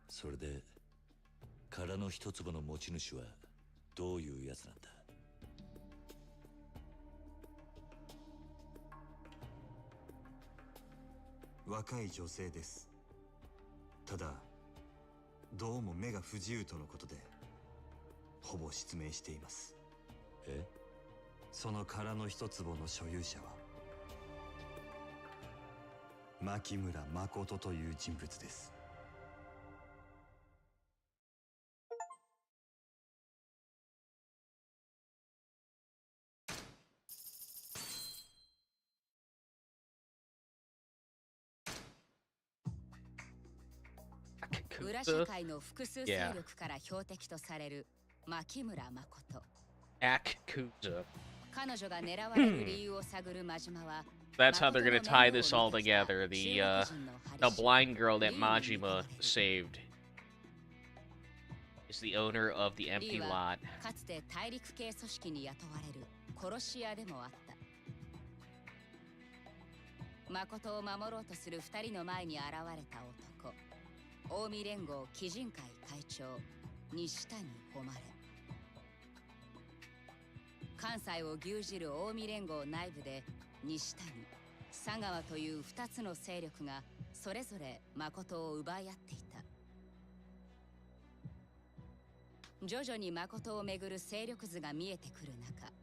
それで殻の一粒の持ち主はどういうやつなんだ？若い女性です。ただどうも目が不自由とのことでほぼ失明しています。え？その殻の一粒の所有者は牧村誠という人物です。裏社会の複数勢力から標的とされる牧村誠。Yakuza. 彼女が狙われる理由を探る真島は That's how they're gonna tie this all together. The blind girl that Majima saved is the owner of the empty lot. かつて大陸系組織に雇われる殺し屋でもあった。誠を守ろうとする二人の前に現れた男。近江連合基人会会長西谷誉。関西を牛耳る近江連合内部で西谷、佐川という2つの勢力がそれぞれ誠を奪い合っていた。徐々に誠をめぐる勢力図が見えてくる中、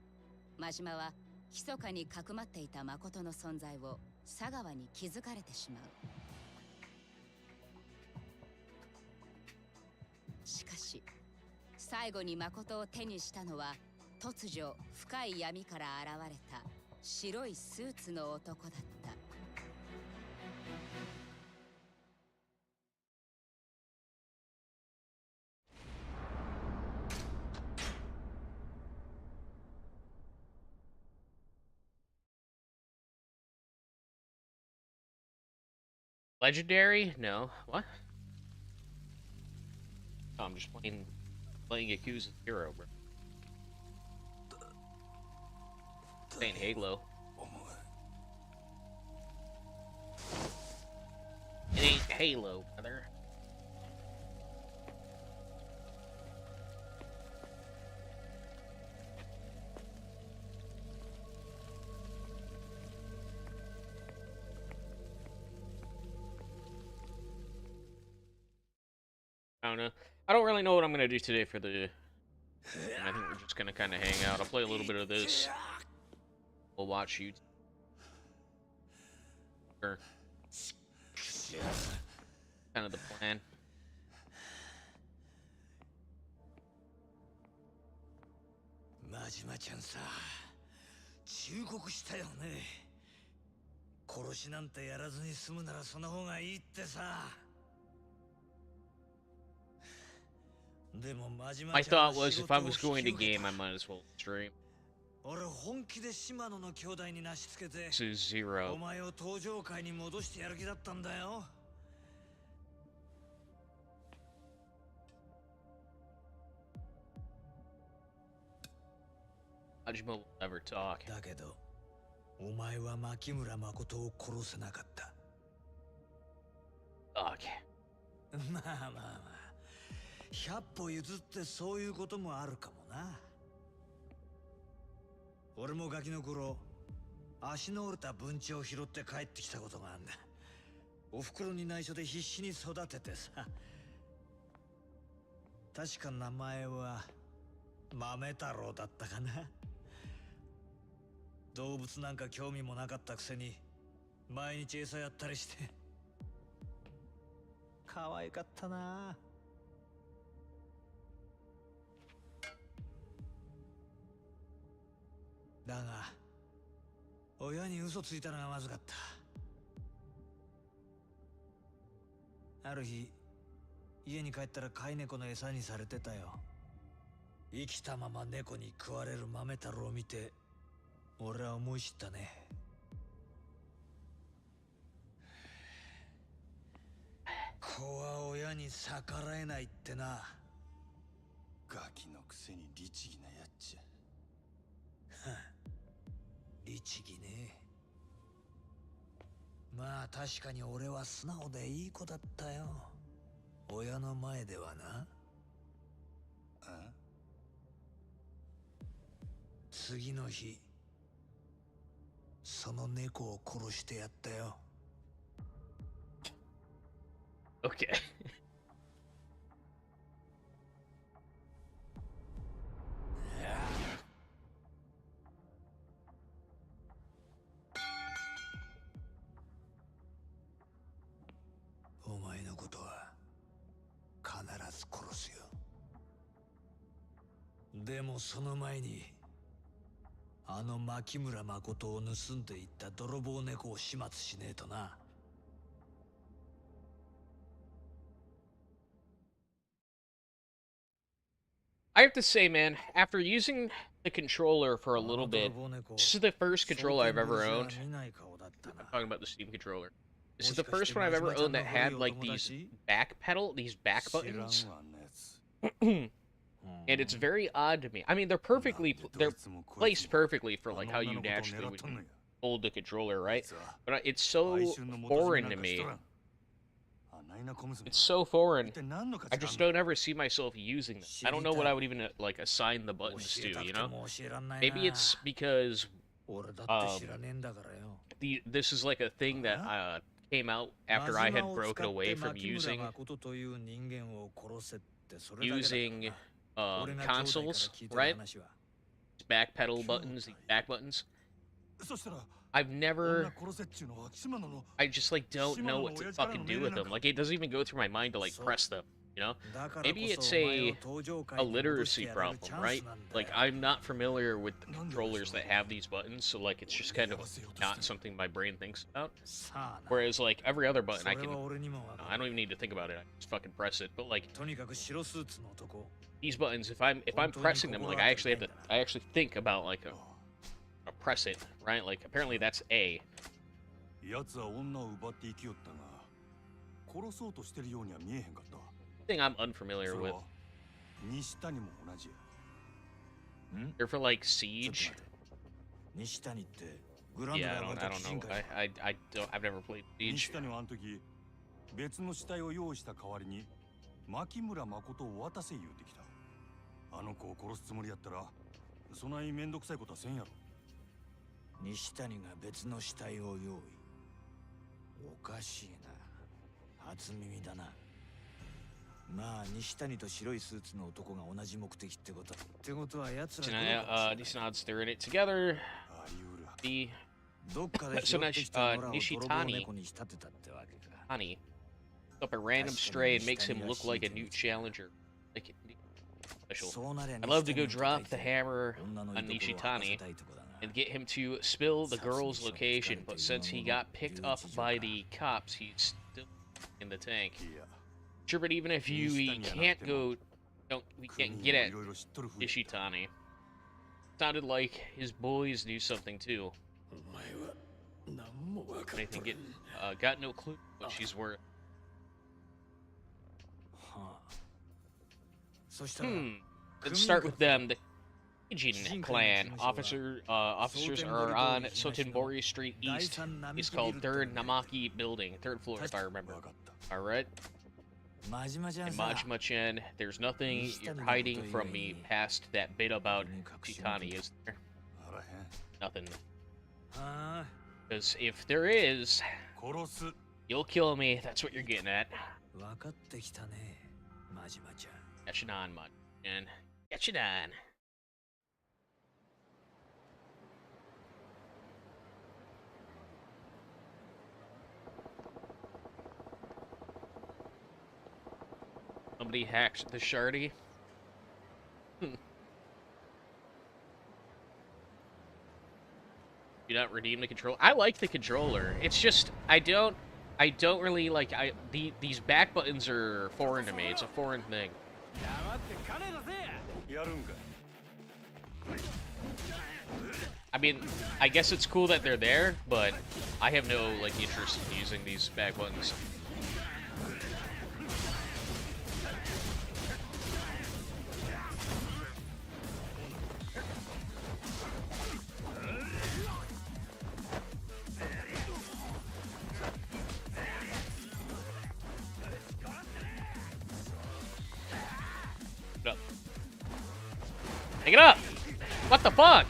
真島は密かにかくまっていた誠の存在を佐川に気づかれてしまう。しかし最後に誠を手にしたのは突如深い闇から現れた白いスーツの男だった。Legendary? No. What? Oh, I'm just playing Yakuza 0, bro. Playing Halo. It ain't Halo, brother. I don't know. I don't really know what I'm gonna do today for the... I think we're just gonna kind of hang out. I'll play a little bit of this. We'll watch you. Sure. Kind of the plan. Majima-chanさ、忠告したよね。殺しなんてやらずに済むならその方がいいってさ。My thought was if I was going to game, I might as well stream. 俺本気で島野の兄弟になしつけて This is 0. お前を登場界に戻してやる気だったんだよ。Majima will never talk. だけどお前は牧村誠を殺せなかった。Okay. まあまあまあ、100歩譲ってそういうこともあるかもな。俺もガキの頃、足の折れた文鳥を拾って帰ってきたことがあるんだ。お袋に内緒で必死に育ててさ。確か名前は豆太郎だったかな。動物なんか興味もなかったくせに毎日餌やったりして可愛かったな。だが親に嘘ついたのがまずかった。ある日家に帰ったら飼い猫の餌にされてたよ。生きたまま猫に食われる豆太郎を見て俺は思い知ったね。子は親に逆らえないってな。ガキのくせに律儀なやっちゃ。律儀ね。まあ確かに俺は素直でいい子だったよ。親の前ではな。次の日、その猫を殺してやったよ。Okay. お前のことは必ず殺すよ。でもその前にあの牧村誠を盗んでいった泥棒猫を始末しねえとな。I have to say, man, after using the controller for a little bit, this is the first controller I've ever owned. I'm talking about the Steam controller. This is the first one I've ever owned that had like these back buttons. And it's very odd to me. I mean, they're placed perfectly for like how you naturally would hold the controller, right? But it's so foreign to me. It's so foreign. I just don't ever see myself using them. I don't know what I would even like assign the buttons to, you know? Maybe it's because this is like a thing that came out after I had broken away from using consoles, right? Back pedal buttons, these back buttons. I've never... I just, like, don't know what to fucking do with them. Like, it doesn't even go through my mind to, like, press them, you know? Maybe it's a literacy problem, right? Like, I'm not familiar with the controllers that have these buttons, so, like, it's just kind of not something my brain thinks about. Whereas, like, every other button, I don't even need to think about it. I just fucking press it. But, like, these buttons, if I'm pressing them, like, I actually think about, like, press it, right? Like, apparently that's A. Thing I'm unfamiliar with. They're for, like, Siege. Yeah, I don't know. I've never played Siege. Decent odds they're in it together. So Nishitani up a random stray and makes him look like a new challenger. Like special. I'd love to go drop the hammer on Nishitani and get him to spill the girl's location, but since he got picked up by the cops, he's still in the tank. Sure, but even if we can't get at Nishitani. Sounded like his boys knew something too. Got no clue what she's worth. Let's start with them. The Kijin clan officers are on Sotenbori Street East. It's called 3rd Namaki Building, 3rd floor if I remember. Alright. And Majima-chan, there's nothing you're hiding from me past that bit about Chitani, is there? Nothing. Because if there is, you'll kill me. That's what you're getting at. Catch it on, Majima-chan. Catch it on. Somebody hacked the shardy. Do not redeem the controller. I like the controller. It's just I don't really like these back buttons are foreign to me. It's a foreign thing. I mean, I guess it's cool that they're there, but I have no like interest in using these back buttons. Pick it up! What the fuck?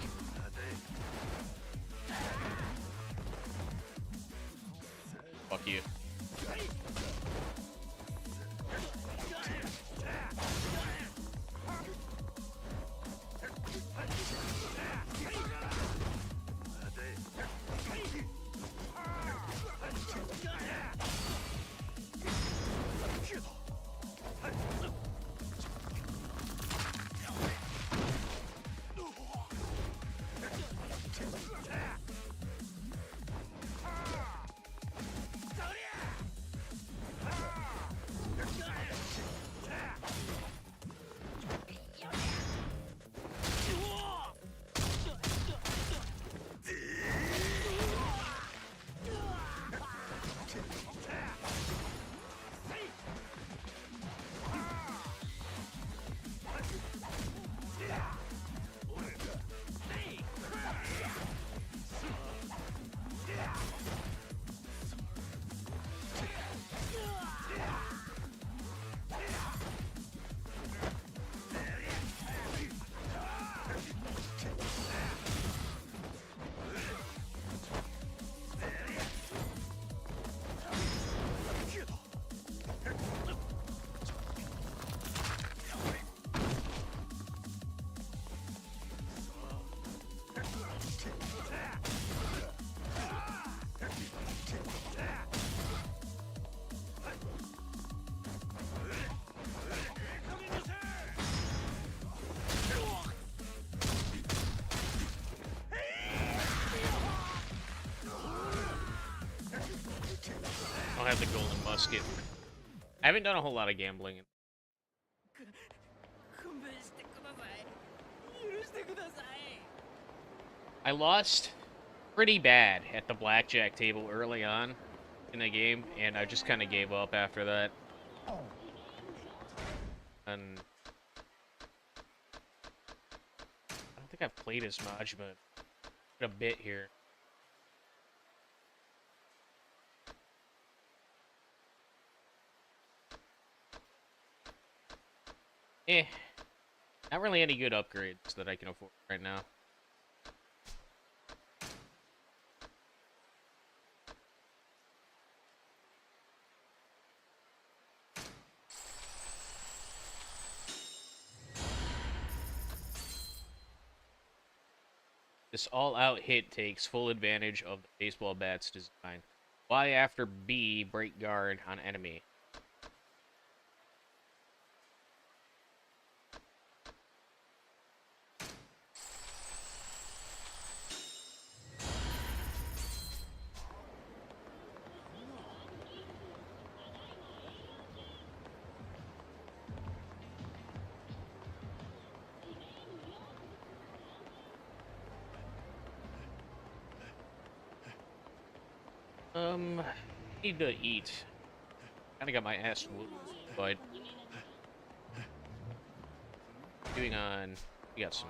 Fuck you. I have the golden musket. I haven't done a whole lot of gambling. I lost pretty bad at the blackjack table early on in the game, and I just kind of gave up after that. And I don't think I've played as much, but a bit here. Not really any good upgrades that I can afford right now. This all-out hit takes full advantage of the baseball bat's design. Y after B, break guard on enemy. Need to eat. Kinda got my ass whooped, but doing on. We got some.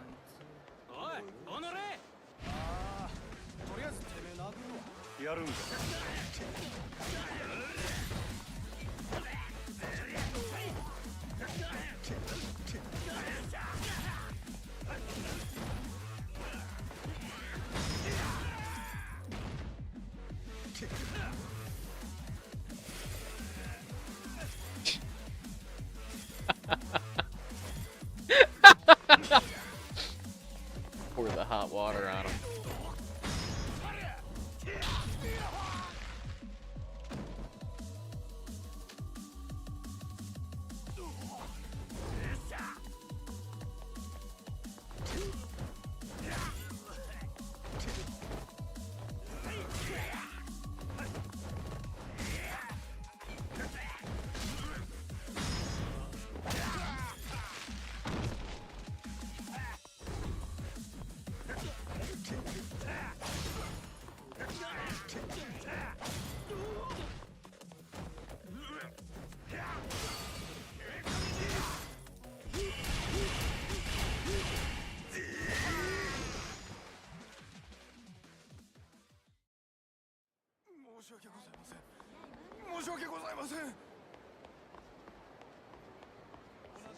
Pour the hot water on him.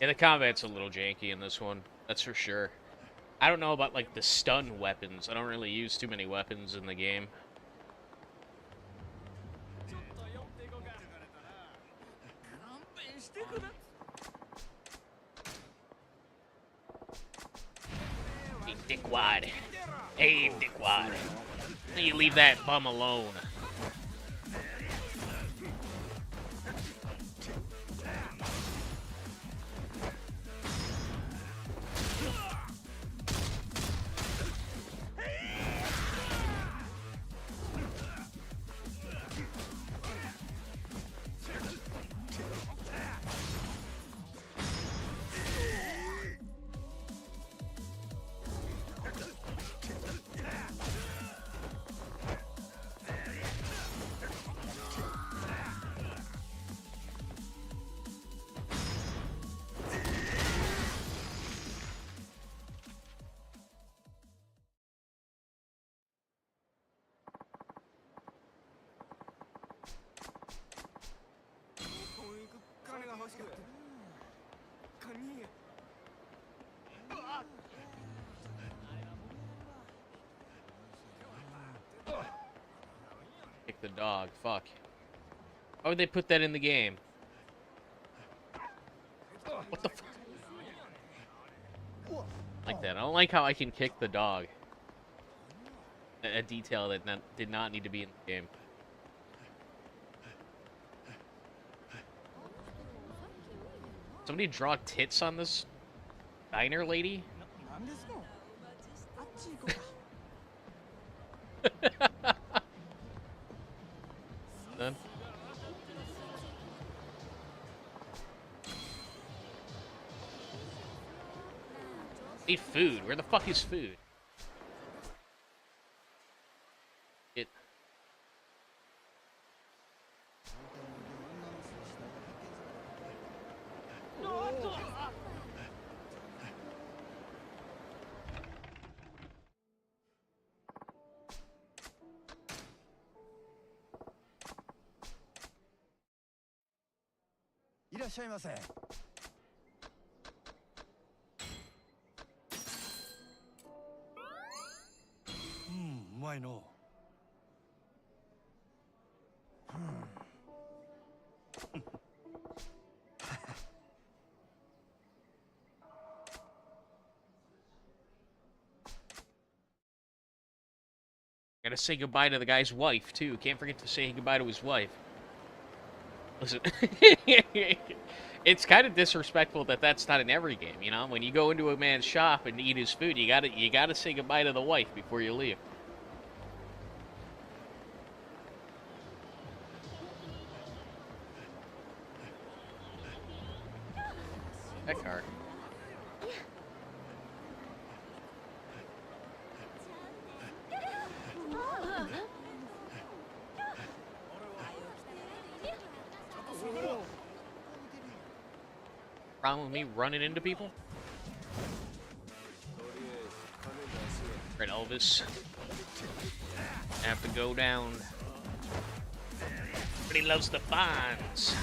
Yeah, the combat's a little janky in this one, that's for sure. I don't know about, like, the stun weapons. I don't really use too many weapons in the game. Hey, dickwad. Hey, dickwad. You leave that bum alone. Kick the dog. Fuck. Why would they put that in the game? What the fuck? Like that. I don't like how I can kick the dog. A detail that did not need to be in the game. Somebody draw tits on this diner lady? Then. Need food. Where the fuck is food? It. I know. Gotta say goodbye to the guy's wife, too. Can't forget to say goodbye to his wife. Listen, it's kind of disrespectful that that's not in every game, you know? When you go into a man's shop and eat his food, you gotta say goodbye to the wife before you leave. That car. Problem with me running into people? Right, Elvis. Have to go down. But he loves the bonds.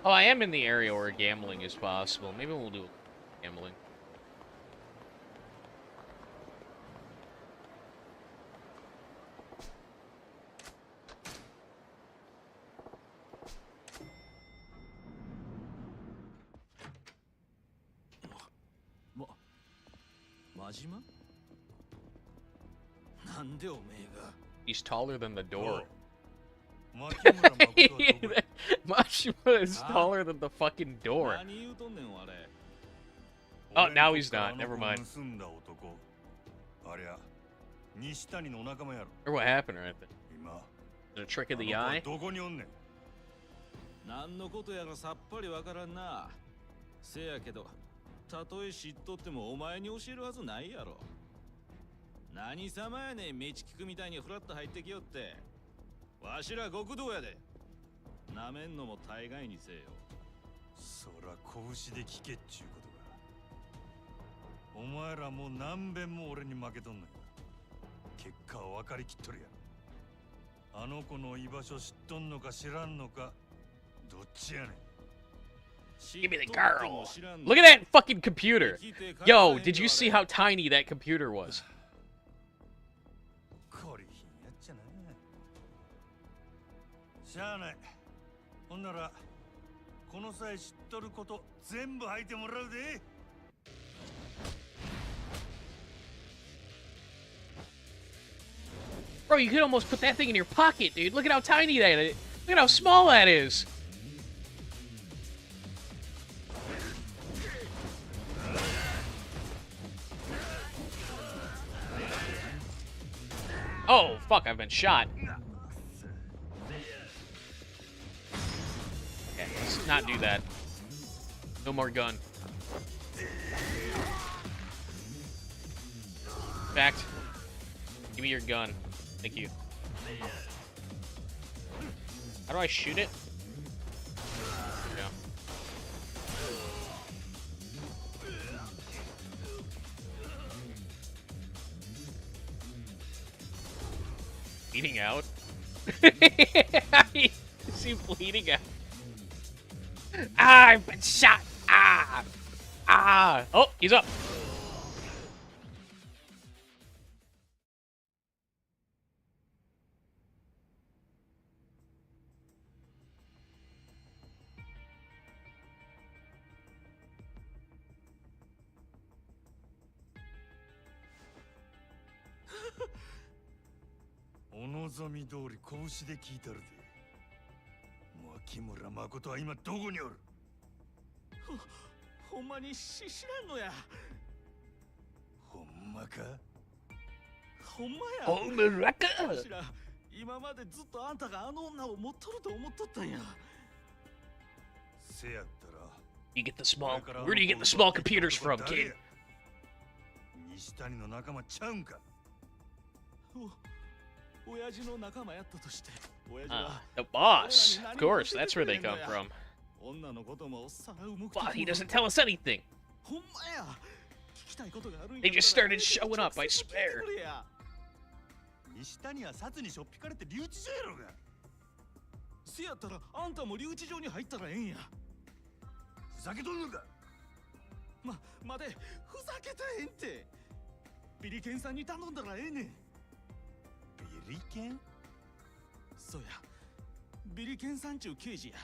Oh, I am in the area where gambling is possible. Maybe we'll do gambling. He's taller than the door. 牧村誠はどこや Mashima is taller than the fucking door. 何言うとんねんあれ Oh, now he's not. Never mind. 盗んだ男ありゃ西谷の仲間やろ Or what happened right there? 今 Is it a trick of the あの eye? 子はどこにおんねん何のことやらさっぱりわからんな。せやけど、たとえ知っとってもお前に教えるはずないやろ。何様やねん、道聞くみたいにフラッと入ってきよって。わしら極道やで。なめんのも大概にせよ。そら拳で聞けっちゅうことか。お前らもう何遍も俺に負けとんねん。結果は分かりきっとるやろ。あの子の居場所知っとんのか知らんのか、どっちやねん。 Give me the girl. Look at that fucking computer. Yo, did you see how tiny that computer was? こりひんやっちゃな。しゃあない。ほんならこの際知っとること全部吐いてもらうで。 Bro, you could almost put that thing in your pocket, dude. Look at how tiny that is. Look at how small that is. Oh, fuck, I've been shot. Okay, let's not do that. No more gun. In fact, give me your gun. Thank you. How do I shoot it? Yeah. Bleeding out? Is he bleeding out? Ah, I've been shot! Ah! Ah! Oh, he's up!「お望み通り拳で聞いたるで。牧村誠は今どこにおる？ほんまに知らんのや。ほんまか？ほんまや。ほんまか？わしら今までずっとあんたがあの女を持っとると思っとったんや。せやったら。 You get the small. Where do you get the small computers from, kid? 西谷の仲間ちゃうんか？親父の仲間やったとして。 The boss. Of course, that's where they come from. 女のこともさらう目的。 Well, he doesn't tell us anything. ほんまや。聞きたいことがあるんや。 They just started showing up, I swear. 西谷は札にしょっぴかれて留置所やろが。せやったらあんたも留置場に入ったらええんや。ふざけとんのか？待て、ふざけたらええんって。ビリケンさんに頼んだらええねん。ビリケン？そうや、ビリケンさんちゅう刑事や。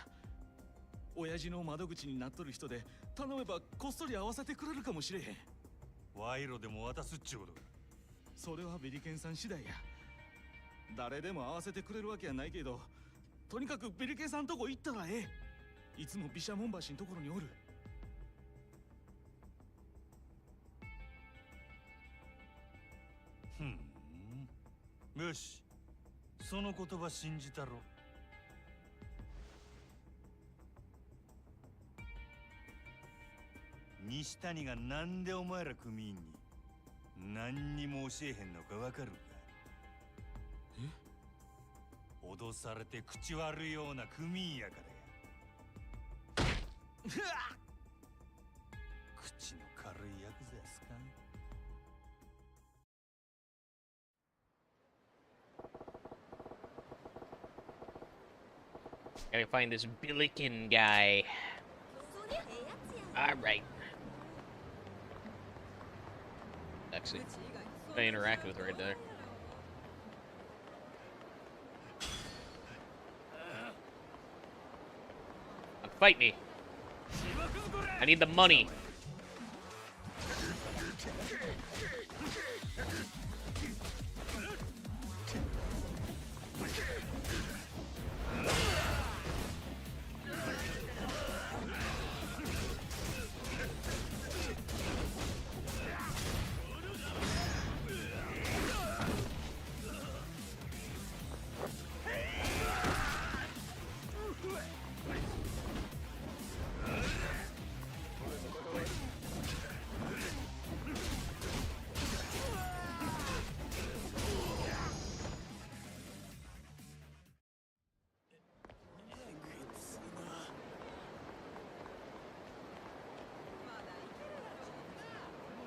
親父の窓口になっとる人で頼めばこっそり合わせてくれるかもしれへん。賄賂でも渡すっちゅうことか。それはビリケンさん次第や。誰でも合わせてくれるわけやないけど、とにかくビリケンさんとこ行ったらええ。いつも毘沙門橋のところにおる。よし、その言葉信じたろ。西谷がなんでお前ら組員に何にも教えへんのかわかるか？脅されて口悪いような組員やからや。口の軽いヤクザやすか？ Gotta find this Billiken guy. Alright. Actually, I interact with right there. Fight me. I need the money.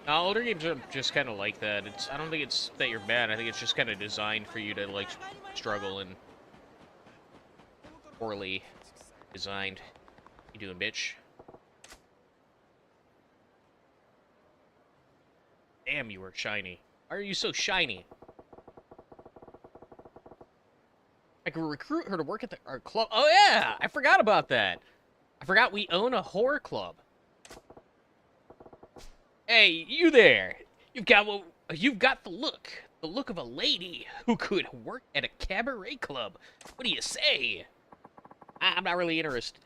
Older games are just kind of like that. I don't think it's that you're bad. I think it's just kind of designed for you to, like, struggle and poorly designed. You doing, bitch? Damn, you were shiny. Why are you so shiny? I could recruit her to work at our club. Oh, yeah! I forgot about that. I forgot we own a horror club. Hey, you there! You've got the look of a lady who could work at a cabaret club. What do you say? I'm not really interested.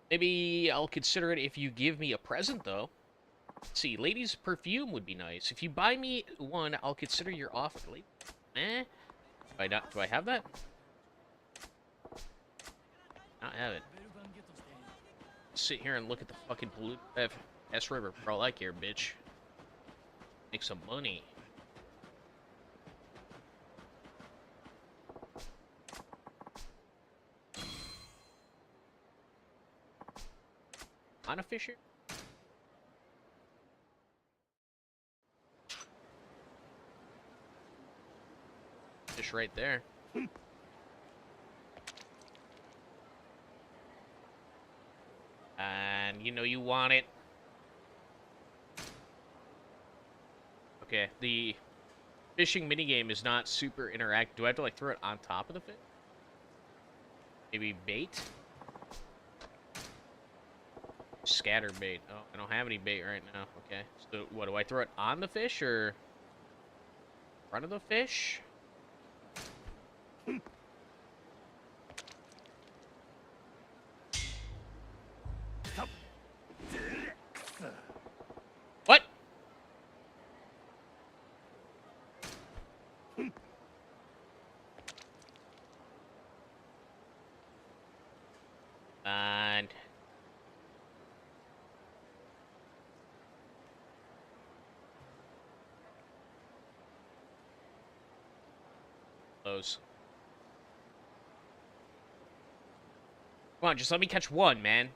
Maybe I'll consider it if you give me a present, though. Let's see, ladies' perfume would be nice. If you buy me one, I'll consider your offer. Do I have that? Not have it. Sit here and look at the fucking S River for all I care, bitch. Make some money. On a fisher? Fish right there. And you know you want it. Okay, the fishing minigame is not super interactive. Do I have to, like, throw it on top of the fish? Maybe bait? Scatter bait. Oh, I don't have any bait right now. Okay. So, what, do I throw it on the fish or in front of the fish? What? And close. Come on, just let me catch one, man.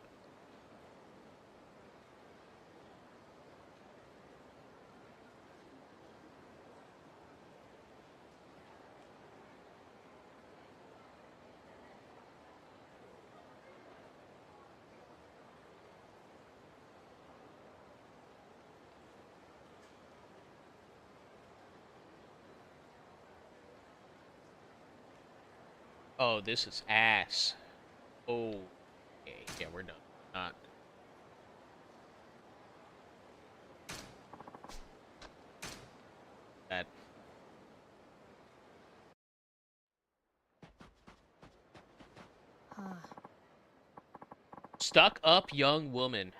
Oh, this is ass. Oh, okay. Yeah, we're done. Not. That. Stuck up young woman.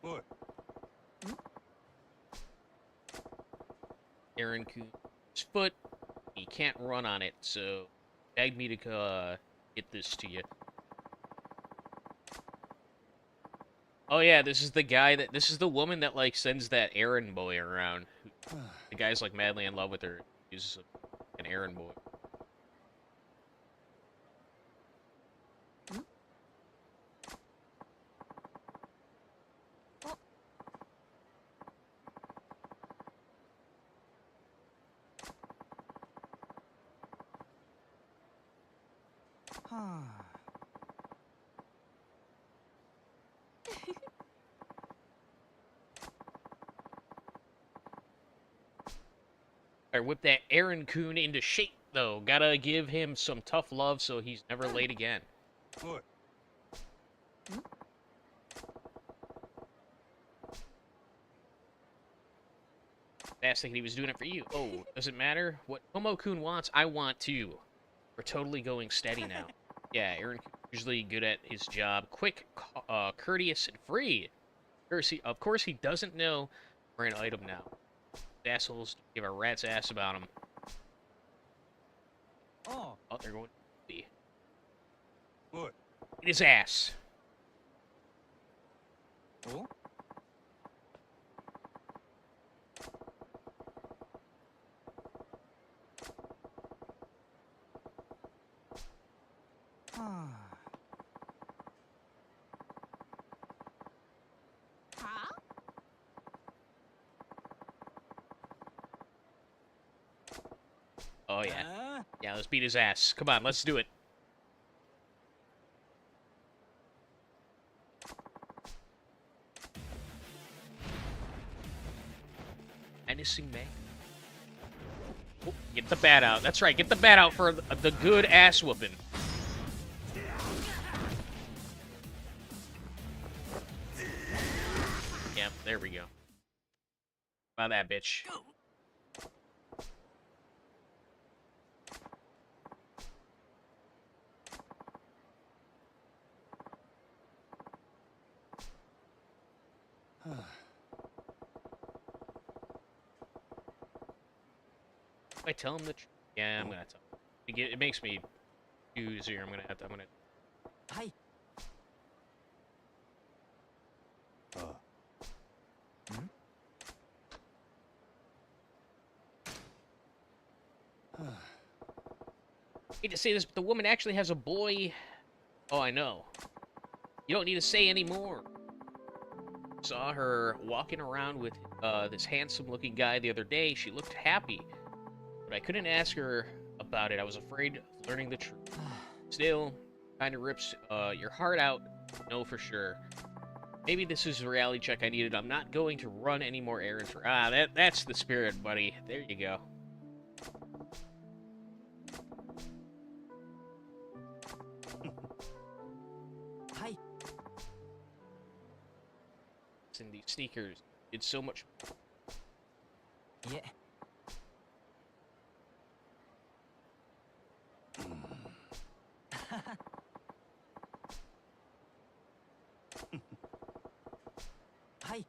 What? Aaron Coon's foot. He can't run on it, so begged me to get this to you. Oh yeah, this is the woman that, like, sends that errand boy around. The guy's, like, madly in love with her. He's an errand boy. Alright, whip that Aaron Coon into shape, though. Gotta give him some tough love so he's never late again. What? That's thinking he was doing it for you. Oh, doesn't matter. What Momo-kun wants, I want too. We're totally going steady now. Yeah, Aaron Coon's usually good at his job. Quick, courteous, and free. Of course, he doesn't know we're an item now. Assholes give a rat's ass about him. Oh, they're going to be. What? Eat his ass. Oh? Oh, yeah. Yeah, let's beat his ass. Come on, let's do it. Menacing man. Oh, get the bat out. That's right, get the bat out for the good ass whooping. Yeah, there we go. About that, bitch. I tell him the truth. Yeah, I'm gonna tell him. It makes me easier. I'm gonna. Hi. I hate to say this, but the woman actually has a boy. Oh, I know. You don't need to say any more. Saw her walking around with this handsome-looking guy the other day. She looked happy, but I couldn't ask her about it. I was afraid of learning the truth. Still, kind of rips your heart out. No, for sure. Maybe this is the reality check I needed. I'm not going to run any more errands for... that's the spirit, buddy. There you go. Hi. And these sneakers did so much... Yeah. Hi.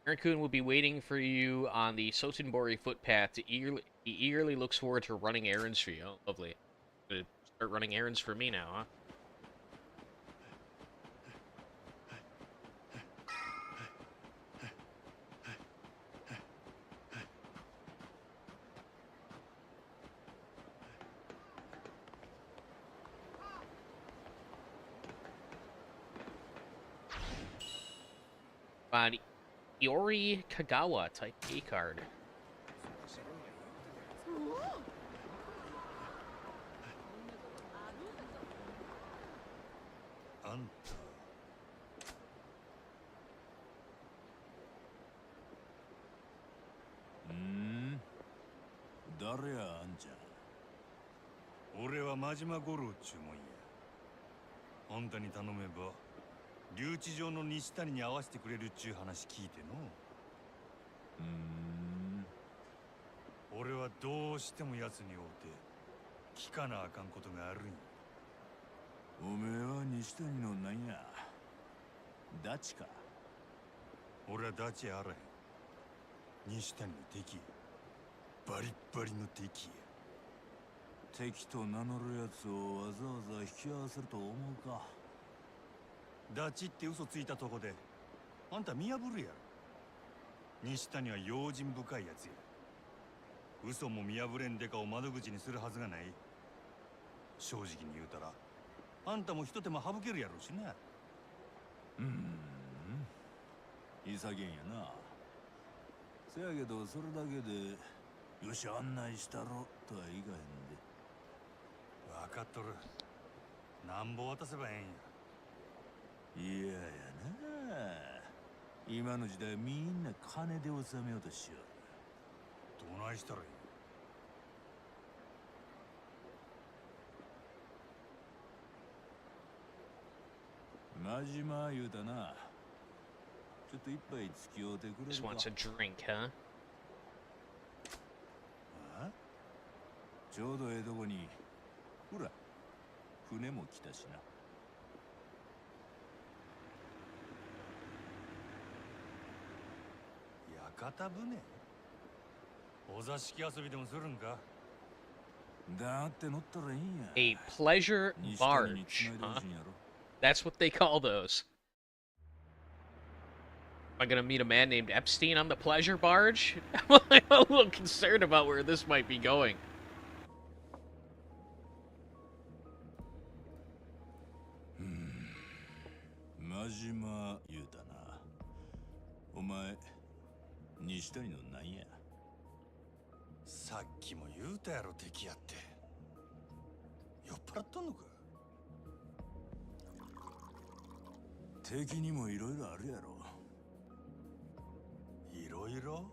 Aaron-kun will be waiting for you on the Sotenbori footpath. He eagerly looks forward to running errands for you. Oh, lovely. Gonna start running errands for me now, huh? Iori Kagawa type A card.俺は真島五郎っちゅうもんや。あんたに頼めば留置場の西谷に合わせてくれるっちゅう話聞いての。俺はどうしても奴に会うて聞かなあかんことがあるんや。おめえは西谷のなんや、ダチか。俺はダチやあらへん。西谷の敵や。バリッバリの敵や。敵と名乗るやつをわざわざ引き合わせると思うか。ダチって嘘ついたとこであんた見破るやろ。西谷は用心深いやつや。嘘も見破れんデカを窓口にするはずがない。正直に言うたらあんたも一手間省けるやろうしな。いい加減やな。せやけどそれだけでよし案内したろとはいかへんで。分かっとる。なんぼ渡せばええんや。いややな。今の時代みんな金で収めようとしよう。どないしたらいい？真島言うたな。ちょっと一杯付き合うてくれるか。 Just wants a drink, huh? ちょうどええとこにほら船も来たしな。屋形船？お座敷遊びでもするんか？だって乗ったらいいんや。 A pleasure barge, huh? That's what they call those. Am I gonna meet a man named Epstein on the pleasure barge? I'm a little concerned about where this might be going. 真島言うたな。前、西谷のなんや。さっきも言うたやろ敵やって。酔っ払っとんのか。敵にもいろいろあるやろ。いろいろ？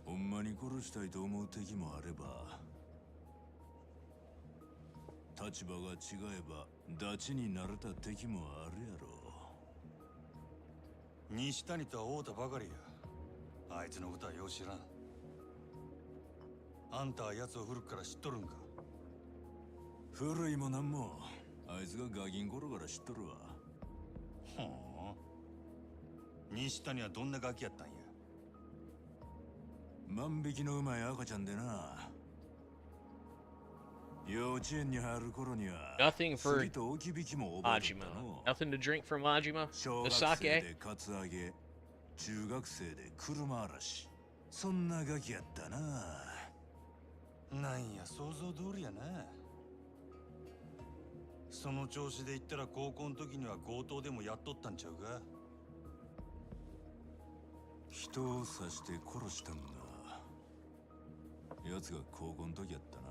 ほんまに殺したいと思う敵もあれば、立場が違えばダチになれた敵もあるやろ。西谷とは会うたばかりや。あいつのことはよう知らん。あんたは奴を古くから知っとるんか。古いもなんもあいつがガキン頃から知っとるわ。ほう。西谷はどんなガキやったんや。万引きのうまい赤ちゃんでな。幼稚園に入る頃には Nothing for 釣りと置き引きも覚えとったの。 Nothing to drink from Majima? 小 The 学生 sake? でカツアゲ、中学生で車嵐、そんなガキやったな。なんや想像通りやな。その調子で言ったら高校の時には強盗でもやっとったんちゃうか。人を刺して殺したんが奴が高校の時やったな。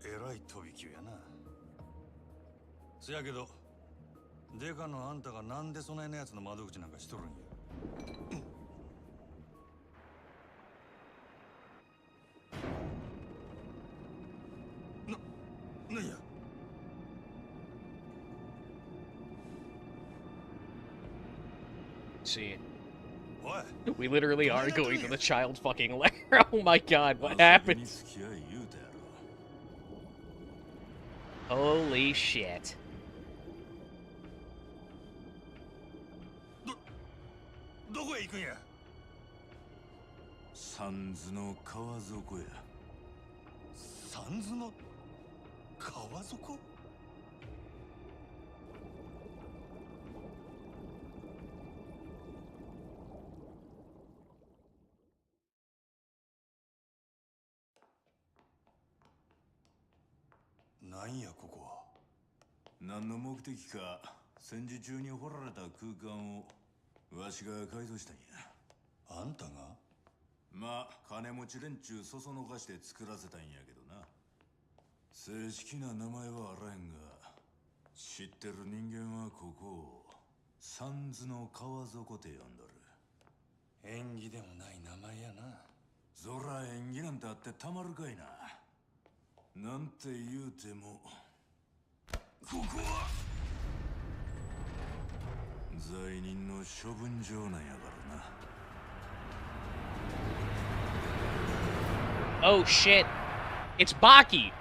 えらい飛び級やな。せやけどデカのあんたがなんでそないなやつの窓口なんかしとるんや。なんや。See, おい。 we literally are going to the child fucking lair. Oh my god, what happened? Holy shit. どこへ行くんや。三途の川底や。三途の川底？なんやここは。何の目的か戦時中に掘られた空間をわしが改造したんや。あんたが？まあ金持ち連中そそのかして作らせたんやけどな。正式な名前はあらへんが、知ってる人間はここを三途の川底って呼んどる。縁起でもない名前やな。そら縁起なんてあってたまるかいな。なんて言うてもここは罪人の処分場なんやからな。Oh shit. It's Baki.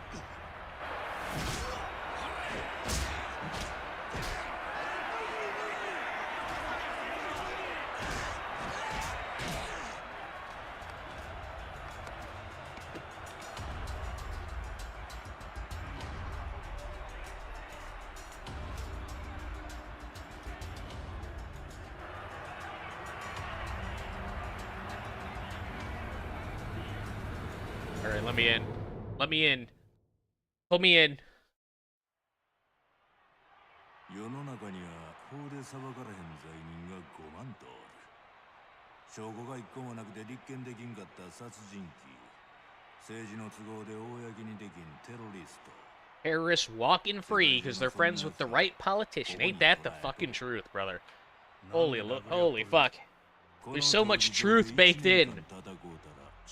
Alright, let me in. Let me in. Pull me in. 世の中には法で裁かれへん罪人が5万とおる。証拠が一個もなくて立件できんかった殺人鬼、政治の都合で公にできんテロリスト。 Terrorists walking free because they're friends with the right politician. Ain't that the fucking truth, brother? Holy fuck. There's so much truth baked in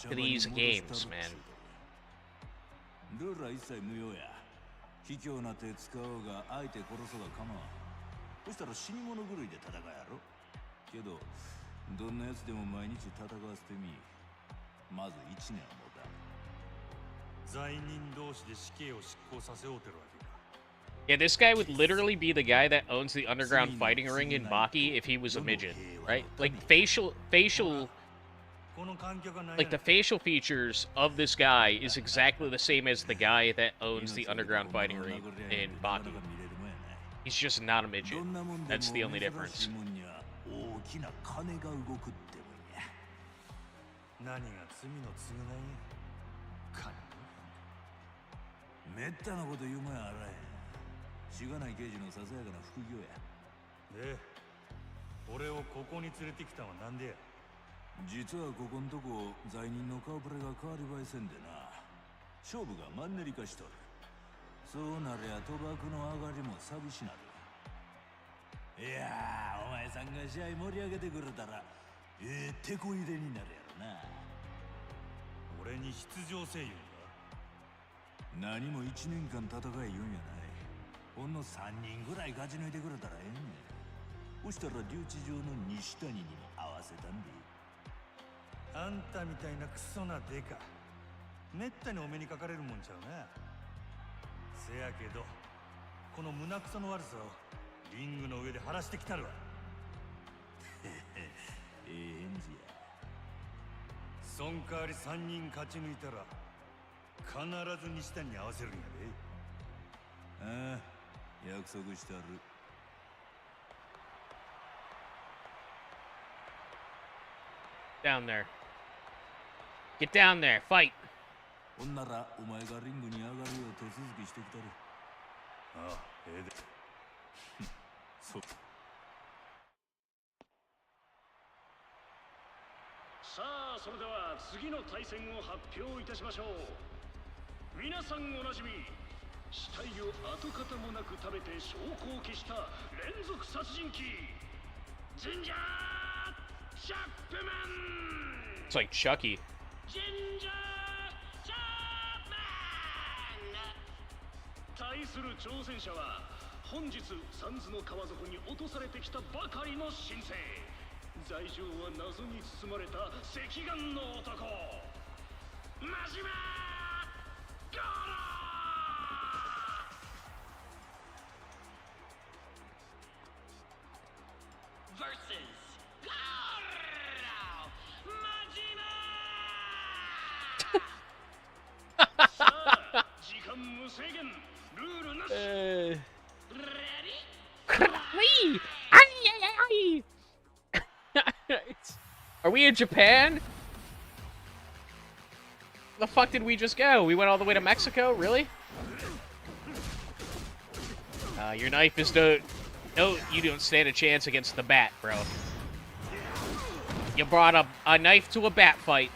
to these games, man. ルールは一切無用や。卑怯な手使おうが相手殺そうが構わん。そしたら死に物狂いで戦うやろ。けどどんなやつでも毎日戦わせてみ。まず1年はもた。罪人同士で死刑を執行させようてるわけか。 Yeah, this guy would literally be the guy that owns the underground fighting ring in Baki if he was a midget, right? Like the facial features of this guy is exactly the same as the guy that owns the underground fighting ring in Baki. He's just not a midget. That's the only difference. 何が罪の償いや。金めったなこと言うもんやあらへん。しがない刑事のささやかな副業や。で、俺をここに連れてきたのはなんでや。実はここんとこ罪人の顔ぶれが変わり映えせんでな、勝負がマンネリ化しとる。そうなりゃ賭博の上がりも寂しなる。いやー、お前さんが試合盛り上げてくれたら手こ入れになるやろな。俺に出場せい言うんだ。何も1年間戦い言うんやない。ほんの3人ぐらい勝ち抜いてくれたらええんねん。そしたら留置場の西谷にも合わせたんで。あんたみたいなクソなデカ、めったにお目にかかれるもんちゃうな。せやけどこの胸クソの悪さをリングの上で晴らしてきたるわ。ええ返事や。そん代わり3人勝ち抜いたら必ず西谷に合わせるんやで。ああ、約束してある。Down there. Get down there. Fight. ほんならお前がリングに上がるよう手続きしてきたる。ああ、ええで。そう。さあ、それでは次の対戦を発表いたしましょう。皆さんおなじみ、死体を跡形もなく食べて証拠を消した連続殺人鬼、ジンジャー・チャップマン。 It's like Chucky. ジンジャー・チャップマン。対する挑戦者は本日サンズの川底に落とされてきたばかりの新星、罪状は謎に包まれた赤眼の男、真島ゴロー vs ゴロ真島さあ、時間無制限、ルールなし。Are we in Japan? The fuck did we just go? We went all the way to Mexico? Really? Your knife is no, you don't stand a chance against the bat, bro. You brought a knife to a bat fight.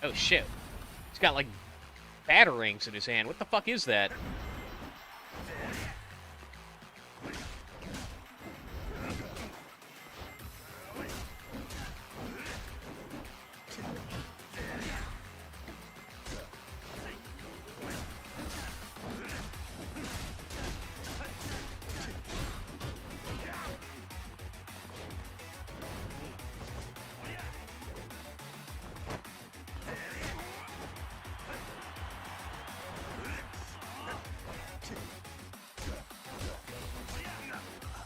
Oh shit. He's got like batarangs in his hand. What the fuck is that?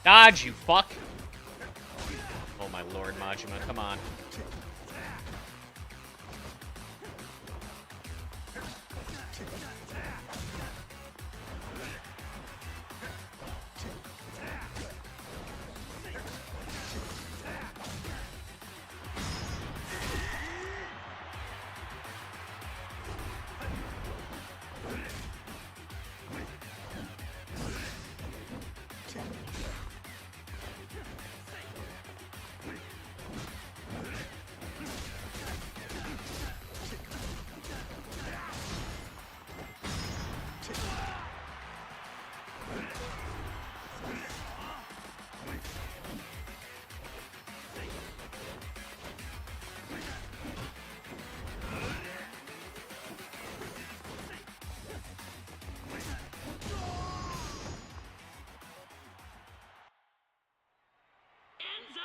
Dodge, you fuck! Oh my lord, Majima, come on.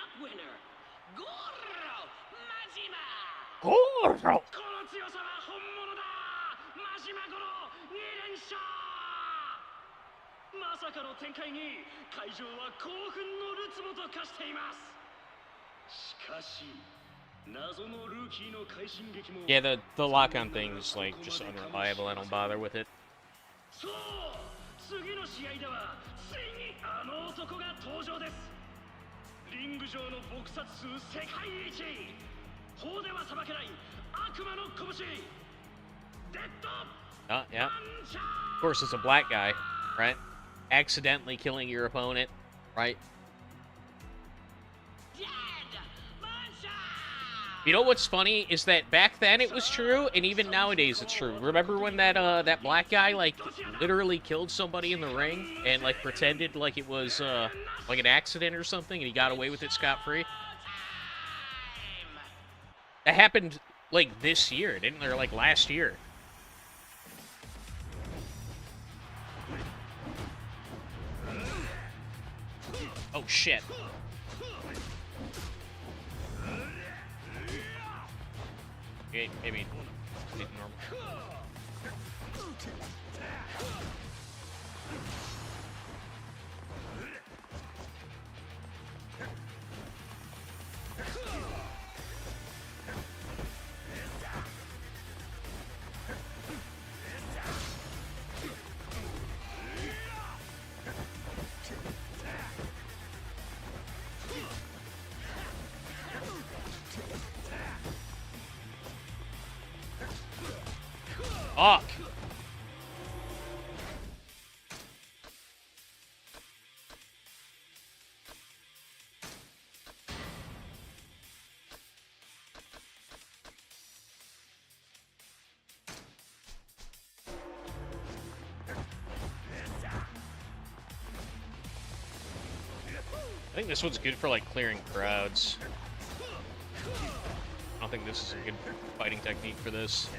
cup winner, Goro Majima. Goro! この強さは本物だ。マジマゴロ2連勝。まさかの展開に会場は興奮のるつぼと化しています。しかし謎のルーキーの快進撃も Yeah, the lock-on thing is like just unreliable. I don't bother with it. そう次の試合ではついにあの男が登場です。リング上の撲殺数世界一、法では裁けない悪魔の拳、デッド Yeah. Of course, it's a black guy, right? Accidentally killing your opponent, right? You know what's funny is that back then it was true, and even nowadays it's true. Remember when that black guy like literally killed somebody in the ring and like pretended like it was like an accident or something, and he got away with it scot-free? That happened like this year, didn't it? Or like last year. Oh shit. Okay, maybe normal. Fuck. I think this one's good for like clearing crowds. I don't think this is a good fighting technique for this.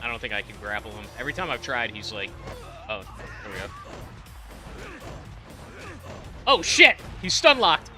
I don't think I can grapple him. Every time I've tried, he's like, oh, there we go. Oh shit! He's stun locked.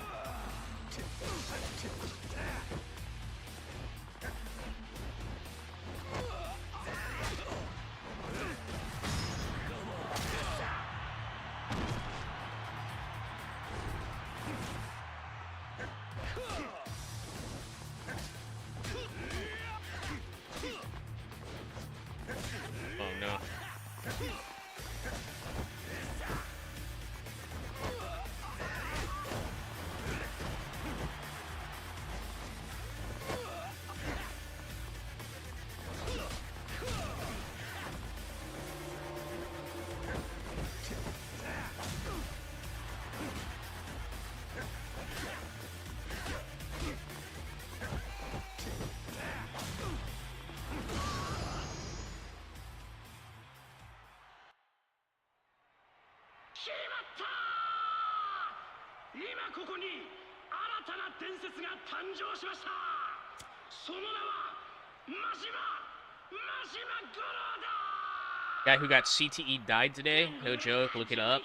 Guy who got CTE died today. No joke. Look it up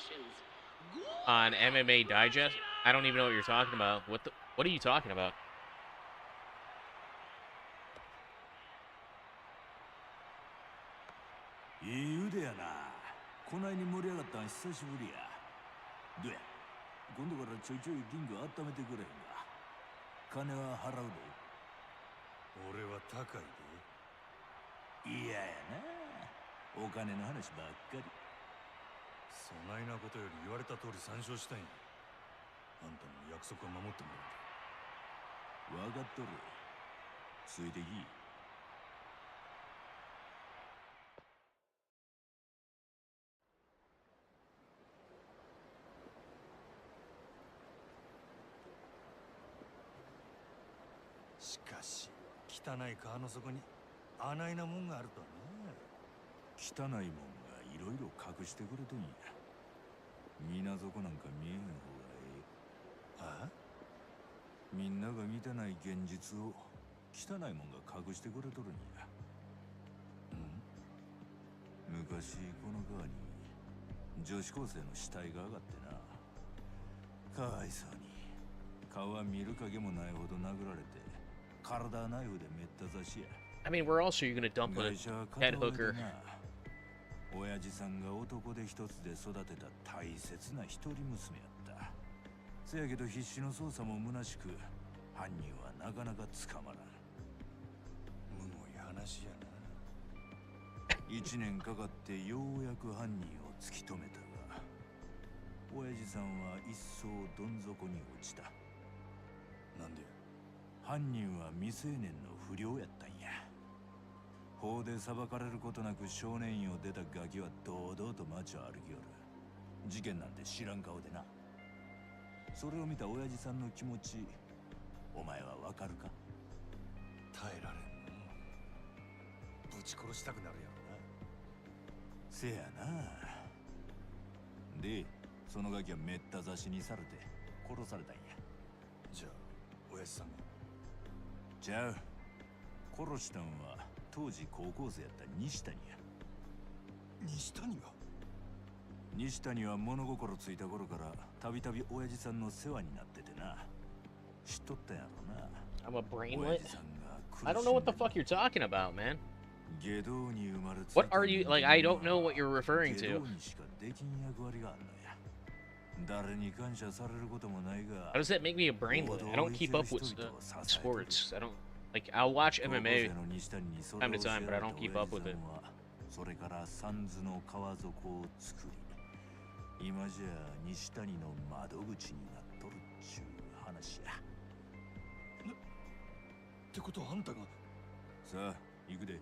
on MMA Digest. I don't even know what you're talking about. What are you talking about? いい腕やな。こないに盛り上がったん久しぶりや。どや、今度からちょいちょいリング温めてくれへんか。金は払うで。俺は高いで。嫌やな。お金の話ばっかり。そないなことより言われた通り参照したいんや。あんたの約束を守ってもらう。分かっとる。ついてき。しかし汚い川の底にあないなもんがあるとはな。汚いもんがいろいろ隠してくれとんや。水底なんか見えへん方がええ。ああ、みんなが見てない現実を汚いもんが隠してくれとるんや。昔この川に女子高生の死体が上がってな。かわいそうに川見る影もないほど殴られて体ナイフでめった刺しや。I mean, where else are you gonna dump a head hooker? 親父さんが男で一つで育てた大切な一人娘やった。せやけど必死の捜査も虚しく犯人はなかなか捕まらん。むごい話やな。1年かかってようやく犯人を突き止めたが、親父さんは一層どん底に落ちた。なんでや。犯人は未成年の不良やったんや。法で裁かれることなく少年院を出たガキは堂々と街を歩きよる。事件なんて知らん顔でな。それを見た親父さんの気持ち、お前はわかるか？耐えられんの。ぶち殺したくなるやろな。せやな。で、そのガキはめった刺しにされて殺されたんや。じゃあ親父さんが。ちゃう。殺したんは当時高校生やった西谷や。西谷が？西谷は物心ついた頃からたびたび親父さんの世話になっててな。知っとったやろな。I'm a brainlet? I don't know what the fuck you're talking about, man. What are you, like, I don't know what you're referring to. How does that make me a brainlet? I don't keep up with sports. I don't, like, I'll watch MMA time to time, but I don't keep up with it. それから三途の川底を作り、今じゃ西谷の窓口になっとるっちゅう話や。ってことはあんたが。さあ、行くで。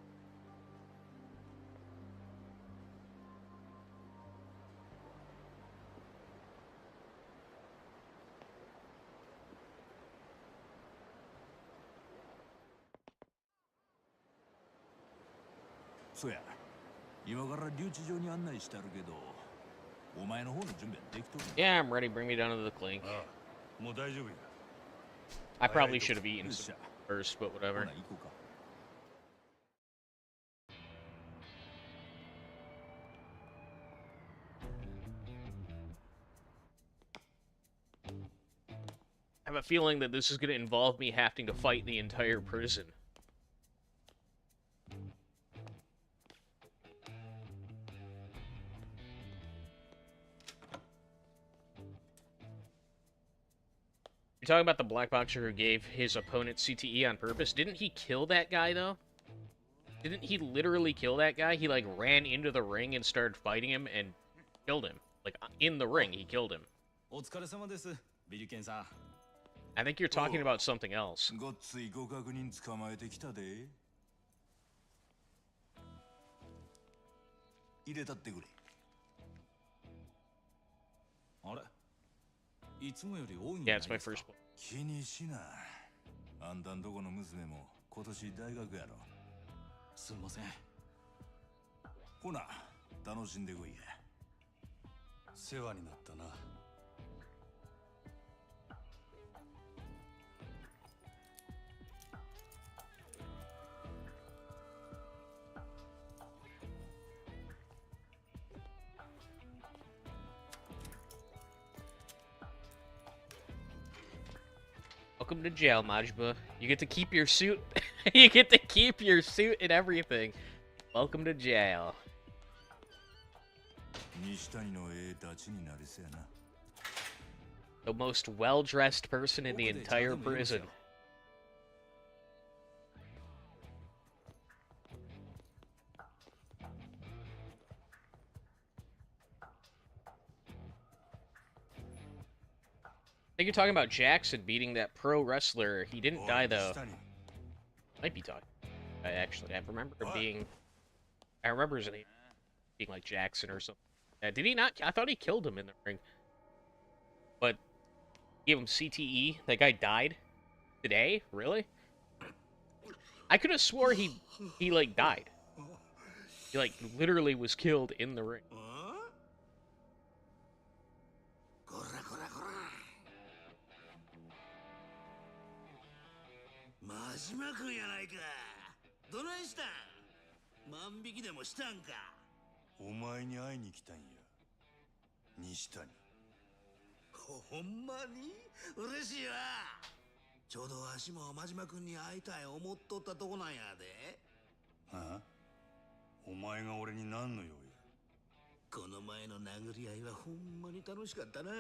そうや。今から留置場に案内してあるけど、お前の方の準備はできとる？ Yeah, I'm ready. Bring me down to the clink. ああ、もう大丈夫や。I probably should have eaten some first, but whatever. I have a feeling that this is going to involve me having to fight the entire prison. You're talking about the black boxer who gave his opponent CTE on purpose? Didn't he kill that guy, though? Didn't he literally kill that guy? He, like, ran into the ring and started fighting him and killed him. Like, in the ring, he killed him. I think you're talking about something else. Yeah, it's my first one. 気にしな。あんたんとこの娘も今年大学やろ。すんません。ほな、楽しんでこいや。世話になったな。Welcome to jail, Majba. You get to keep your suit. You get to keep your suit and everything. Welcome to jail. The most well-dressed person in the entire prison. think you're talking about Jackson beating that pro wrestler. He didn't die, though. Might be talking. Actually, I remember him being... I remember his name being like Jackson or something. Did he not? I thought he killed him in the ring. But gave him CTE. That guy died today? Really? I could have swore he like died. He like literally was killed in the ring. 島君やないか。どないしたん？万引きでもしたんか。お前に会いに来たんや。西谷。ほんまに嬉しいわ。ちょうどわしも真島君に会いたい思っとったとこなんやで。はあ？お前が俺に何の用や。この前の殴り合いはほんまに楽しかったな。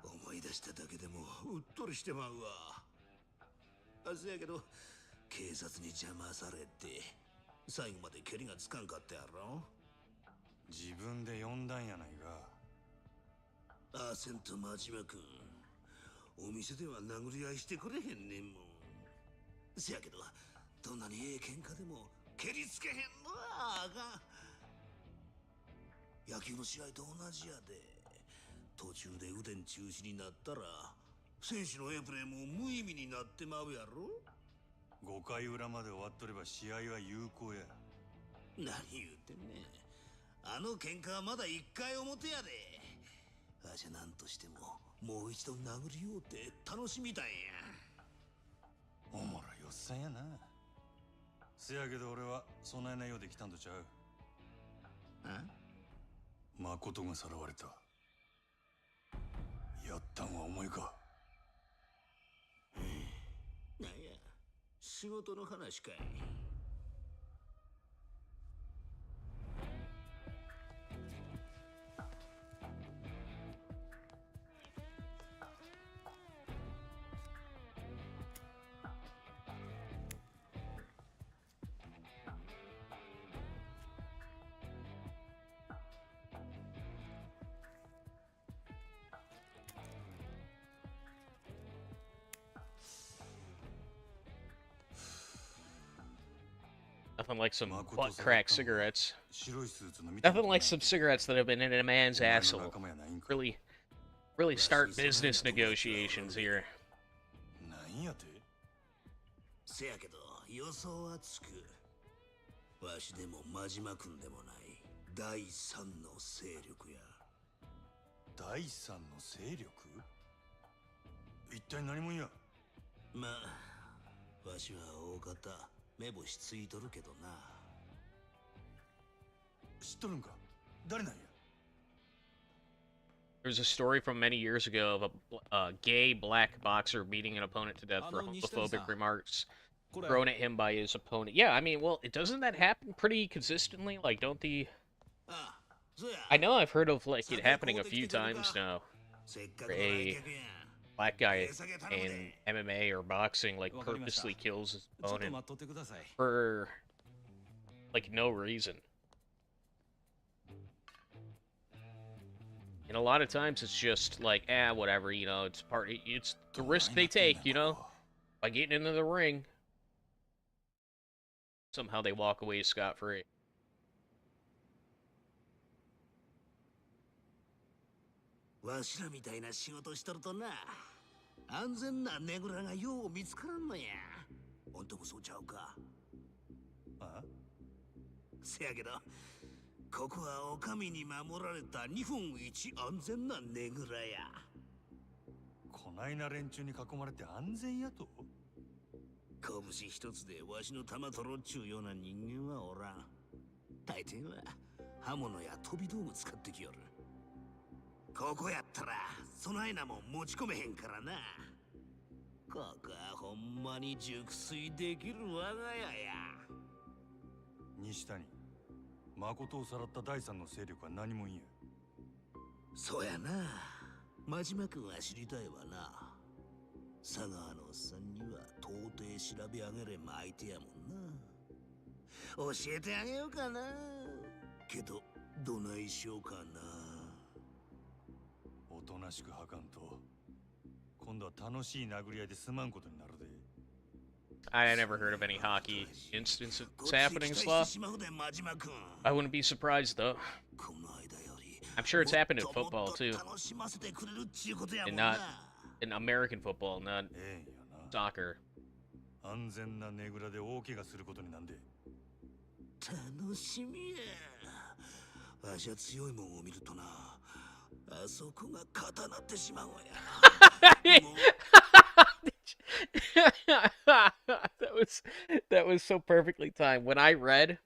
思い出しただけでもうっとりしてまうわ。せやけど警察に邪魔されて最後まで蹴りがつかんかったやろ。自分で呼んだんやないか。アーセンと真島君、お店では殴り合いしてくれへんねんもん。せやけどどんなにええ喧嘩でも蹴りつけへんのはあかん。野球の試合と同じやで。途中で腕中止になったら選手のエプレーも無意味になってまうやろ。5回裏まで終わっとれば試合は有効や。何言うてんねん。あの喧嘩はまだ1回表やで。わしゃ何としてももう一度殴りようって楽しみたいんや。おもろいおっさんやな。せやけど俺はそないなようで来たんとちゃう。誠がさらわれた。やったんはお前か。なんや、仕事の話かい。Nothing like some butt crack cigarettes. Nothing like some cigarettes that have been in a man's asshole. Really start business negotiations here. なんやて？せやけど予想はつく。わしでも真島君でもない第三の勢力や。第三の勢力？一体何者や？まあ、わしは大方目星ついとるけどな。知っとるんか？誰なんや？ There's a story from many years ago of a gay black boxer beating an opponent to death for homophobic remarks thrown at him by his opponent. Yeah, I mean, well, doesn't that happen pretty consistently? Like, don't the... I know I've heard of, like, it happening a few times now. A black guy in MMA or boxing, like, purposely kills his opponent for, like, no reason. And a lot of times it's just like, whatever, you know, it's the risk they take, you know, by getting into the ring. Somehow they walk away scot-free. Se ここはお上に守られた日本一安全なねぐらや。こないな連中に囲まれて安全やと？拳一つでわしの玉取ろっちゅうような人間はおらん。大抵は刃物や飛び道具使ってきよる。ここやったらそないなもん持ち込めへんからな。ここはほんまに熟睡できる我が家や。西谷。誠をさらった第三の勢力は何もんや。そうやな。真島君は知りたいわな。佐川のおっさんには到底調べ上げれん相手やもんな。教えてあげようかな。けどどないしようかな。おとなしくはかんと I never heard of any hockey instances happening in Slaw. I wouldn't be surprised though. I'm sure it's happened in football too. And not in American football, not soccer. 安全なねぐらで大怪我することになんで。楽しみや。わしは強いもんを見るとな、あそこが固なってしまうんや。that was so perfectly timed. When I read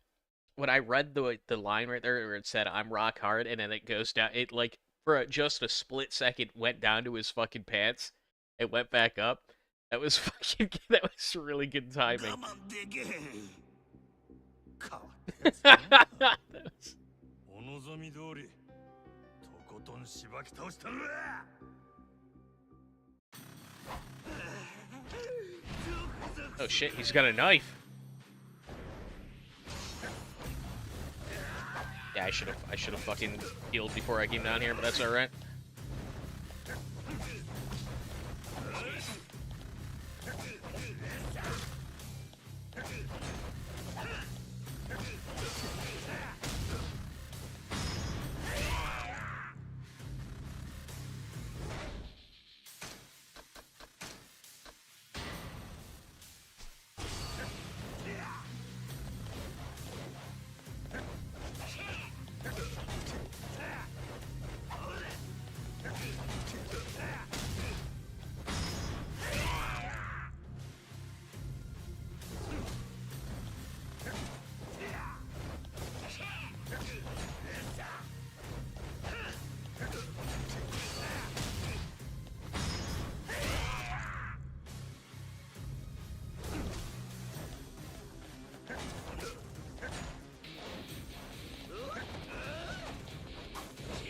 the line right there where it said "I'm rock hard" and then it goes down, it like for just a split second went down to his fucking pants. It went back up. That was really good timing. Oh shit, he's got a knife. Yeah, I should have fucking healed before I came down here, but that's alright.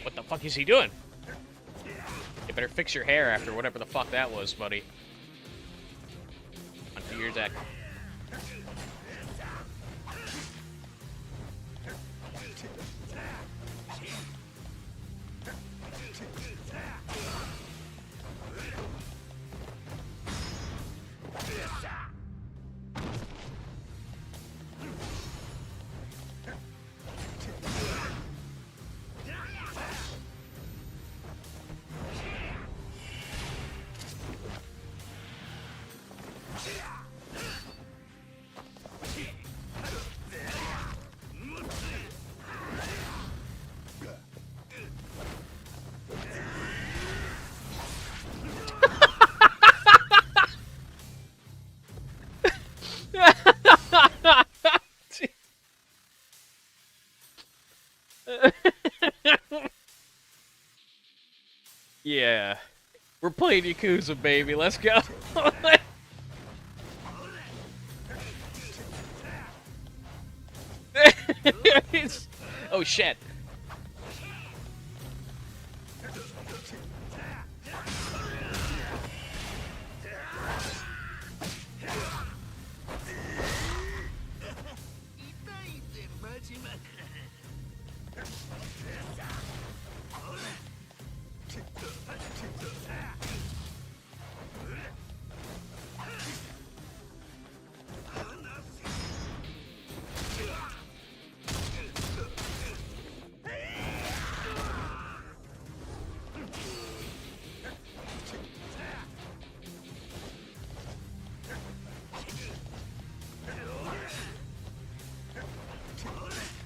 What the fuck is he doing? You better fix your hair after whatever the fuck that was, buddy. On to your deck. Yeah. We're playing Yakuza, baby. Let's go. Oh, shit.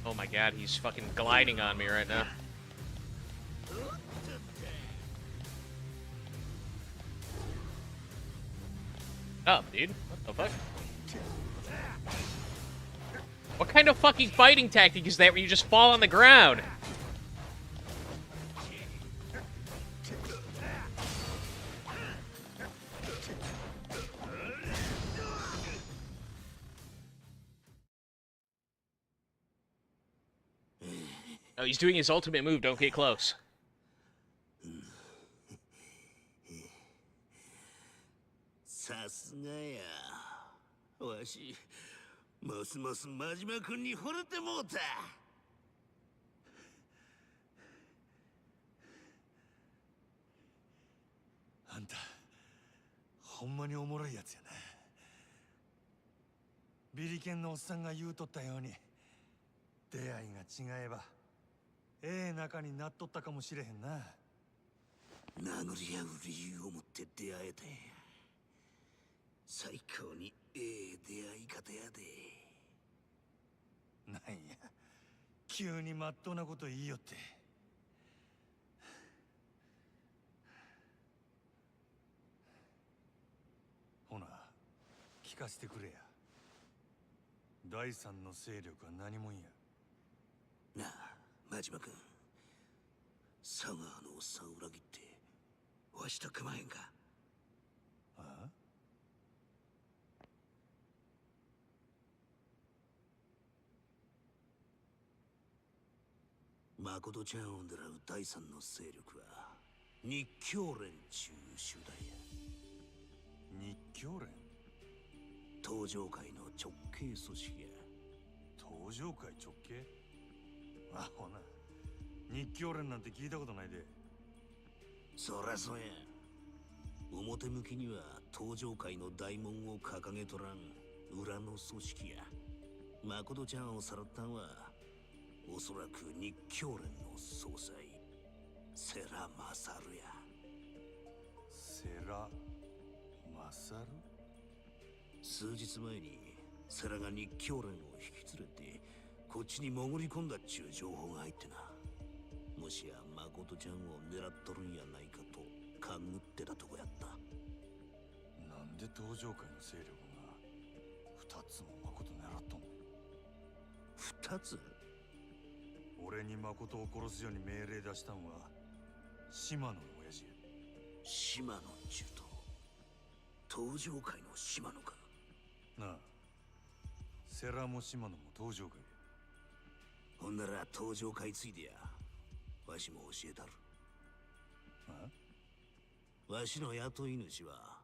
Oh my god, he's fucking gliding on me right now. Up, dude. What the fuck? What kind of fucking fighting tactic is that where you just fall on the ground? Oh, he's doing his ultimate move. Don't get close. さすがや。わし、ますます真島君に惚れてもうた。あんた、ほんまにおもろいやつやな。ビリケンのおっさんが言うとったように、出会いが違えばええ仲になっとったかもしれへんな。殴り合う理由を持って出会えて、最高にええ出会い方やで。なんや、急にまっとうなこと言いよって。ほな、聞かせてくれや。第三の勢力は何もんや。なあ、真島君。佐川のおっさん裏切って、わしと組まへんか。ああ？誠ちゃんを狙う第三の勢力は日教連ちゅう集団や。日教連？東上会の直系組織や。東上会直系？あほな、日教連なんて聞いたことないで。そらそうや。表向きには東上会の大門を掲げとらん裏の組織や。誠ちゃんをさらったんはおそらく日教連の総裁世良勝や。世良勝？数日前に世良が日教連を引き連れてこっちに潜り込んだっちゅう情報が入ってな。もしや誠ちゃんを狙っとるんやないかと勘ぐってたとこやった。なんで東上会の勢力が2つも誠狙っとんの？2つ？俺に誠を殺すように命令出したんは島野の親父や。島野中と東上会の島野か。なあ、世良も島野も東上会や。ほんなら東上会ついでやわしも教えたる。あ？わしの雇い主は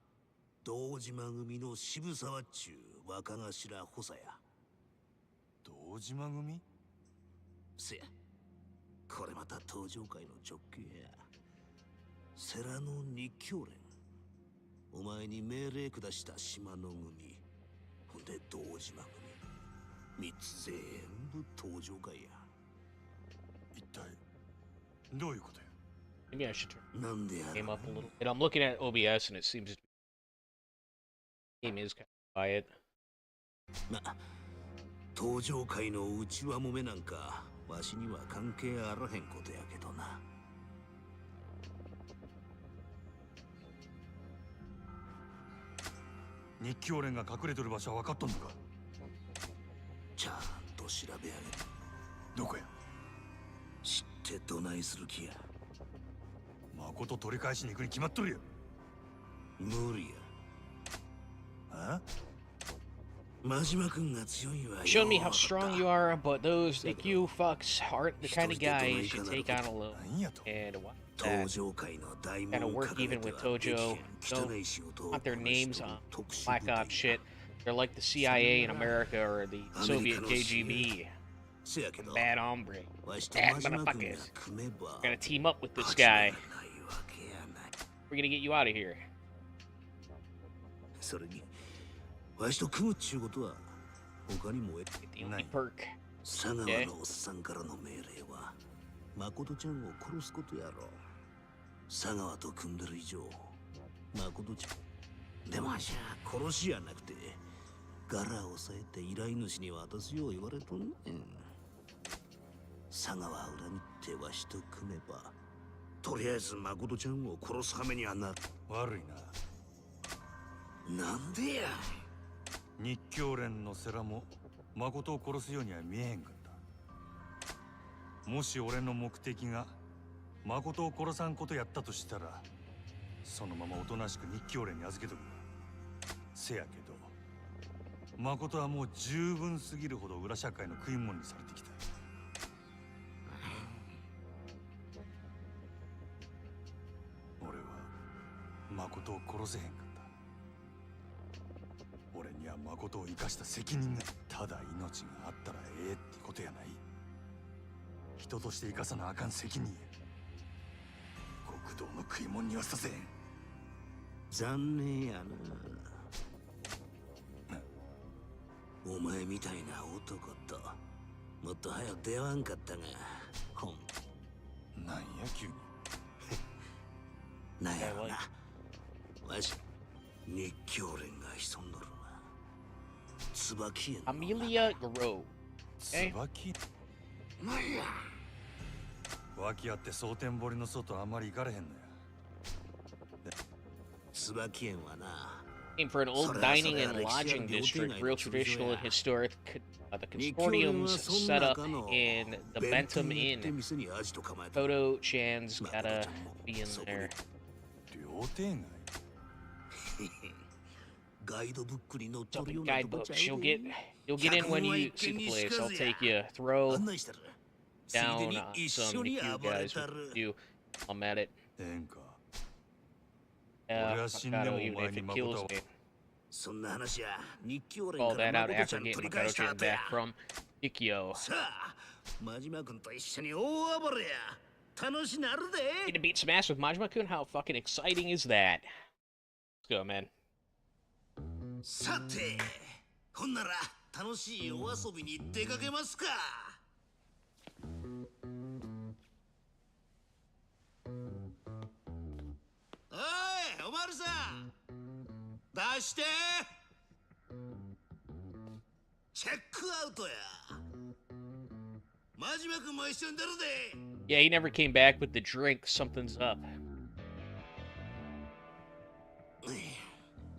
堂島組の渋沢っちゅう若頭補佐や。堂島組？せや、これまた東上会の直系や。世良の日教連、お前に命令下した島の組、ほんで堂島組、3つ全部東上会や。一体どういうことや？ Maybe I should turn なんでやろ game up a little. And I'm looking at OBS and it seems game is kind of quiet. ま、東上会の内輪もめなんかわしには関係あらへんことやけどな。日教連が隠れてる場所は分かっとんのか？ちゃんと調べ上げる。どこや？知ってどないする気や。誠取り返しに行くに決まっとるよ。無理や。あ？真島君が強いわ。 Showed me how strong you are, but those like you fucks aren't the kind of guy you should take on alone. And what? Kind of work even with Tojo. Don't want their names on Black Ops shit. They're like the CIA in America or the Soviet KGB. Bad hombre. Bad motherfuckers. We're gonna team up with this guy. We're gonna get you out of here. それにわしと組むっちゅうことは他にも The only perk. 佐川のおっさんからの命令は誠ちゃんを殺すことやろ。佐川と組んでる以上誠ちゃんでもわしゃ殺しやなくてガラを押さえて依頼主に渡すよう言われとんねん。佐川裏切ってわしと組めばとりあえず誠ちゃんを殺す羽目にはなる。悪いな。なんでや。日教連の世良も誠を殺すようには見えへんかった。もし俺の目的が誠を殺さんことやったとしたらそのままおとなしく日教連に預けとくわ。せやけど誠はもう十分すぎるほど裏社会の食い物にされてきた。俺は誠を殺せへんかった。俺には誠を生かした責任が。ただ命があったらええってことやない。人として生かさなあかん責任や。極道の食い物にはさせへん。残念やな。お前みたいな男ともっと早く出わんかったが、ほんなんや急に。なんやろな、わし日教連が潜んどるな。椿園の Amelia Grove. 椿なんや。脇あって蒼天堀の外あんまり行かれへんのや。椿園はな、Came for an old dining and lodging district, real traditional and historic. The consortium's set up in the Bentham Inn. Photo Chan's gotta be in there. 料亭街 Something guidebooks. You'll get in when you see the place. I'll take you. Throw down some if you guys would do. I'm at it. Yeah, I gotta, even if it kills me. All that out after getting Makoto-chan back from Ikyo. Get to beat some ass with Majima-kun? How fucking exciting is that? Let's go, man. さて、ほんなら楽しいお遊びに出かけますか。おい、おまるさん、出して。チェックアウトや。真島君も一緒に出るで。Yeah, he never came back with the drink. Something's up.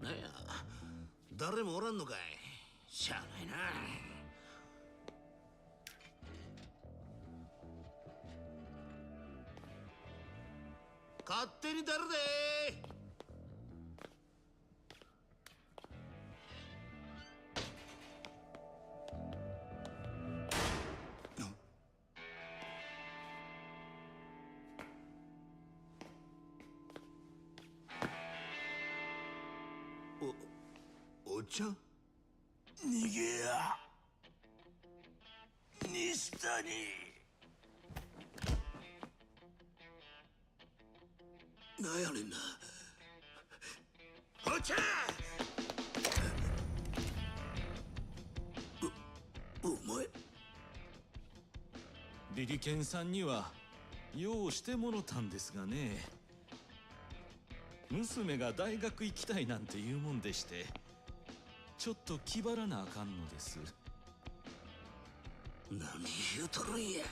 なんや、誰もおらんのかい。しゃあないな。勝手に出るで。お茶？逃げや。西谷。なんやねんな。お茶！お前。ビリケンさんにはようしてもろたんですがね。娘が大学行きたいなんて言うもんでして、ちょっと気張らなあかんのです。何言うとるんや。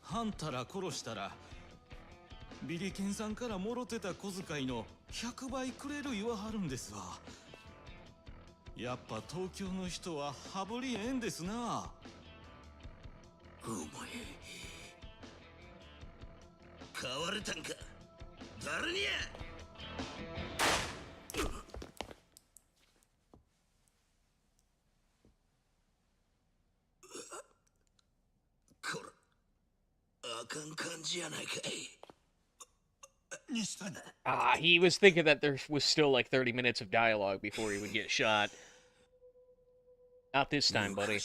はんたら殺したらビリケンさんからもろてた小遣いの100倍くれる言わはるんですわ。やっぱ東京の人は羽振りええんですな。お前買われたんか。誰にや。これあかん感じやないかい。He was thinking that there was still like 30 minutes of dialogue before he would get shot. Not this time, buddy.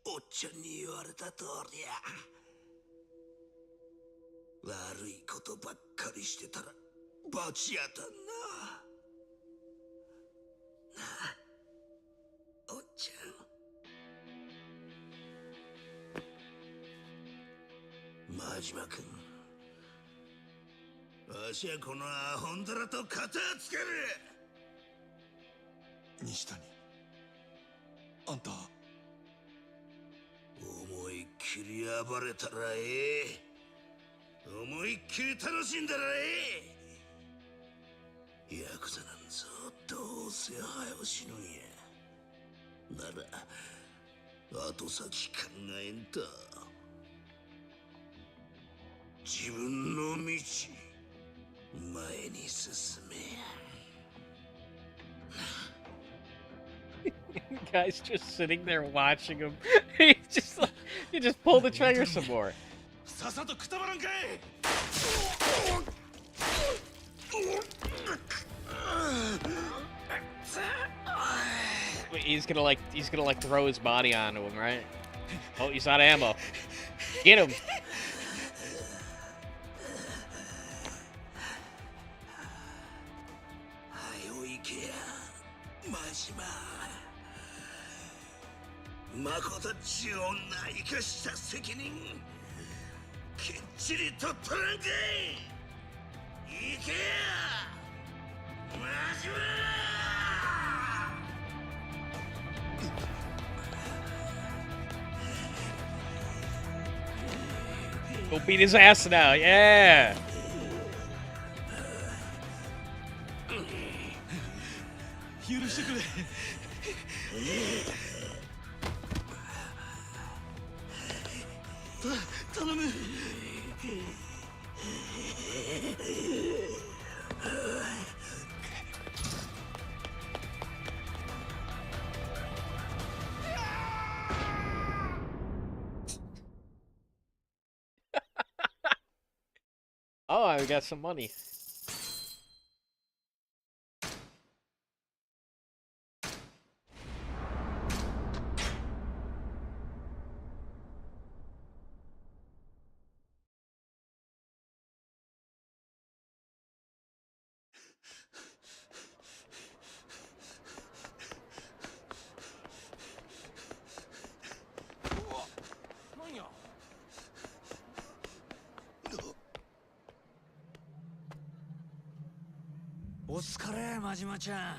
おっちゃんに言われた通りや。悪いことばっかりしてたら罰やったんな。なあ、おっちゃん。真島君、わしはこのアホンダラと肩つける。西谷、あんた思いっきり暴れたらええ。思いっきり楽しんだらええ。ヤクザなんぞどうせ早う死ぬんや。なら後先考えんと。自分の道前に進めや。Guy's just sitting there watching him. He just pull the trigger some more. さっさとくたばらんかい。Wait, he's gonna like throw his body onto him, right? Oh, he's out of ammo. Get him. 誠っちゅう女生かした責任きっちりと取らんかい。行けや真島。Go beat his ass now, yeah! Oh, I got some money.お疲れ、真島ちゃん。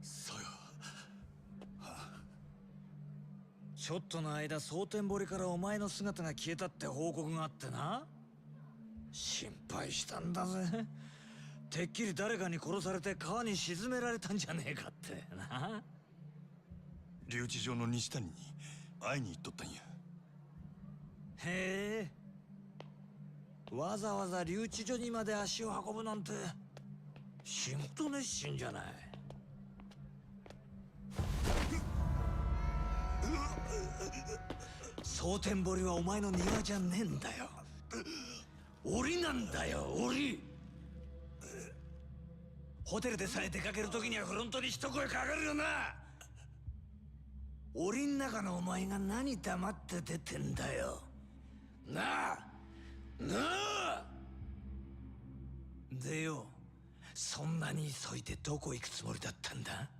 さよ。ちょっとの間、蒼天堀からお前の姿が消えたって報告があってな。心配したんだぜ。てっきり誰かに殺されて川に沈められたんじゃねえかってな。留置場の西谷に会いに行っとったんや。へえ。わざわざ留置所にまで足を運ぶなんて仕事熱心じゃない。蒼天堀はお前の庭じゃねえんだよ。檻なんだよ、檻。ホテルでさえ出かけるときにはフロントに一声かかるよな。檻ん中のお前が何黙って出てんだよ。なあなあ。でよ、そんなに急いでどこ行くつもりだったんだ。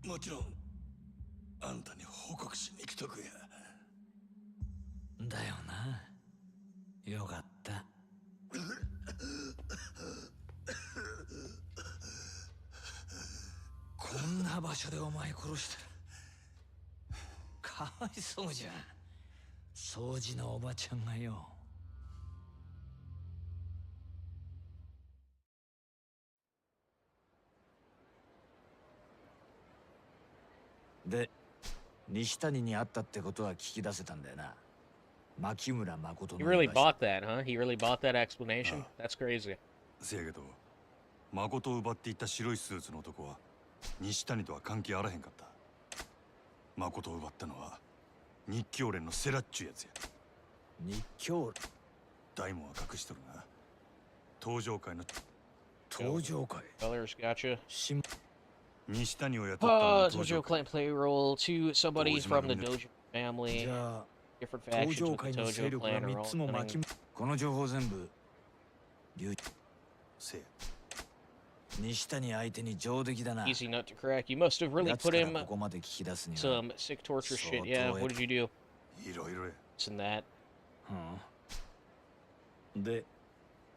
もちろんあんたに報告しに来とくや。だよな。よかった。こんな場所でお前殺したらかわいそうじゃん。掃除のおばちゃんがよ。で、西谷に会ったってことは聞き出せたんだよな。牧村誠の。He really bought that, huh? He really bought that explanation? That's crazy. せやけど、誠を奪っていった白いスーツの男は西谷とは関係あらへんかった。誠を奪ったのは日教連のセラっちゅうやつや。日教連？大門は隠しとるな。登場会の登場会。Colors, gotcha. 西谷を雇ったの登場 Dojo clan play role to somebody from the Dojo family. じゃあ Different 登 factions 場 with 会 the の勢 Dojo 力が clan are 3 all つも巻 running. きこの情報全部せや。西谷相手に上出来だな。 Easy nut to crack. You must have really やつ put から him ここまで聞き出すには some sick torture shit. Yeah, what did you do? いろいろや。This and that. で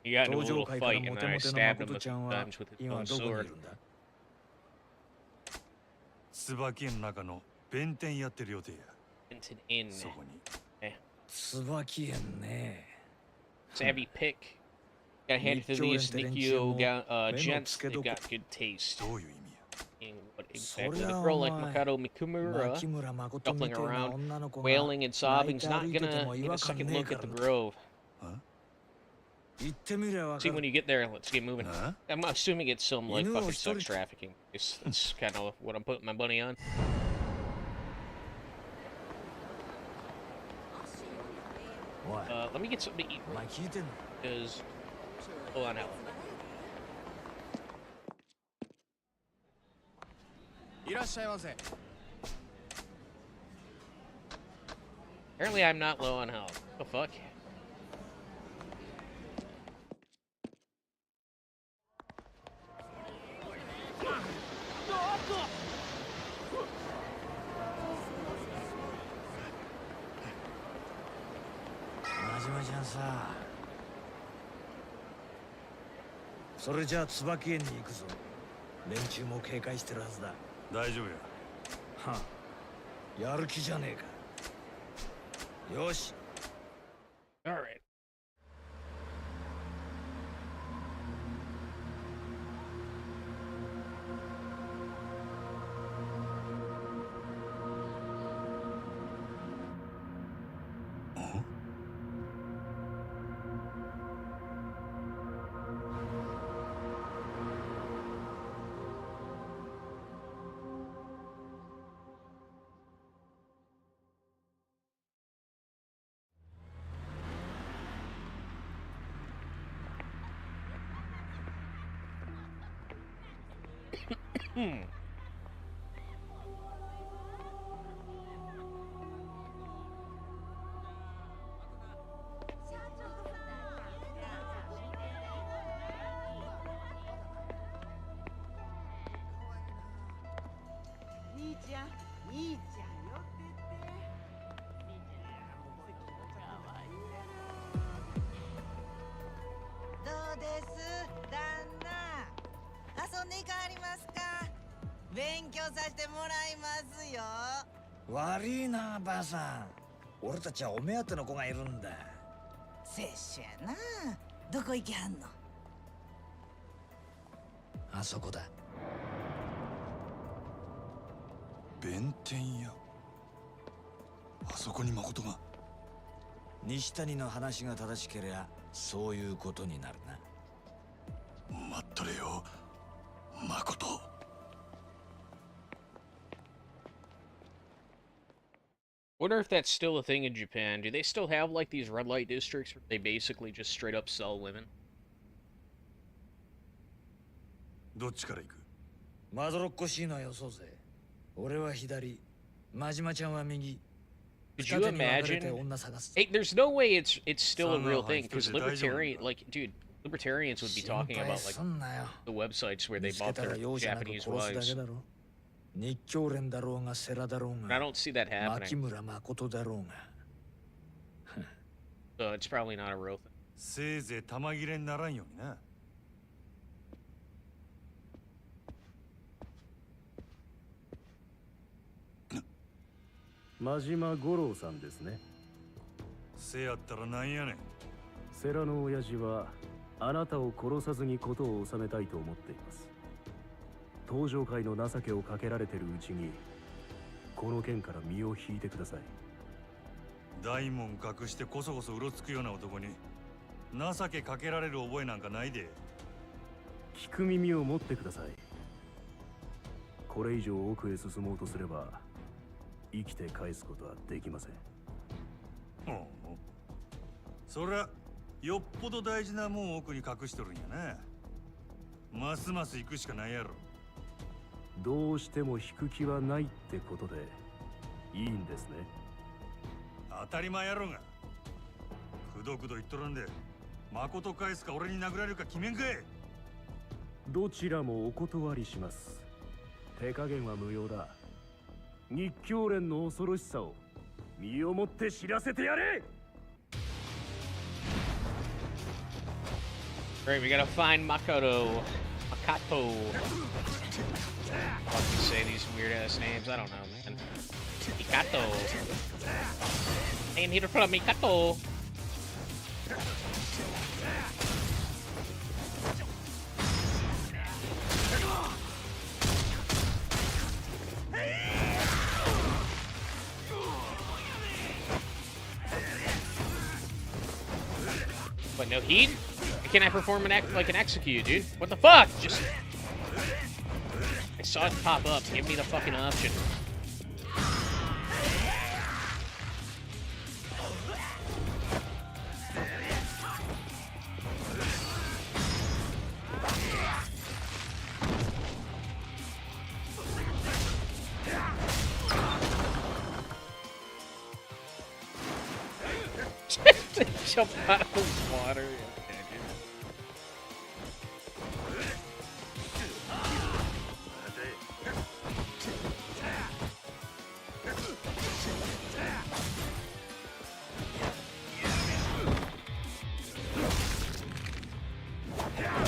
You got into a 登場 little 会から fight モ and テ then I モテの stabbed him 誠 a ちゃ few んは times with his 今 own どこにい sword. るんだ。椿園の中の弁天やってる予定や。 Into in. そこに。椿園ね。 Savvy pick. Gotta hand it to these Nikio gents. They've got good taste どういう意味や。 in what exactly the girl like Makoto Mikumura 牧村誠み shuffling たいな around, 女の子が wailing and 泣い sobbing's て not 歩いてて gonna も違 get 和 a 感 second ねえ look か at ら the grove. 行ってみりゃわ See か when る。 you get there, let's get moving. Huh? I'm assuming it's some like You know, fucking story- sex trafficking. It's kind of what I'm putting my money on. Let me get something to eat お前聞いてんの？ because hold on, Helen. いらっしゃいませ。 Apparently, I'm not low on health. What the fuck? 島ちゃんさ、それじゃあ椿園に行くぞ。連中も警戒してるはずだ。大丈夫や。はあ、やる気じゃねえか。よし。All right. Hmm. 勉強させてもらいますよ。悪いな、ばあさん。俺たちはお目当ての子がいるんだ。拙者やな。どこ行きはんの？あそこだ。弁天屋。あそこに誠が。西谷の話が正しけりゃそういうことになるな。待っとれよ、誠。Wonder if that's still a thing in Japan. Do they still have like these red light districts where they basically just straight up sell women? どっちから行く？まどろっこしいのよそうぜ。俺は左、真島ちゃんは右。 Could you imagine? Hey, there's no way it's still a real thing because libertarian, like, dude, libertarians would be talking about like the websites where they bought their Japanese wives. I don't see that happening. So it's probably not a real thing. せいぜい玉切れにならんようにな。真島五郎さんですね。せやったらなんやねん。世良の親父はあなたを殺さずに事を収めたいと思っています。登場界の情けをかけられてるうちにこの件から身を引いてください。大門隠してこそこそうろつくような男に情けかけられる覚えなんかないで。聞く耳を持ってください。これ以上奥へ進もうとすれば生きて返すことはできません。そりゃよっぽど大事なもん奥に隠しとるんやな。ますます行くしかないやろ。どうしても引く気はないってことでいいんですね。当たり前やろが。くどくど言っとるんで誠返すか俺に殴られるか決めんかい。どちらもお断りします。手加減は無用だ。日教連の恐ろしさを身をもって知らせてやれ。 Alright, we gotta find Makoto. Makato. How do you say these weird ass names? I don't know, man. Mikato. I am here from Mikato. What, no heat? Can I perform an execute, dude? What the fuck? Just... I saw it pop up. Give me the fucking option. Jump out of the water.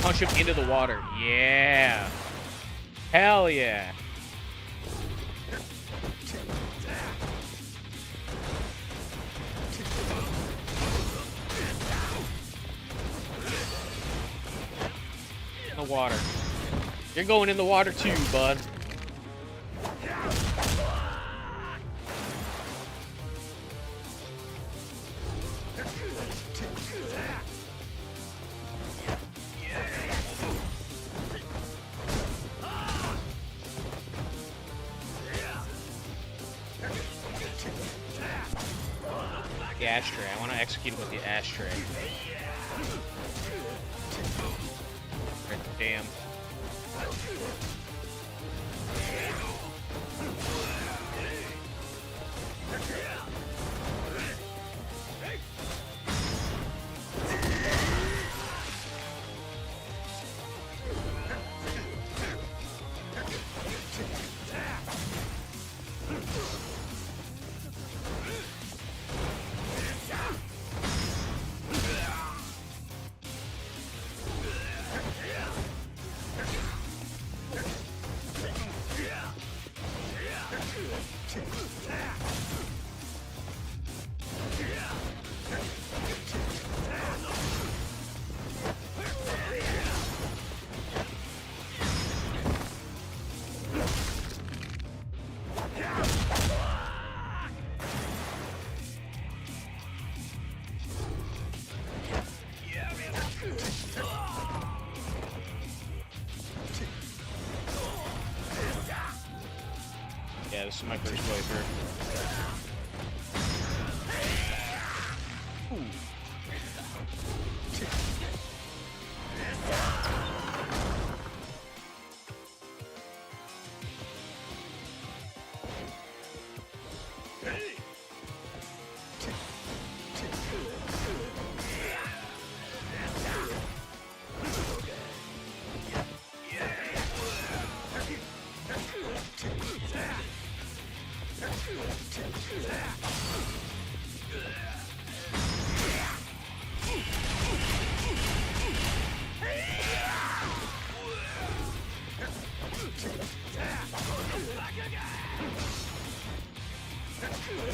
punch him into the water. Yeah. Hell yeah. In the water. You're going in the water too, bud. The ashtray. I want to execute him with the ashtray. Damn. Yeah, this is my first playthrough.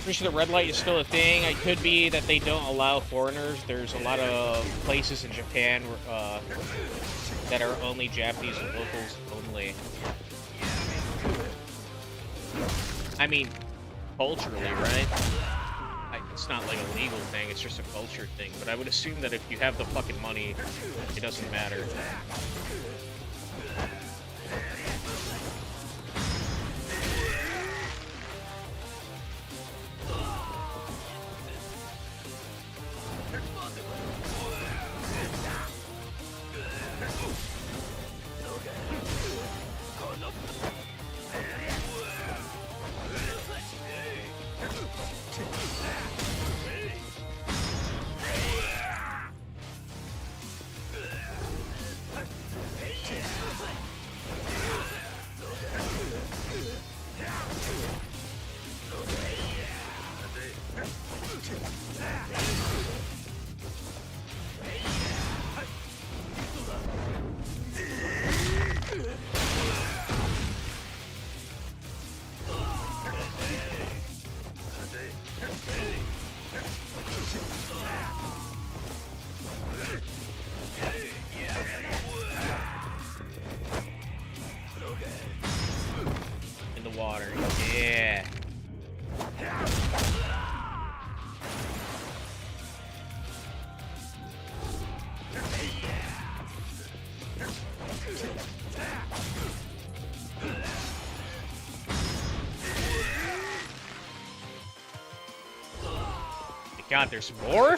Pretty sure the red light is still a thing. It could be that they don't allow foreigners. There's a lot of places in Japan that are only Japanese and locals only. I mean, culturally, right? It's not like a legal thing, it's just a culture thing. But I would assume that if you have the fucking money, it doesn't matter. Water, yeah. God, there's more?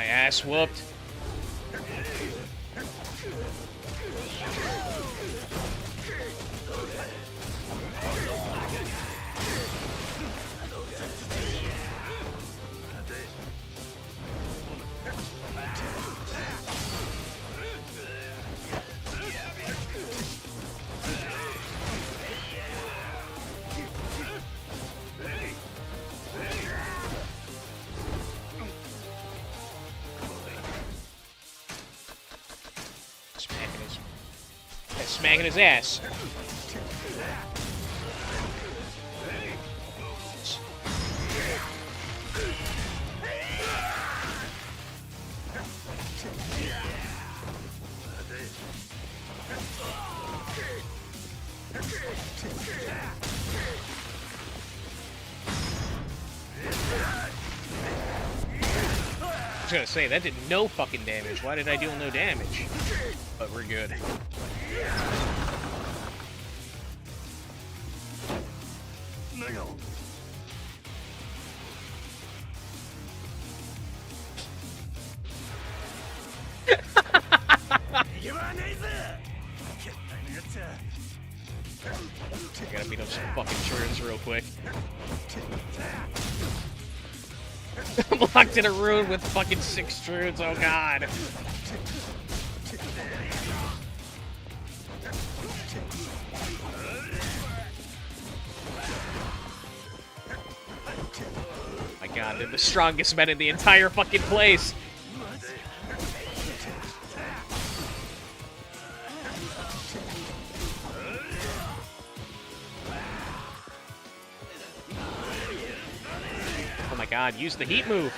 my ass whooped. Smacking his ass. I was gonna say, that did no fucking damage. Why did I deal no damage? But we're good. I gotta beat up some fucking turns real quick. I'm locked in a room with fucking 6 Trudes, oh god. My god, they're the strongest men in the entire fucking place. Oh my god, use the heat move.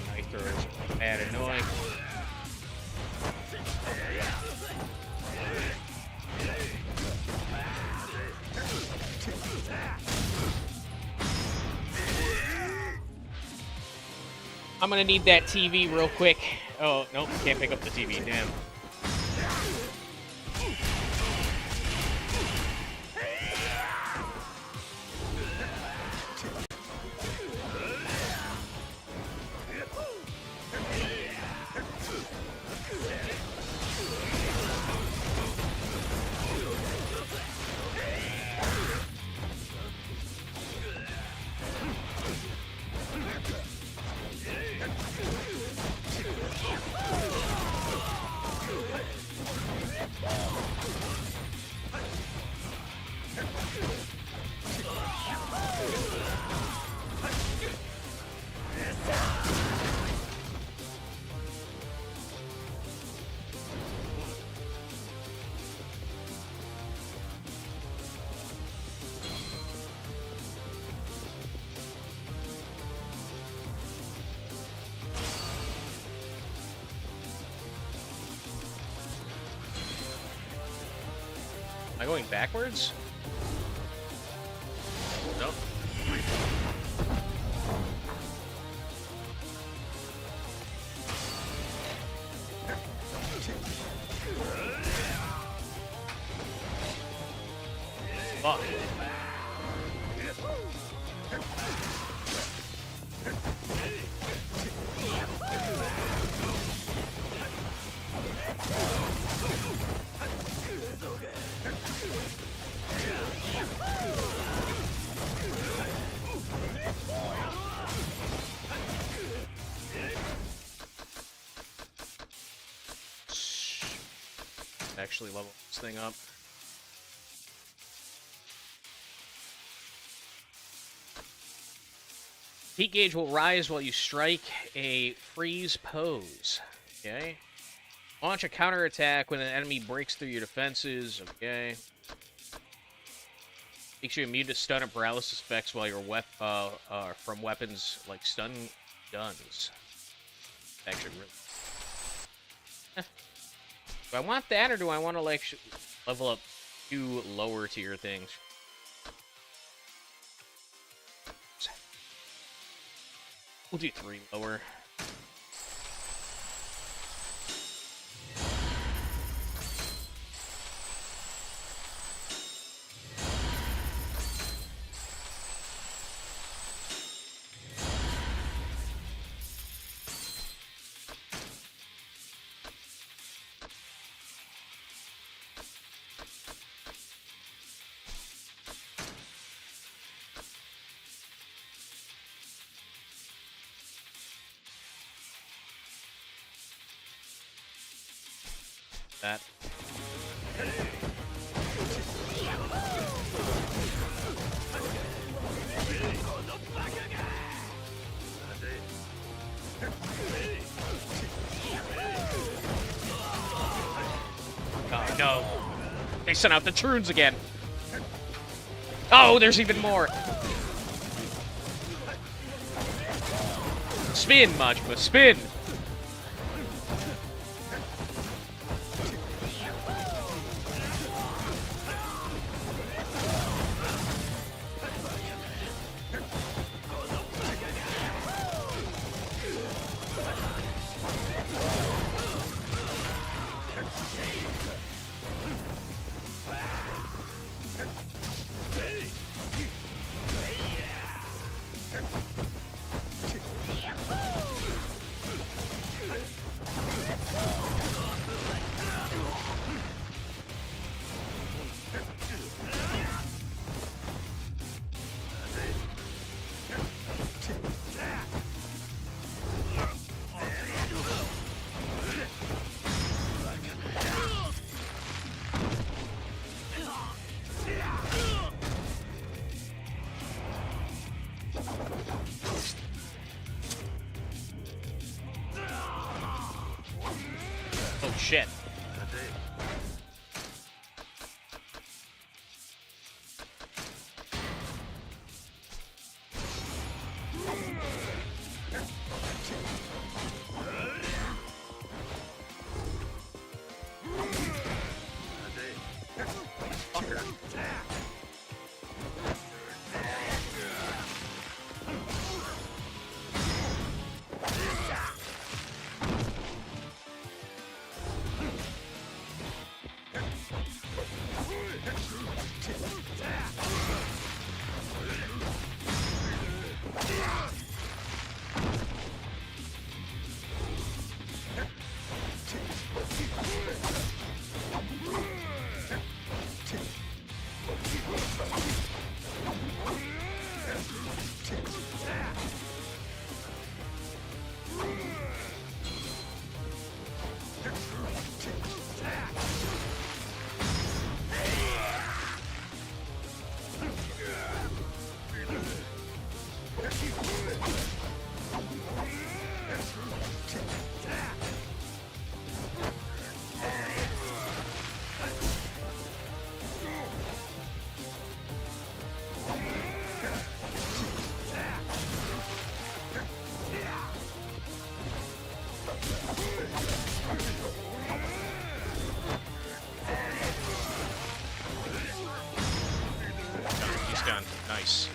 Knife throws are bad annoying. I'm gonna need that TV real quick. Oh, nope, can't pick up the TV, damn. I going backwards? Nope. Fuck. Actually level this thing up. Heat gauge will rise while you strike a freeze pose. Okay. Launch a counterattack when an enemy breaks through your defenses. Okay. Makes you immune to stun and paralysis effects while you're from weapons like stun guns. Actually, really. Do I want that, or do I want to like level up 2 lower tier things? We'll do 3 lower. That. Oh no. They sent out the Troons again. Oh, there's even more. Spin, Majima, spin. Oh shit. done. Nice.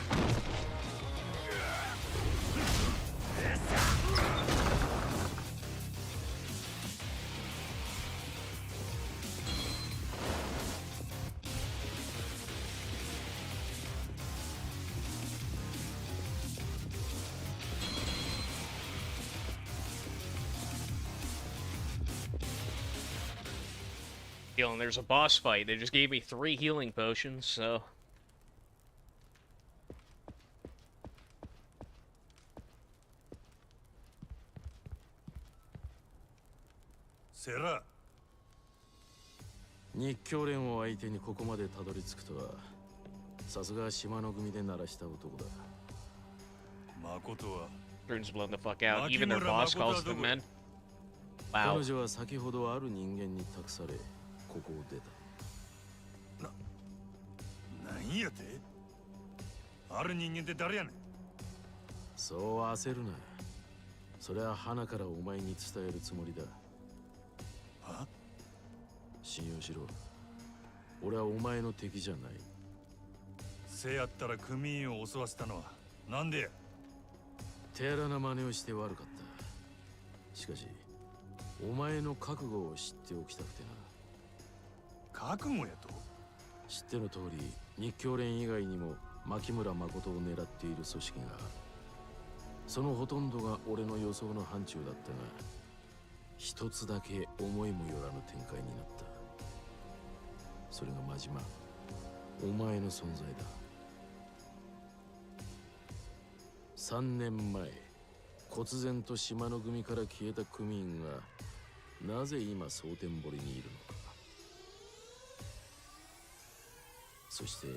And there's a boss fight. They just gave me 3 healing potions, so... Sera. 日教連を相手にここまでたどり着くとは、さすが島の組で鳴らした男だ。誠は Turns blown the fuck out. Even their boss calls them men. Wow. 彼女は先ほどある人間に託され、ここを出た。なんやて？ある人間って誰やねん？そう焦るな。それは花からお前に伝えるつもりだ。は？信用しろ。俺はお前の敵じゃない。せやったら組員を襲わせたのはなんでや？手荒な真似をして悪かった。しかし、お前の覚悟を知っておきたくてな。覚悟やと？知っての通り、日教連以外にも牧村誠を狙っている組織がある。そのほとんどが俺の予想の範疇だったが、一つだけ思いもよらぬ展開になった。それが真島、お前の存在だ。3年前、忽然と島の組から消えた組員がなぜ今蒼天堀にいるのか。そして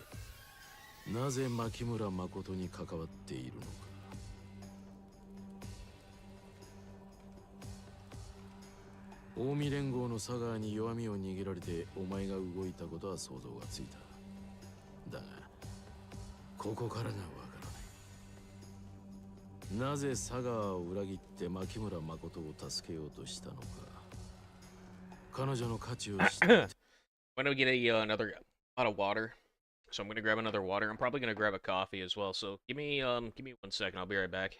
なぜ牧村誠に関わっているのか。近江連合の佐川に弱みを握られてお前が動いたことは想像がついた。だがここからがわからない。なぜ佐川を裏切って牧村誠を助けようとしたのか。彼女の価値を知って When do we get another pot of water? So I'm gonna grab another water. I'm probably gonna grab a coffee as well. So give me 1 second. I'll be right back.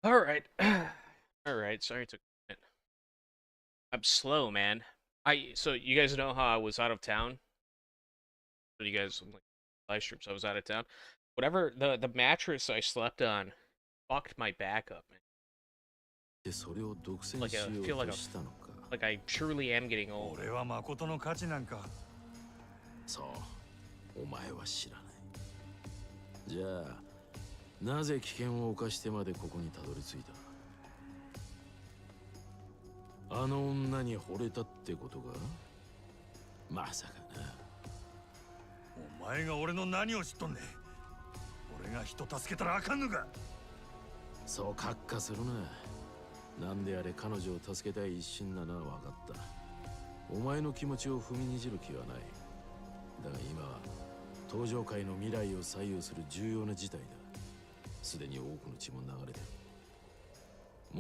Alright. Alright, sorry it took a minute. I'm slow, man. So you guys know how I was out of town? So you guys like live streams, I was out of town. Whatever the mattress I slept on fucked my back up, man. Like I feel like I truly am getting old. 俺は誠の価値なんか。そう、お前は知らない。じゃあ、なぜ危険を冒してまでここにたどり着いた？あの女に惚れたってことか？まさかな。お前が俺の何を知っとんねん。俺が人助けたらあかんのか？そうカッカするな。なんであれ彼女を助けたい一心なのは分かった。お前の気持ちを踏みにじる気はない。だが今は登場界の未来を左右する重要な事態だ。すでに多くの血も流れてる。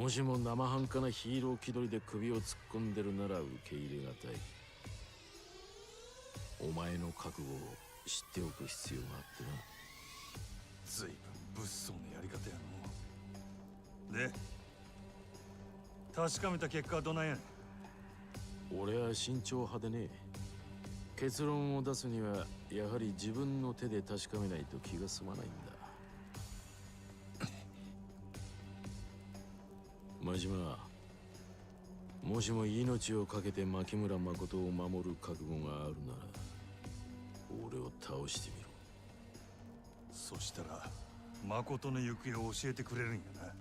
もしも生半可なヒーロー気取りで首を突っ込んでるなら受け入れがたい。お前の覚悟を知っておく必要があってな。随分物騒なやり方やの。で確かめた結果はどないやねん。俺は慎重派でね。結論を出すにはやはり自分の手で確かめないと気が済まないんだ。真島、もしも命を懸けて牧村誠を守る覚悟があるなら俺を倒してみろ。そしたら誠の行方を教えてくれるんやな。あ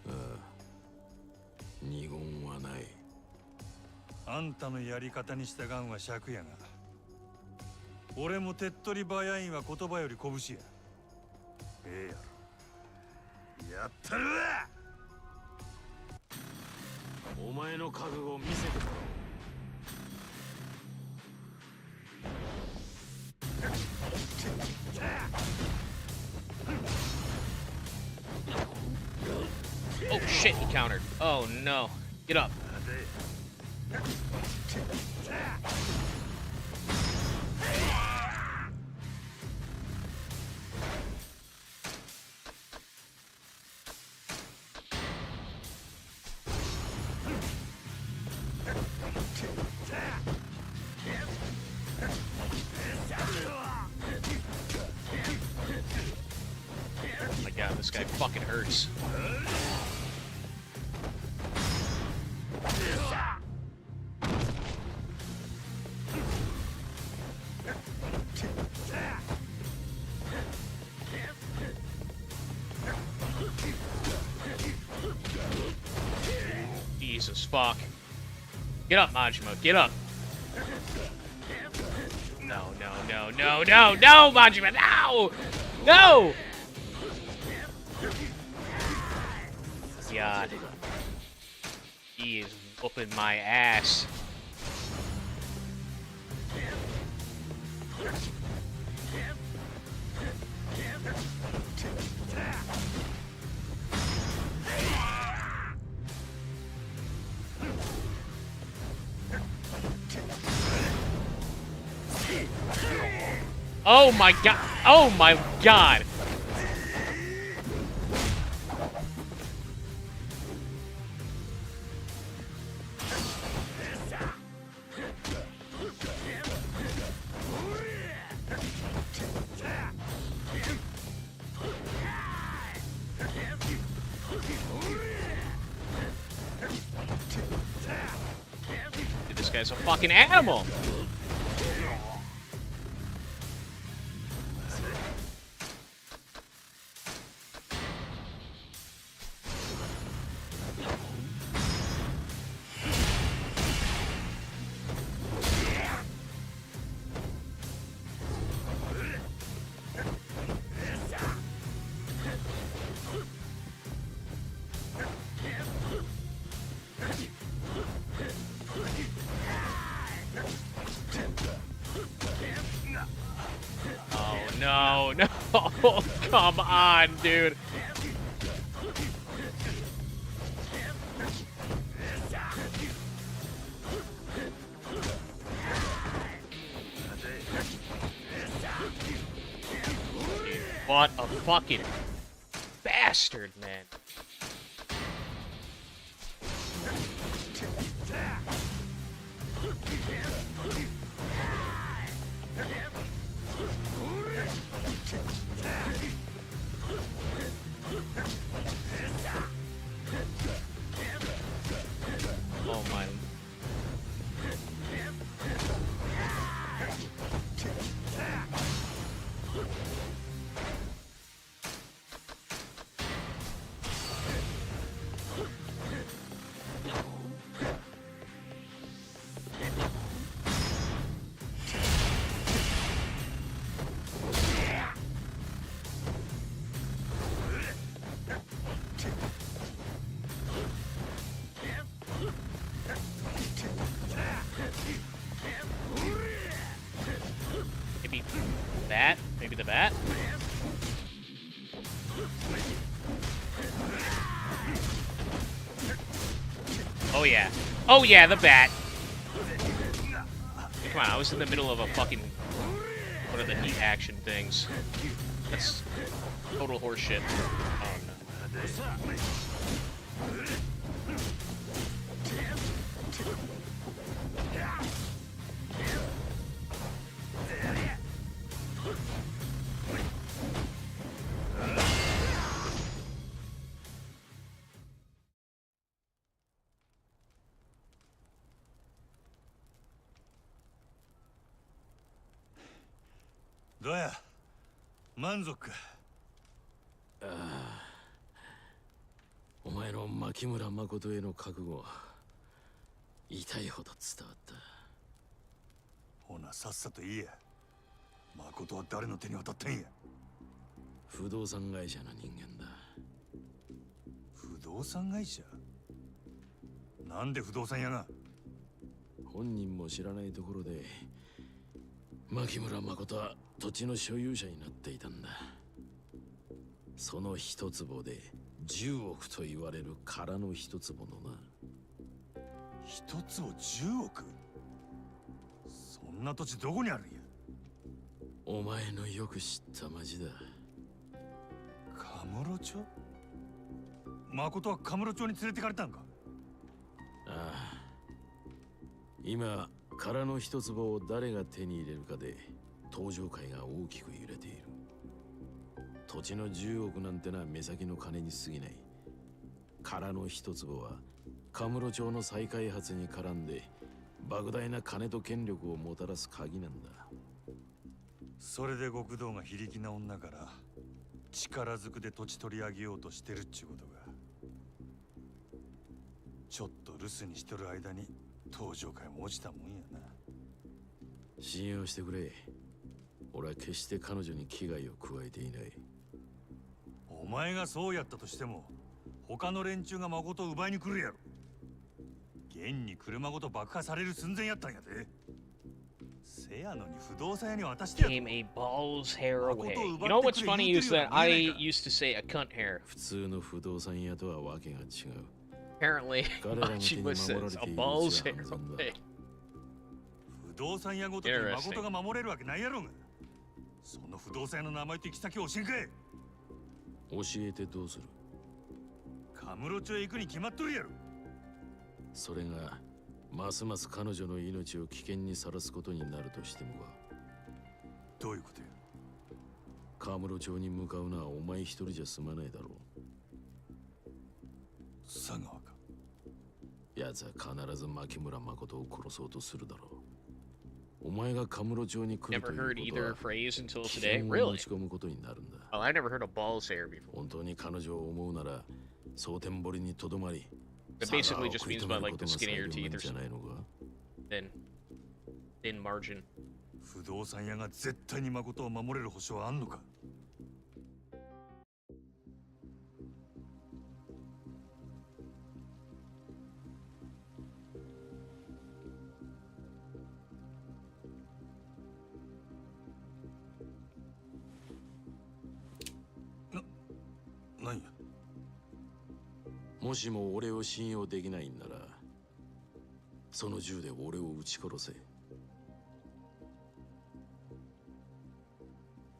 あ、二言はない。あんたのやり方に従うんは尺やが、俺も手っ取り早いんは言葉より拳や。ええやろ。やったるわ。お前の覚悟を見せてもらおう。Oh shit, he countered. Oh no. Get up. Oh my god, this guy fucking hurts. Jesus fuck. Get up, Majima, get up. No, no, no, no, no, no, Majima, no! No! God. He is whooping my ass. Oh my god! Oh my god! Dude, this guy's a fucking animal! No, no, come on, dude. What a fucking bastard, man. Oh my. Maybe that? Maybe the bat? Oh yeah. Oh yeah, the bat! Come on, I was in the middle of a fucking... What are the neat action things? That's total horseshit. Oh no.どうや満足か。ああ、お前の牧村誠への覚悟は痛いほど伝わった。ほなさっさと言えや。誠は誰の手に渡ったんや。不動産会社の人間だ。不動産会社？なんで不動産屋が？本人も知らないところで牧村誠は土地の所有者になっていたんだ。その一坪で10億と言われる空の一坪のな。一坪10億？そんな土地どこにあるんや？お前のよく知った町だ。カムロ町？誠はカムロ町に連れてかれたんか？ああ。今、空の一坪を誰が手に入れるかで登場界が大きく揺れている。土地の10億なんてのは目先の金に過ぎない。空の一坪はカムロ町の再開発に絡んで莫大な金と権力をもたらす鍵なんだ。それで極道が非力な女から力ずくで土地取り上げようとしてるっちゅうことが。ちょっと留守にしとる間に登場界も落ちたもんやな。信用してくれ。俺は決して彼女に危害を加えていない。お前がそうやったとしても他の連中が誠を奪いに来るやろ。現に車ごと爆破される寸前やったんやで。せやのに不動産屋に渡してやる。 Came a ball's hair away. You know what's funny is that I used to say a cunt hair. 普通の不動産屋とはわけが違う。Apparently, she was a ball's hair away. 不動産屋ごとに誠が守れるわけないやろが。その不動産屋の名前と行き先を教えんかい。教えてどうする？カムロ町へ行くに決まっとるやろ。それがますます彼女の命を危険にさらすことになるとしてもか。どういうことや？カムロ町に向かうのはお前一人じゃ済まないだろう。佐川か。奴は必ず牧村誠を殺そうとするだろう。お前がカムロ町に来るということは危険を持ち込むことになるんだ。Oh, I never heard of balls hair before. 本当に彼女を思うなら蒼天堀にとどまり。It basically just means about like the skin of your teeth or something. Thin margin. 不動産屋が絶対に誠を守れる保証はあんのか？何や？もしも俺を信用できないんなら、その銃で俺を撃ち殺せ。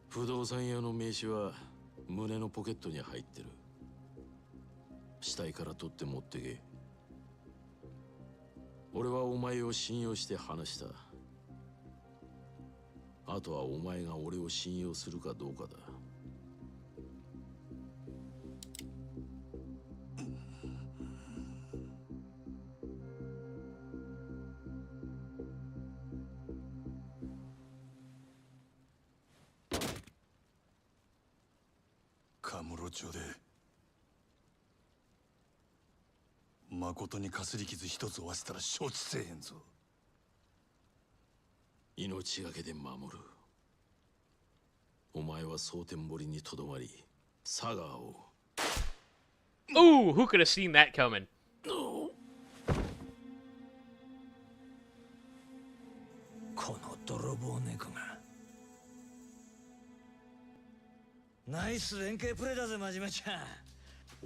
不動産屋の名刺は胸のポケットに入ってる。死体から取って持ってけ。俺はお前を信用して話した。あとはお前が俺を信用するかどうかだ。長で誠にかすり傷一つ負わせたら承知せえへんぞ。命がけで守る。お前は蒼天堀にとどまり佐川を。 Ooh, who could have seen that coming? この泥棒猫が。ナイス連携プレーだぜ、真面目ちゃん。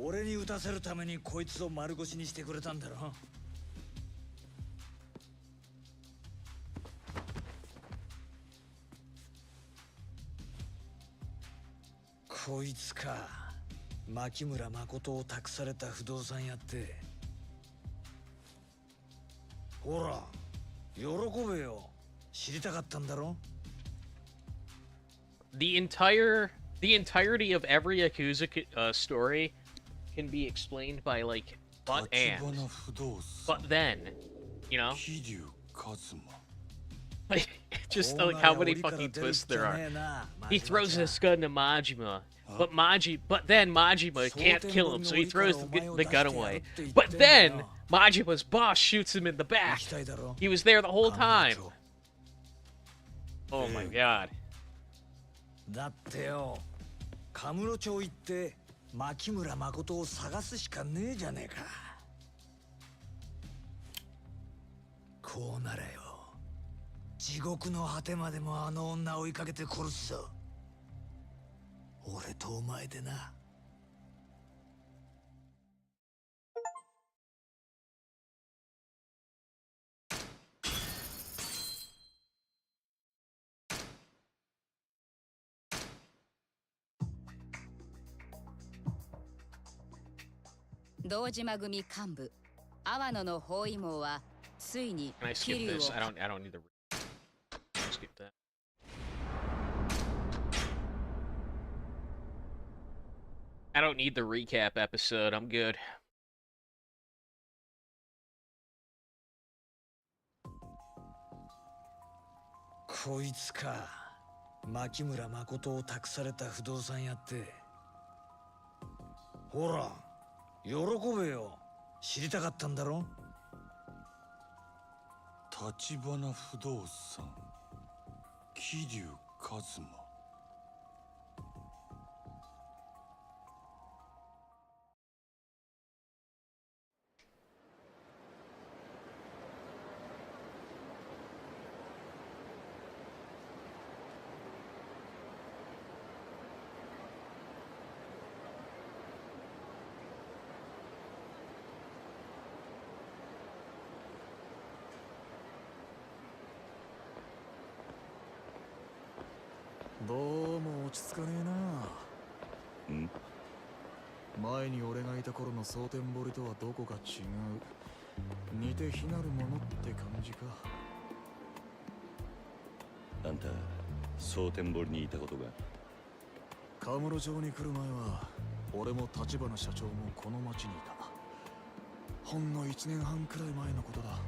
俺に撃たせるためにこいつを丸腰にしてくれたんだろ。こいつか。牧村誠を託された不動産屋って。ほら、喜べよ。知りたかったんだろ。The entirety of every Yakuza story can be explained by like but then, you know, like just like how many fucking twists there are. He throws his gun to Majima, but then Majima can't kill him, so he throws the gun away. But then Majima's boss shoots him in the back. He was there the whole time. Oh my god. だってよ、カムロ町行って牧村誠を探すしかねえじゃねえか。こうなれよ。地獄の果てまでもあの女追いかけて殺すぞ。俺とお前でな。堂島組幹部阿波野の包囲網はついに Can I skip this? I don't need the skip that. I don't need the recap episode. I'm good. こいつか。牧村誠を託された不動産屋って。ほら、喜べよ。知りたかったんだろ。立花不動産桐生一馬。どうも落ち着かねえな。ん？前に俺がいた頃の蒼天堀とはどこか違う。似て非なるものって感じか。あんた蒼天堀にいたことが。カムロ町に来る前は俺も立花社長もこの町にいた。ほんの1年半くらい前のことだ。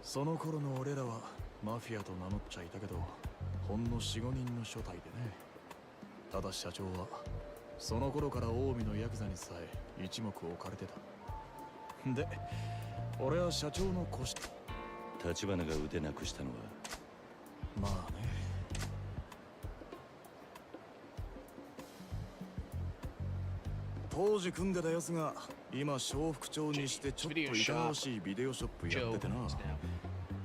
その頃の俺らはマフィアと名乗っちゃいたけど、ほんの 4,5 人の所帯でね。ただ社長はその頃から近江のヤクザにさえ一目置かれてた。で、俺は社長の腰。立花が腕なくしたのは。まあね。当時組んでたやつが今小副長にしてちょっといかがわしいビデオショップやっててな。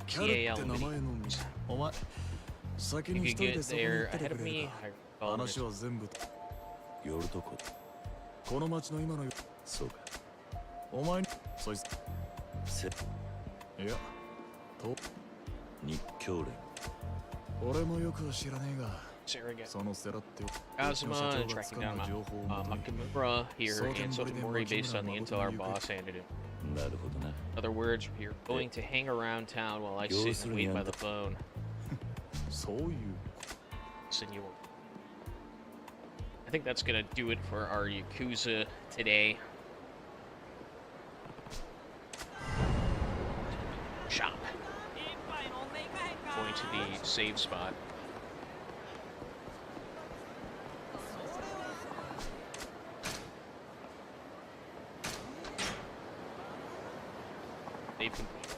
キャルって名前の店。お前先に一人でそこに行っててくれるか。話は全部寄るとこ。この町の今の。そうか。お前にそいついやと日教連。俺もよくは知らねえが、そのセラって Asuma tracking down Makimura here and Sotomori based on the intel our boss handed him. なるほどな。 In other words, you're going to hang around town while I sit and wait by the phone. そういう。 Senor. I think that's gonna do it for our Yakuza today. Shop. Going to the save spot. they've completed.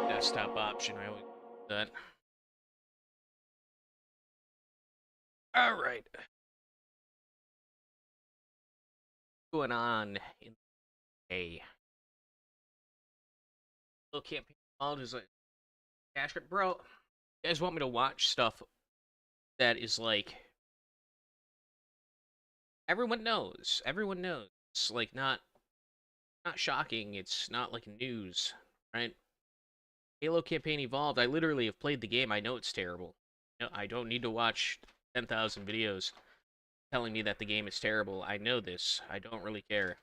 Desktop option, I always do that. All right. What's going on in a little campaign called is a cash grip, bro? You guys want me to watch stuff that is like everyone knows. Everyone knows. It's like not shocking. It's not like news, right? Halo campaign evolved. I literally have played the game. I know it's terrible. I don't need to watch 10,000 videos telling me that the game is terrible. I know this. I don't really care.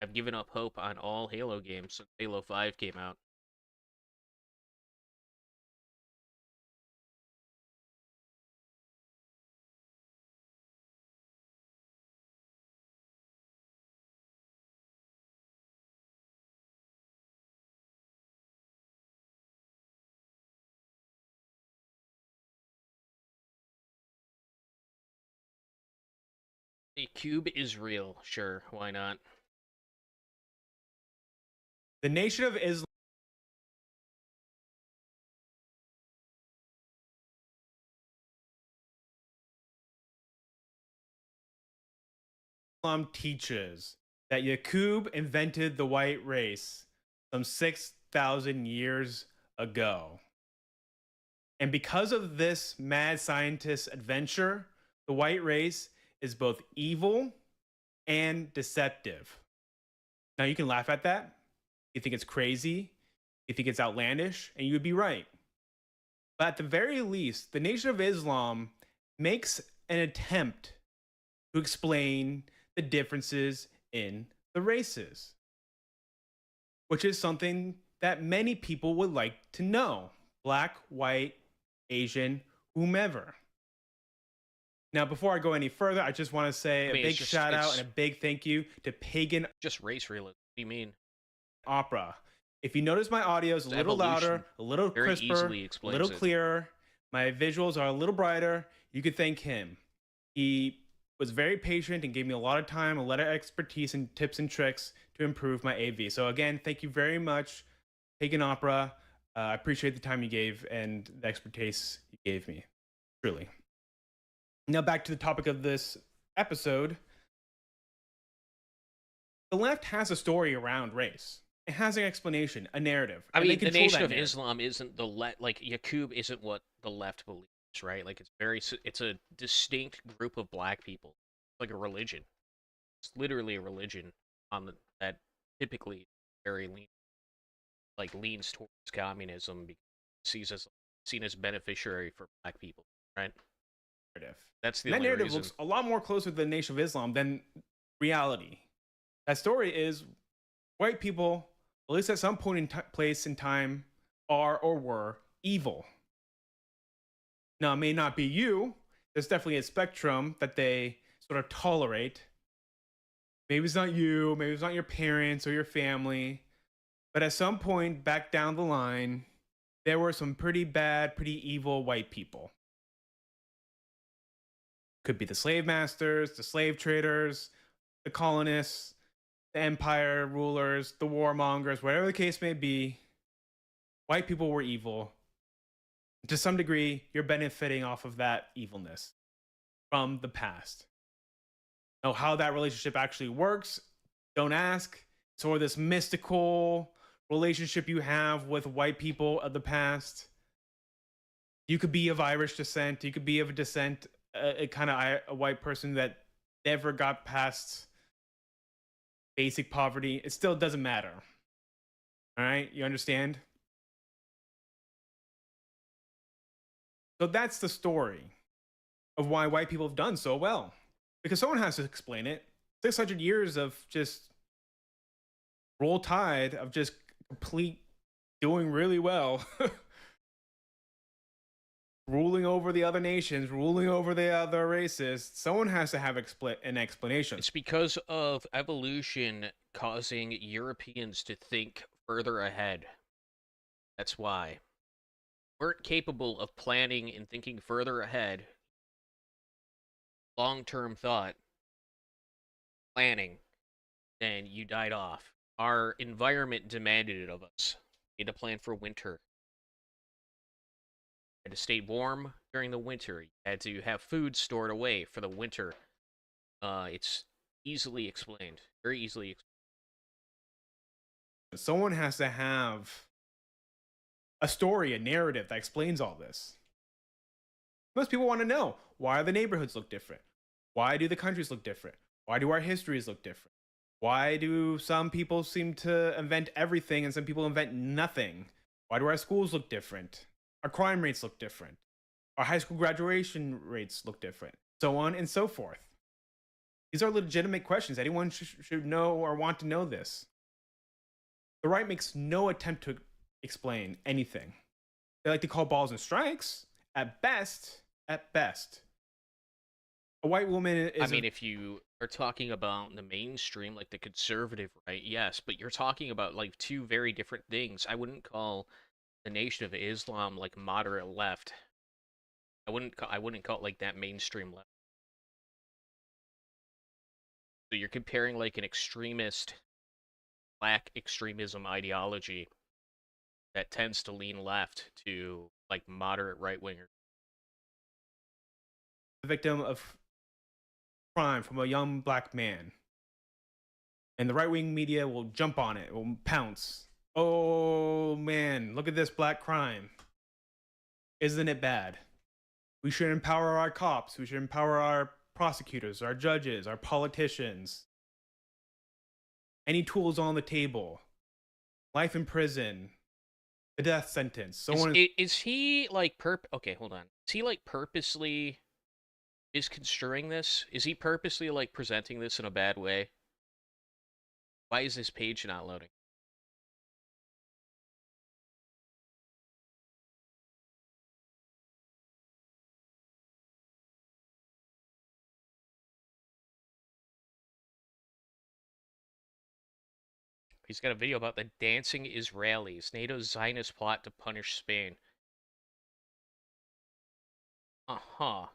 I've given up hope on all Halo games since Halo 5 came out. The cube is real. Sure, why not? The Nation of Islam teaches that Yakub invented the white race some 6,000 years ago. And because of this mad scientist adventure, the white race is both evil and deceptive. Now, you can laugh at that. You think it's crazy. You think it's outlandish, and you would be right. But at the very least, the Nation of Islam makes an attempt to explain the differences in the races, which is something that many people would like to know. Black, white, Asian, whomever. Now, before I go any further, I just want to say a big shout out and a big thank you to Pagan. Just race realism. What do you mean? Opera. If you notice, my audio is a little louder, a little crisper, a little clearer. My visuals are a little brighter. You could thank him. He was very patient and gave me a lot of time, a lot of expertise and tips and tricks to improve my AV. So again, thank you very much, Pagan Opera. I appreciate the time you gave and the expertise you gave me, truly. Now back to the topic of this episode. The left has a story around race. It has an explanation, a narrative. I mean, the Nation of Islam isn't the like Yakub isn't what the left believes, right? Like it's a distinct group of black people, like a religion. It's literally a religion that typically very leans towards communism, because seen as beneficiary for black people, right? That's the only narrative reason. Looks a lot more closer to the Nation of Islam than reality. That story is white people, at least at some point in place in time, are or were evil. Now, it may not be you. There's definitely a spectrum that they sort of tolerate. Maybe it's not you, maybe it's not your parents or your family, but at some point back down the line, there were some pretty bad, pretty evil white people. Could be the slave masters, the slave traders, the colonists, the empire rulers, the warmongers, whatever the case may be. White people were evil. To some degree, you're benefiting off of that evilness from the past. Now, how that relationship actually works, don't ask. It's sort of this mystical relationship you have with white people of the past. You could be of Irish descent. You could be of a descent, a white person that never got past basic poverty. It still doesn't matter. All right, you understand? So that's the story of why white people have done so well. Because someone has to explain it. 600 years of just roll tide, of just complete doing really well. ruling over the other nations, ruling over the other races. Someone has to have an explanation. It's because of evolution causing Europeans to think further ahead. That's why. Weren't capable of planning and thinking further ahead. Long-term thought. Planning. Then you died off. Our environment demanded it of us. We had to plan for winter. You had to stay warm during the winter. You had to have food stored away for the winter. It's easily explained. Very easily explained. Someone has to have a story, a narrative that explains all this. Most people want to know, why do the neighborhoods look different? Why do the countries look different? Why do our histories look different? Why do some people seem to invent everything and some people invent nothing? Why do our schools look different? Our crime rates look different. Our high school graduation rates look different. So on and so forth. These are legitimate questions. Anyone should know or want to know this. The right makes no attempt to explain anything. They like to call balls and strikes. At best, a white woman is... I mean, if you are talking about the mainstream, like the conservative right, yes, but you're talking about like two very different things. I wouldn't call the Nation of Islam like moderate left. I wouldn't call it like that mainstream left. So you're comparing like an extremist, black extremism ideology that tends to lean left to like moderate right wingers. The victim of crime from a young black man, and the right-wing media will jump on it, will pounce. Oh man, look at this black crime. Isn't it bad? We should empower our cops. We should empower our prosecutors, our judges, our politicians. Any tools on the table. Life in prison. The death sentence. Is he like okay, hold on. Is he like purposely misconstruing this? Is he purposely like presenting this in a bad way? Why is this page not loading? He's got a video about the dancing Israelis, NATO's Zionist plot to punish Spain. Uh-huh.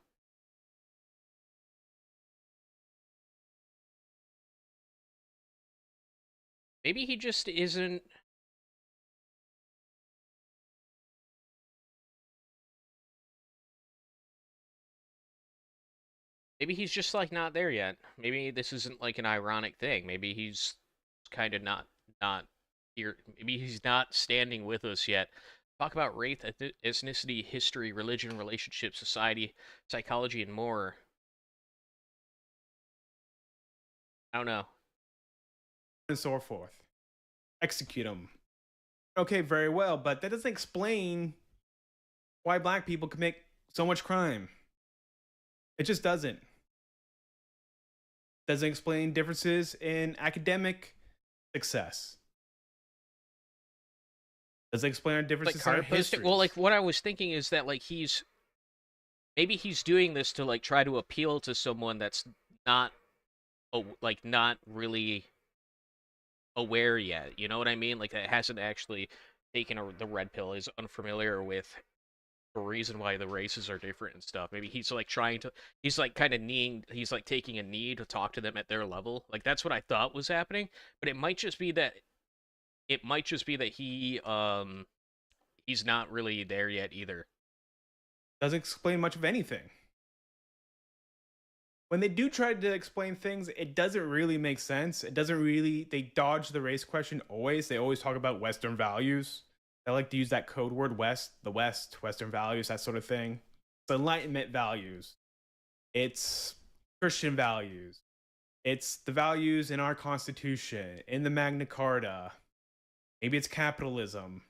Maybe he just isn't... Maybe he's just like not there yet. Maybe this isn't like an ironic thing. Maybe he's kind of not here. Maybe he's not standing with us yet. Talk about race, ethnicity, history, religion, relationships, society, psychology, and more. I don't know. And so forth. Execute them. Okay, very well, but that doesn't explain why black people commit so much crime. It just doesn't. Doesn't explain differences in academic success. Doesn't explain our differences in our history. Well, like what I was thinking is that like maybe he's doing this to like try to appeal to someone that's not not really aware yet. You know what I mean? Like that hasn't actually taken the red pill, is unfamiliar with the reason why the races are different and stuff. Maybe he's like he's like taking a knee to talk to them at their level. Like that's what I thought was happening, but it might just be that he's not really there yet either. Doesn't explain much of anything. When they do try to explain things, it doesn't really make sense. It doesn't really, they dodge the race question always. They always talk about Western values. They like to use that code word West, the West, Western values, that sort of thing. It's Enlightenment values. It's Christian values. It's the values in our Constitution, in the Magna Carta. Maybe it's capitalism.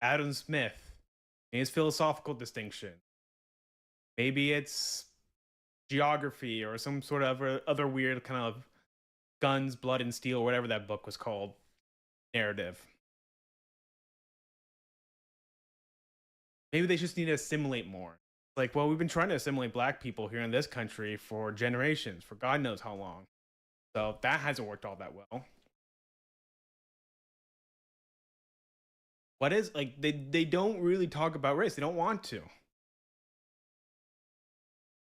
Adam Smith, and his philosophical distinction. Maybe it's geography or some sort of other weird kind of guns, blood, and steel, or whatever that book was called, narrative. Maybe they just need to assimilate more. Like, well, we've been trying to assimilate black people here in this country for generations, for God knows how long. So that hasn't worked all that well. What is, like, they don't really talk about race. They don't want to.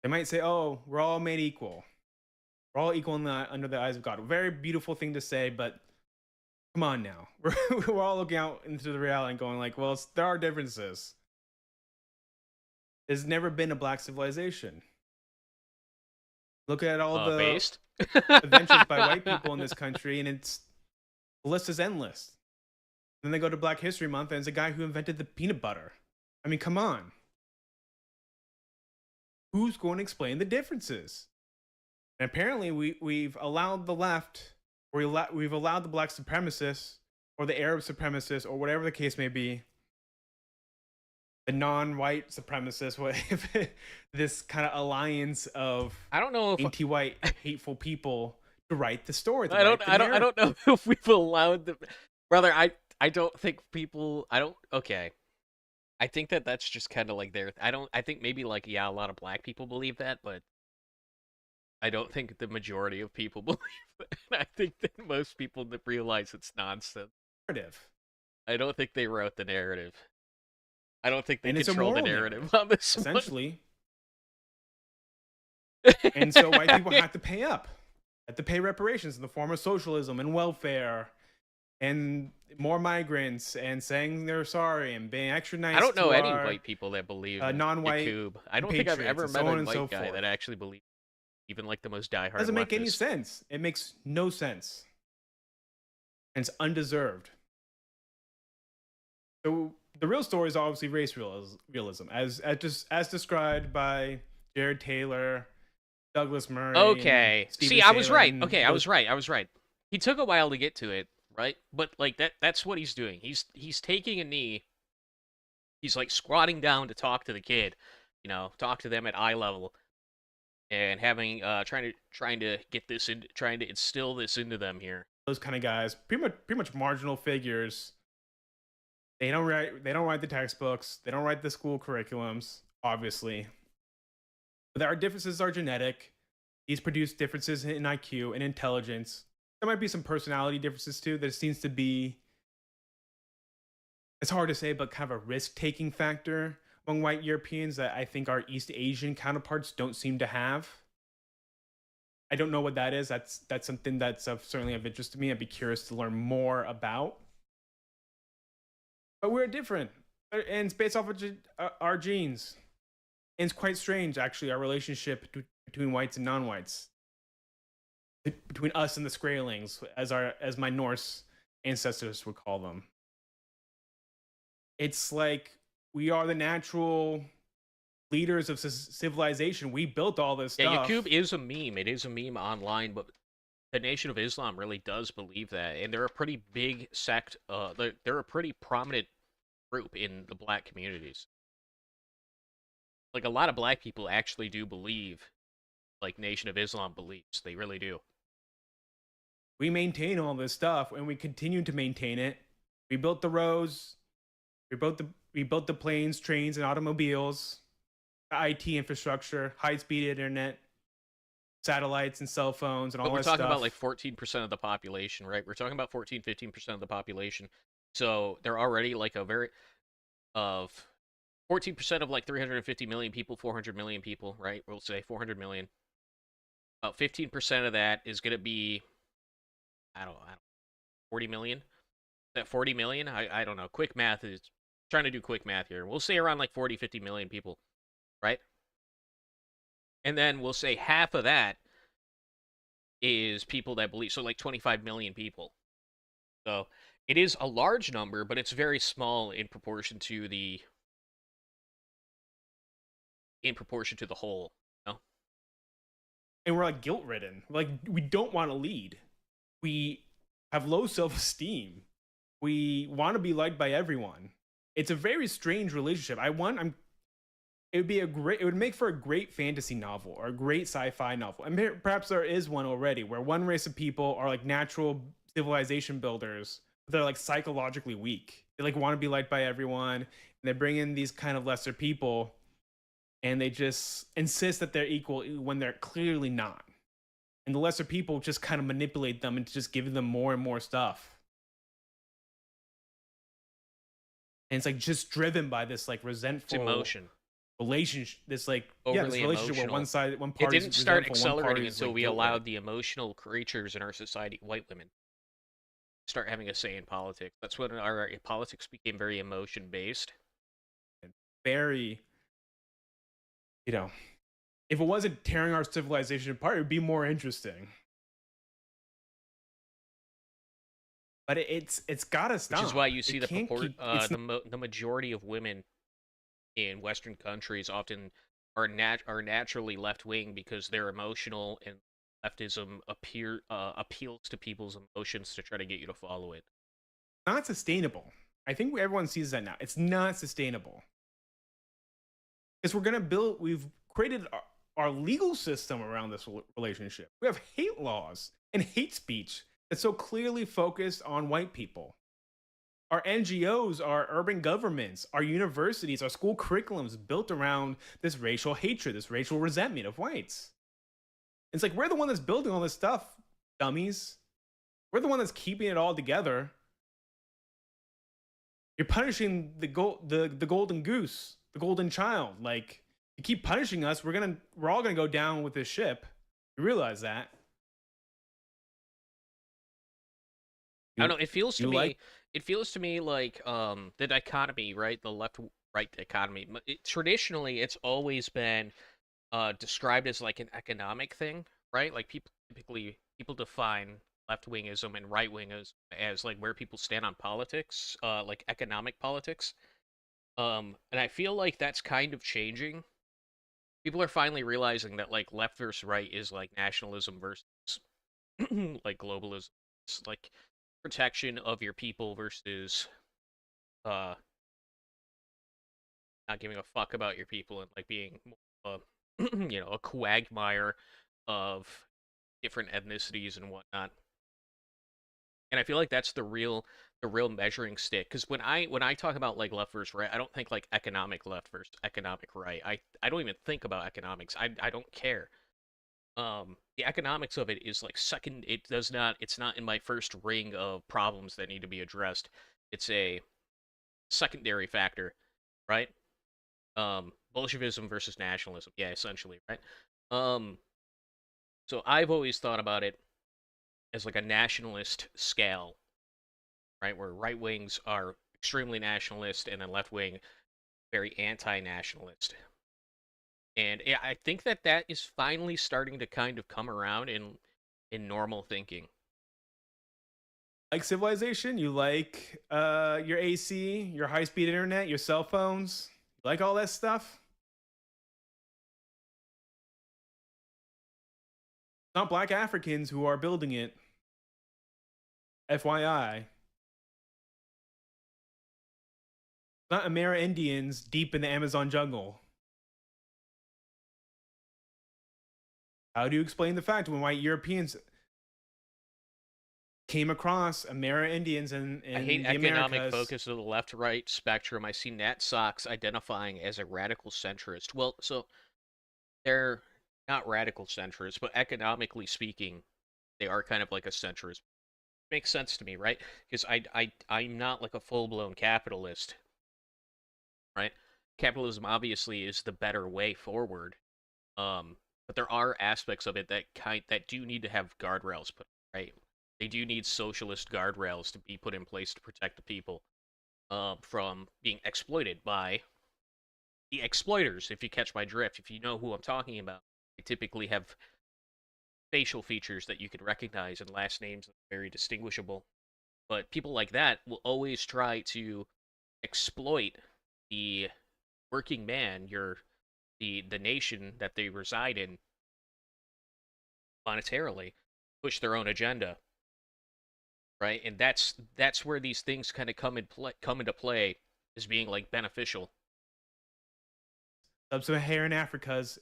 They might say, oh, we're all made equal. We're all equal under the eyes of God. A very beautiful thing to say, but come on now. We're all looking out into the reality and going like, well, there are differences. There's never been a black civilization. Look at all the adventures by white people in this country, and the list is endless. Then they go to Black History Month, and it's a guy who invented the peanut butter. I mean, come on. Who's going to explain the differences? And apparently, we've allowed the left, or we've allowed the black supremacists, or the Arab supremacists, or whatever the case may be, the non-white supremacists, this kind of alliance of anti-white, hateful people to write the story. I don't know if we've allowed the brother. I don't think people. Okay. I think that's just kind of like their. I think maybe like a lot of black people believe that, but I don't think the majority of people believe it. I think that most people realize it's nonsense. Narrative. I don't think they wrote the narrative. I don't think they control the narrative on this essentially. And so white people have to pay up. Have to pay reparations in the form of socialism and welfare and more migrants and saying they're sorry and being extra nice. I don't know any white people that believe non-white Yakub. I don't think I've ever met a white guy that actually believes, even like the most diehard. Doesn't make any leftist. sense. It makes no sense. And it's undeserved. So the real story is obviously race realism, as described by Jared Taylor, Douglas Murray. Okay. See, I was right. Okay, I was right. He took a while to get to it, right? But like that's what he's doing. He's taking a knee. He's like squatting down to talk to the kid, talk to them at eye level, and having trying to get this in, trying to instill this into them here. Those kind of guys, pretty much marginal figures. They don't write the textbooks. They don't write the school curriculums, obviously. But our differences are genetic. These produce differences in IQ and intelligence. There might be some personality differences too. There seems to be, it's hard to say, but kind of a risk-taking factor among white Europeans that I think our East Asian counterparts don't seem to have. I don't know what that is. That's something that's certainly of interest to me. I'd be curious to learn more about. But we're different, and it's based off of our genes. And it's quite strange, actually, our relationship between whites and non-whites, between us and the Skraelings, as my Norse ancestors would call them. It's like we are the natural leaders of civilization. We built all this stuff. Yeah, Yakub is a meme. It is a meme online, but the Nation of Islam really does believe that, and they're a pretty big sect. They're a pretty prominent group in the black communities. Like, a lot of black people actually do believe, like Nation of Islam believes. They really do. We maintain all this stuff, and we continue to maintain it. We built the roads. We built the planes, trains, and automobiles. The IT infrastructure, high-speed internet, satellites and cell phones and all that stuff. But we're talking about like 14% of the population, right? We're talking about 15% of the population. So they're already like a very 14% of like 350 million people, 400 million people, right? We'll say 400 million. About 15% of that is going to be, I don't know, 40 million. Is that 40 million? I don't know. Quick math is trying to do quick math here. We'll say around like 40, 50 million people, right? And then we'll say half of that is people that believe, so like 25 million people. So it is a large number, but it's very small in proportion to the whole. And we're like guilt-ridden. Like, we don't want to lead. We have low self-esteem. We want to be liked by everyone. It's a very strange relationship. It would make for a great fantasy novel or a great sci-fi novel. And perhaps there is one already where one race of people are like natural civilization builders. They're like psychologically weak. They like want to be liked by everyone. They bring in these kind of lesser people, and they just insist that they're equal when they're clearly not. And the lesser people just kind of manipulate them into just giving them more and more stuff. And it's like just driven by this like resentful emotion relationship. This like overly this relationship emotional. Where one it party didn't start accelerating until like we allowed the emotional creatures in our society, white women, start having a say in politics. That's when our politics became very emotion based. Very, you know, if it wasn't tearing our civilization apart, it would be more interesting. But it's gotta stop. Which is why you see the majority of women in Western countries often are naturally left wing because they're emotional, and leftism appeals to people's emotions to try to get you to follow it. Not sustainable. I think everyone sees that now. It's not sustainable. Because we've created our legal system around this relationship. We have hate laws and hate speech that's so clearly focused on white people. Our NGOs, our urban governments, our universities, our school curriculums built around this racial hatred, this racial resentment of whites. It's like, we're the one that's building all this stuff, dummies. We're the one that's keeping it all together. You're punishing the golden goose, the golden child. Like, you keep punishing us, we're all gonna go down with this ship. You realize that? I don't know. It feels to me like the dichotomy, right? The left-right dichotomy. Traditionally, it's always been described as like an economic thing, right? Like people define left-wingism and right-wingism as like where people stand on politics, like economic politics. And I feel like that's kind of changing. People are finally realizing that like left versus right is like nationalism versus like globalism. It's like protection of your people versus not giving a fuck about your people and like being a quagmire of different ethnicities and whatnot. And I feel like that's the real measuring stick, because when I talk about like left versus right, I don't think like economic left versus economic right. I don't even think about economics. I don't care. The economics of it is like second. It's not in my first ring of problems that need to be addressed. It's a secondary factor, right? Bolshevism versus nationalism. Yeah, essentially, right? So I've always thought about it as like a nationalist scale, right? Where right wings are extremely nationalist and then left wing very anti-nationalist. And I think that is finally starting to kind of come around in normal thinking. Like civilization, you like your AC, your high-speed internet, your cell phones, you like all that stuff? It's not black Africans who are building it. FYI. It's not Amerindians Indians deep in the Amazon jungle. How do you explain the fact when white Europeans came across Amerindians Indians and I hate the economic focus of the left-right spectrum. I see Nat Sox identifying as a radical centrist. Well, so they're not radical centrists, but economically speaking, they are kind of like a centrist. Makes sense to me, right? Because I'm not like a full-blown capitalist, right? Capitalism obviously is the better way forward. But there are aspects of it that do need to have guardrails put, right? They do need socialist guardrails to be put in place to protect the people from being exploited by the exploiters, if you catch my drift. If you know who I'm talking about, they typically have facial features that you could recognize and last names that are very distinguishable. But people like that will always try to exploit the working man, the nation that they reside in, monetarily, push their own agenda, right? And that's where these things kind of come into play as being like beneficial. Sub-Saharan Africa's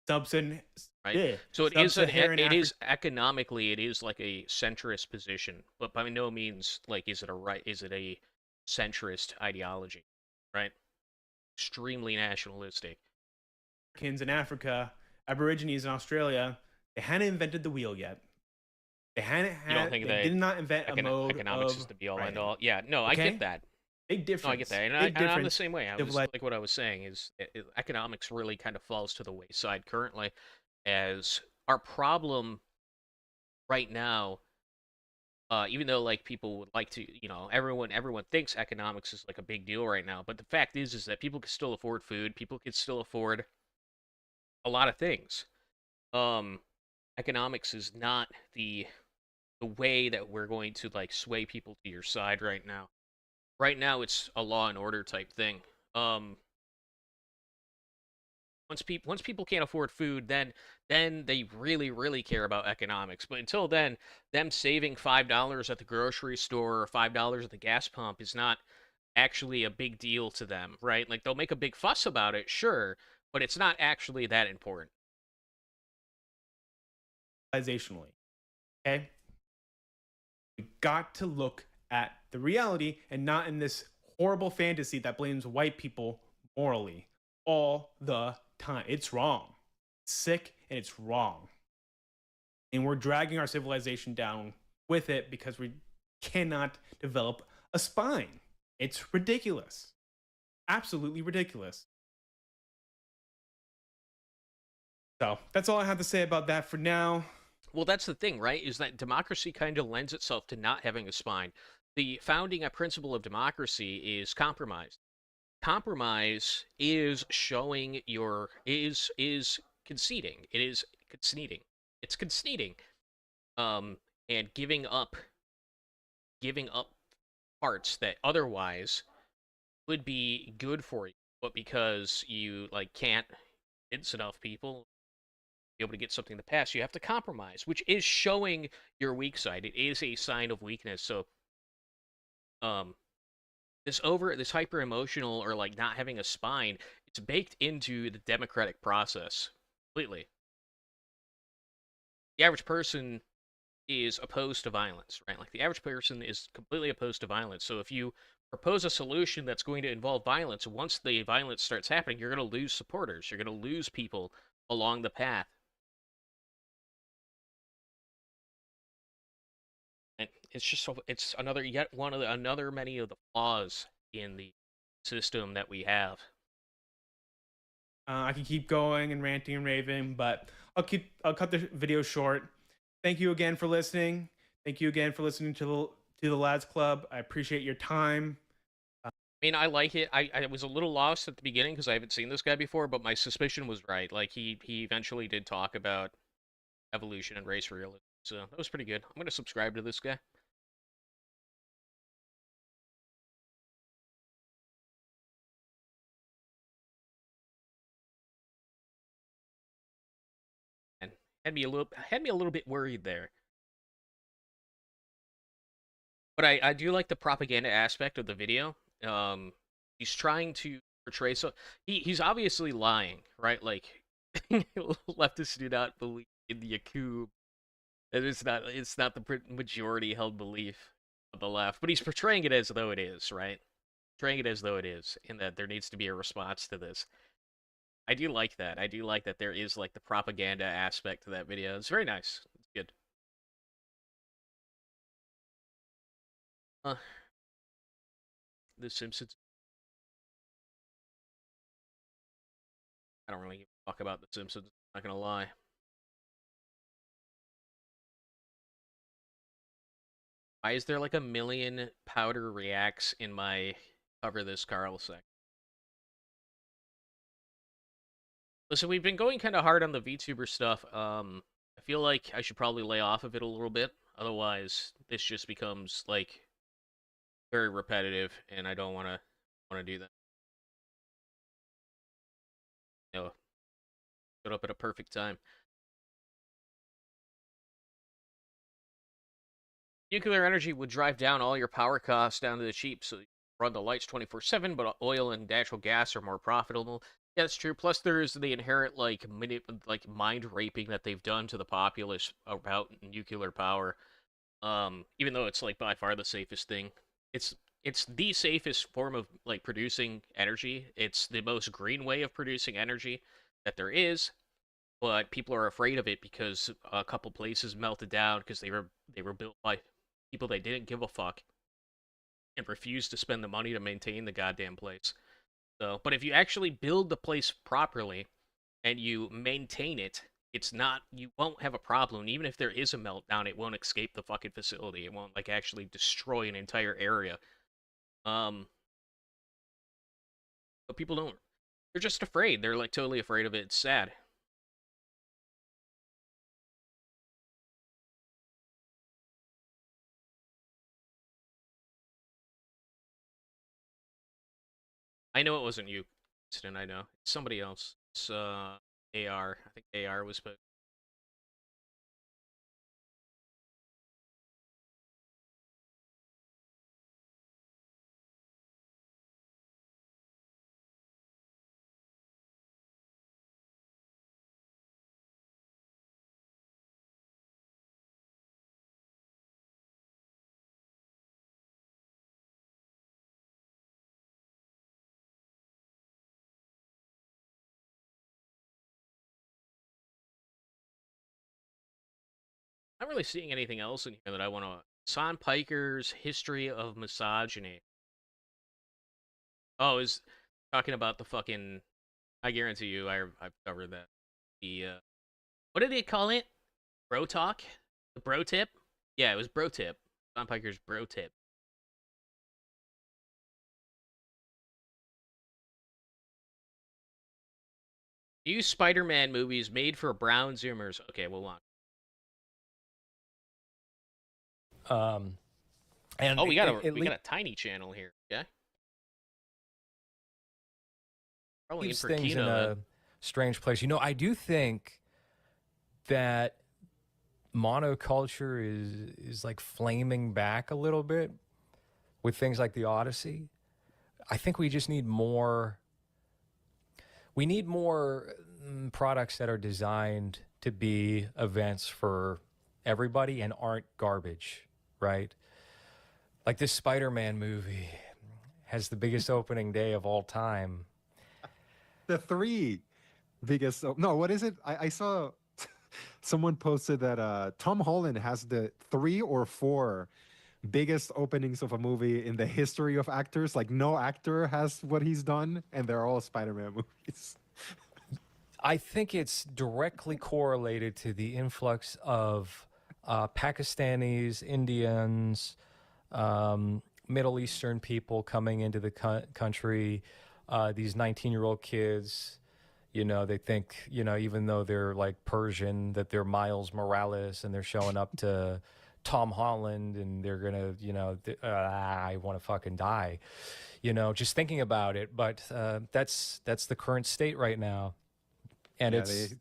right. Yeah. So it is economically, it is like a centrist position, but by no means like is it a centrist ideology. right? Extremely nationalistic. Americans in Africa, Aborigines in Australia, they hadn't invented the wheel yet. They hadn't had. You don't think they did not invent a mode economics of is the be all writing. end all? Yeah, no, I get that. Big difference. No, I get that, and I'm the same way. I was like, what I was saying is, economics really kind of falls to the wayside currently, as our problem right now. Even though like people would like to, everyone thinks economics is like a big deal right now, but the fact is that people can still afford food. People can still afford a lot of things. Economics is not the way that we're going to like sway people to your side right now. Right now, it's a law and order type thing. Once people can't afford food, then they really care about economics. But until then, them saving $5 at the grocery store or $5 at the gas pump is not actually a big deal to them, right? Like they'll make a big fuss about it, sure, but it's not actually that important. Organizationally, okay, we got to look at the reality and not in this horrible fantasy that blames white people morally all the time. It's wrong. It's sick and it's wrong. And we're dragging our civilization down with it because we cannot develop a spine. It's ridiculous. Absolutely ridiculous. So that's all I have to say about that for now. Well, that's the thing, right? Is that democracy kind of lends itself to not having a spine. The founding principle of democracy is compromise. Compromise is showing is conceding. It is conceding. It's conceding. And giving up parts that otherwise would be good for you, but because you like can't convince enough people be able to get something to pass, you have to compromise, which is showing your weak side. It is a sign of weakness. So this hyper emotional or like not having a spine, it's baked into the democratic process completely. The average person is opposed to violence, right? Like the average person is completely opposed to violence. So if you propose a solution that's going to involve violence, once the violence starts happening, you're going to lose supporters. You're going to lose people along the path. And it's just it's another many of the flaws in the system that we have. I can keep going and ranting and raving, but I'll cut the video short. Thank you again for listening. Thank you again for listening to the Lads Club. I appreciate your time. I mean, I like it. I was a little lost at the beginning because I haven't seen this guy before, but my suspicion was right. Like he eventually did talk about evolution and race realism, so that was pretty good. I'm gonna subscribe to this guy. And had me a little bit worried there. But I do like the propaganda aspect of the video. He's trying to portray he's obviously lying, right? Like leftists do not believe in the Yakuza. It's not the majority held belief of the left, but he's portraying it as though it is, right? Portraying it as though it is, and that there needs to be a response to this. I do like that. I do like that there is like the propaganda aspect to that video. It's very nice. It's good. The Simpsons. I don't really give a fuck about The Simpsons, I'm not gonna lie. Why is there like a million powder reacts in my cover this Carl section? Listen, we've been going kind of hard on the VTuber stuff. I feel like I should probably lay off of it a little bit. Otherwise, this just becomes like very repetitive, and I don't want to do that. You know, showed up at a perfect time. Nuclear energy would drive down all your power costs down to the cheap, so you run the lights 24/7, but oil and natural gas are more profitable. Yeah, that's true. Plus, there's the inherent like mind raping that they've done to the populace about nuclear power. Even though it's like by far the safest thing, it's it's the safest form of like producing energy. It's the most green way of producing energy that there is, but people are afraid of it because a couple places melted down because they were built by people that didn't give a fuck and refused to spend the money to maintain the goddamn place. So, but if you actually build the place properly and you maintain it, it's not, you won't have a problem. Even if there is a meltdown, it won't escape the fucking facility. It won't like actually destroy an entire area. But people don't. They're just afraid. They're like totally afraid of it. It's sad. I know it wasn't you, Kristen. I know it's somebody else. It's AR. I think AR was put. I'm not really seeing anything else in here that I want to. Son Piker's History of Misogyny. Oh, is talking about the fucking. I guarantee you, I've covered that. The what did they call it? Bro talk? The bro tip? Yeah, it was bro tip. Son Piker's bro tip. New Spider-Man movies made for brown Zoomers. Okay, we'll watch. And we got a tiny channel here. Yeah. Probably leaves things in a strange place. You know, I do think that monoculture is like flaming back a little bit with things like the Odyssey. I think we just need more. We need more products that are designed to be events for everybody and aren't garbage, right? Like this Spider-Man movie has the biggest opening day of all time. The three biggest. No, what is it? I saw someone posted that Tom Holland has the 3 or 4 biggest openings of a movie in the history of actors. Like no actor has what he's done, and they're all Spider-Man movies. I think it's directly correlated to the influx of Pakistanis, Indians, Middle Eastern people coming into the country. These 19-year-old kids, you know, they think, you know, even though they're like Persian, that they're Miles Morales, and they're showing up to Tom Holland, and they're gonna, you know, I want to fucking die, you know, just thinking about it. But that's the current state right now, and yeah, it's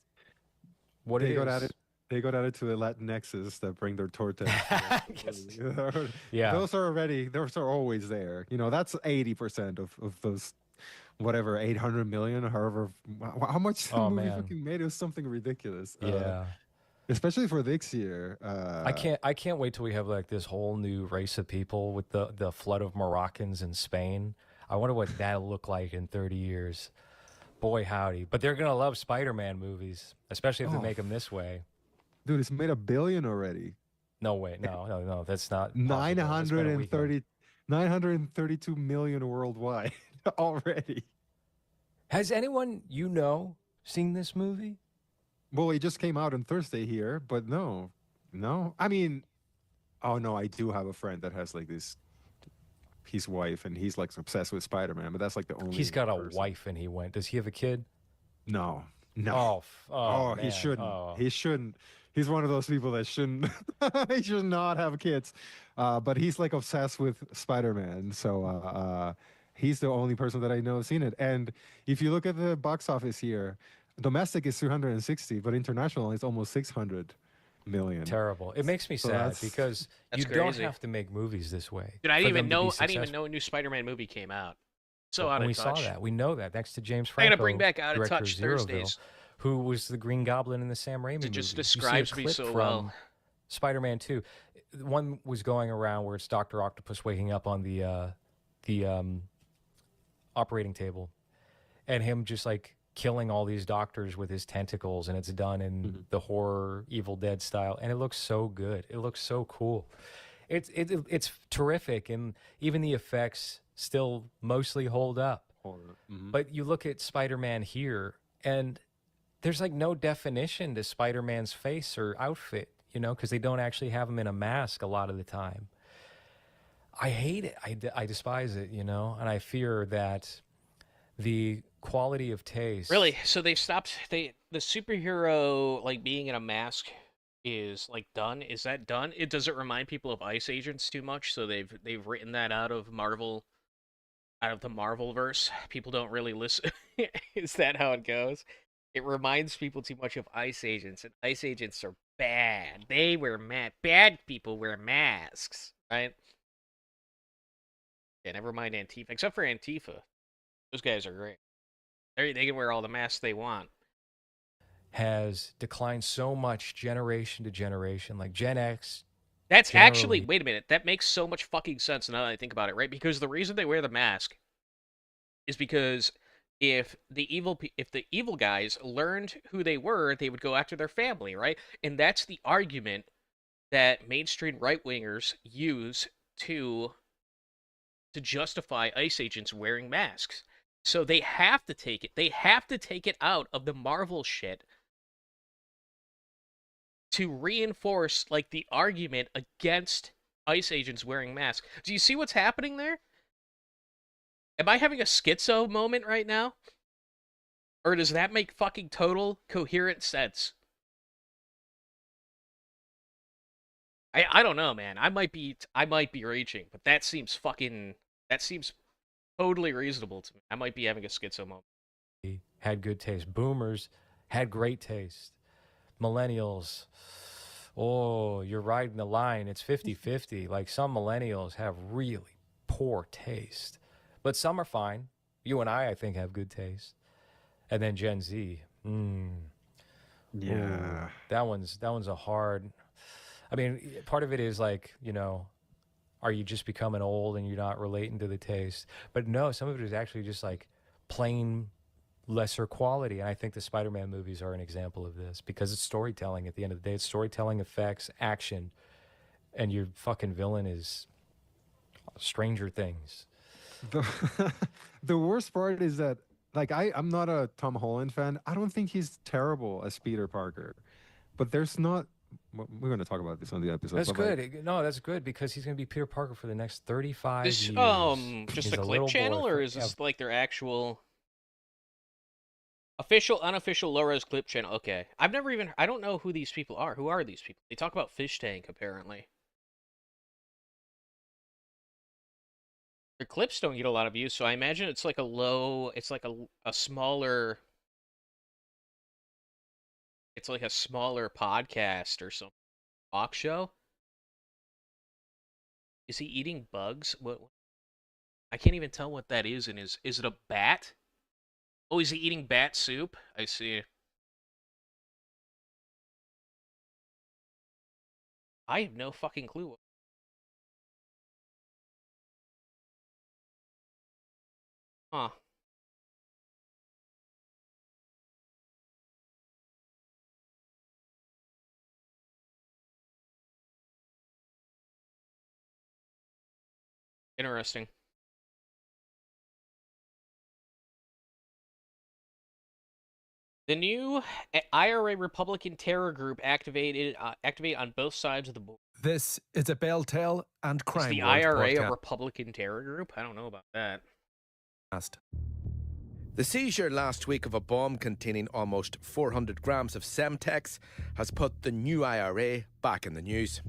what they got at it. They got added to the Latinxes that bring their tortas. Yeah, those are always there. You know, that's 80% of those, whatever, 800 million, however, how much the movie fucking made. It was something ridiculous. Yeah. Especially for this year. I can't wait till we have like this whole new race of people with the flood of Moroccans in Spain. I wonder what that'll look like in 30 years. Boy, howdy. But they're going to love Spider-Man movies, especially if they make them this way. Dude, it's made $1 billion already. No way. No. That's not 932 million worldwide already. Has anyone seen this movie? Well, it just came out on Thursday here, but no. I mean, oh no, I do have a friend that has like this, his wife, and he's like obsessed with Spider-Man, but that's like the only. He's got a wife, and he went. Does he have a kid? No. Oh, man. He shouldn't. Oh. He shouldn't. He's one of those people that shouldn't. He should not have kids. But he's like obsessed with Spider-Man, so he's the only person that I know seen it. And if you look at the box office here, domestic is 360, but international is almost 600 million. Terrible. It makes me sad because you crazy. don't have to make movies this way. Dude, I didn't even know a new Spider-Man movie came out. So out of touch. We saw that. We know that. Next to James Franco. I gotta bring back Out of Touch Thursdays. Who was the Green Goblin in the Sam Raimi movie. It just describes me so well. Spider-Man 2. One was going around where it's Dr. Octopus waking up on the operating table, and him just like killing all these doctors with his tentacles, and it's done in the horror Evil Dead style, and it looks so good. It looks so cool. It's terrific, and even the effects still mostly hold up. But you look at Spider-Man here, and there's like no definition to Spider-Man's face or outfit, you know, because they don't actually have him in a mask a lot of the time. I hate it. I despise it, you know, and I fear that the quality of taste. Really? So they stopped. The superhero like being in a mask is like done. Is that done? Does it remind people of Ice Agents too much? So they've written that out of Marvel, out of the Marvel-verse. People don't really listen. Is that how it goes? It reminds people too much of Ice Agents, and Ice Agents are bad. They wear bad people wear masks, right? Yeah, never mind Antifa. Except for Antifa. Those guys are great. They can wear all the masks they want. Has declined so much generation to generation. Like Gen X. That's actually, wait a minute. That makes so much fucking sense now that I think about it, right? Because the reason they wear the mask is because if the evil guys learned who they were, they would go after their family, right? And that's the argument that mainstream right-wingers use to justify Ice Agents wearing masks. So they have to take it. They have to take it out of the Marvel shit to reinforce like the argument against Ice Agents wearing masks. Do you see what's happening there? Am I having a schizo moment right now? Or does that make fucking total coherent sense? I don't know, man. I might be reaching, but that seems totally reasonable to me. I might be having a schizo moment. Had good taste. Boomers had great taste. Millennials, oh, you're riding the line. It's 50-50. Like some millennials have really poor taste, but some are fine. You and I think, have good taste. And then Gen Z. Yeah. Ooh, that one's a hard. I mean, part of it is like, you know, are you just becoming old and you're not relating to the taste? But no, some of it is actually just like plain lesser quality. And I think the Spider-Man movies are an example of this because it's storytelling at the end of the day. It's storytelling, effects, action, and your fucking villain is Stranger Things. The worst part is that, like, I'm not a Tom Holland fan. I don't think he's terrible as Peter Parker, but there's not. We're going to talk about this on the episode. That's good. Like, no, that's good because he's going to be Peter Parker for the next 35 years. Just a clip channel, or is this like their actual official, unofficial low-res clip channel? Okay, I don't know who these people are. Who are these people? They talk about Fish Tank apparently. Their clips don't get a lot of views, so I imagine it's like a smaller. It's like a smaller podcast or some talk show. Is he eating bugs? What? I can't even tell what that is. And is it a bat? Oh, is he eating bat soup? I see. I have no fucking clue. Huh. Interesting. The new IRA Republican terror group activate on both sides of the border. This is a Bell Tell and Crime Is the World IRA podcast. a Republican terror group? I don't know about that. The seizure last week of a bomb containing almost 400 grams of Semtex has put the new IRA back in the news.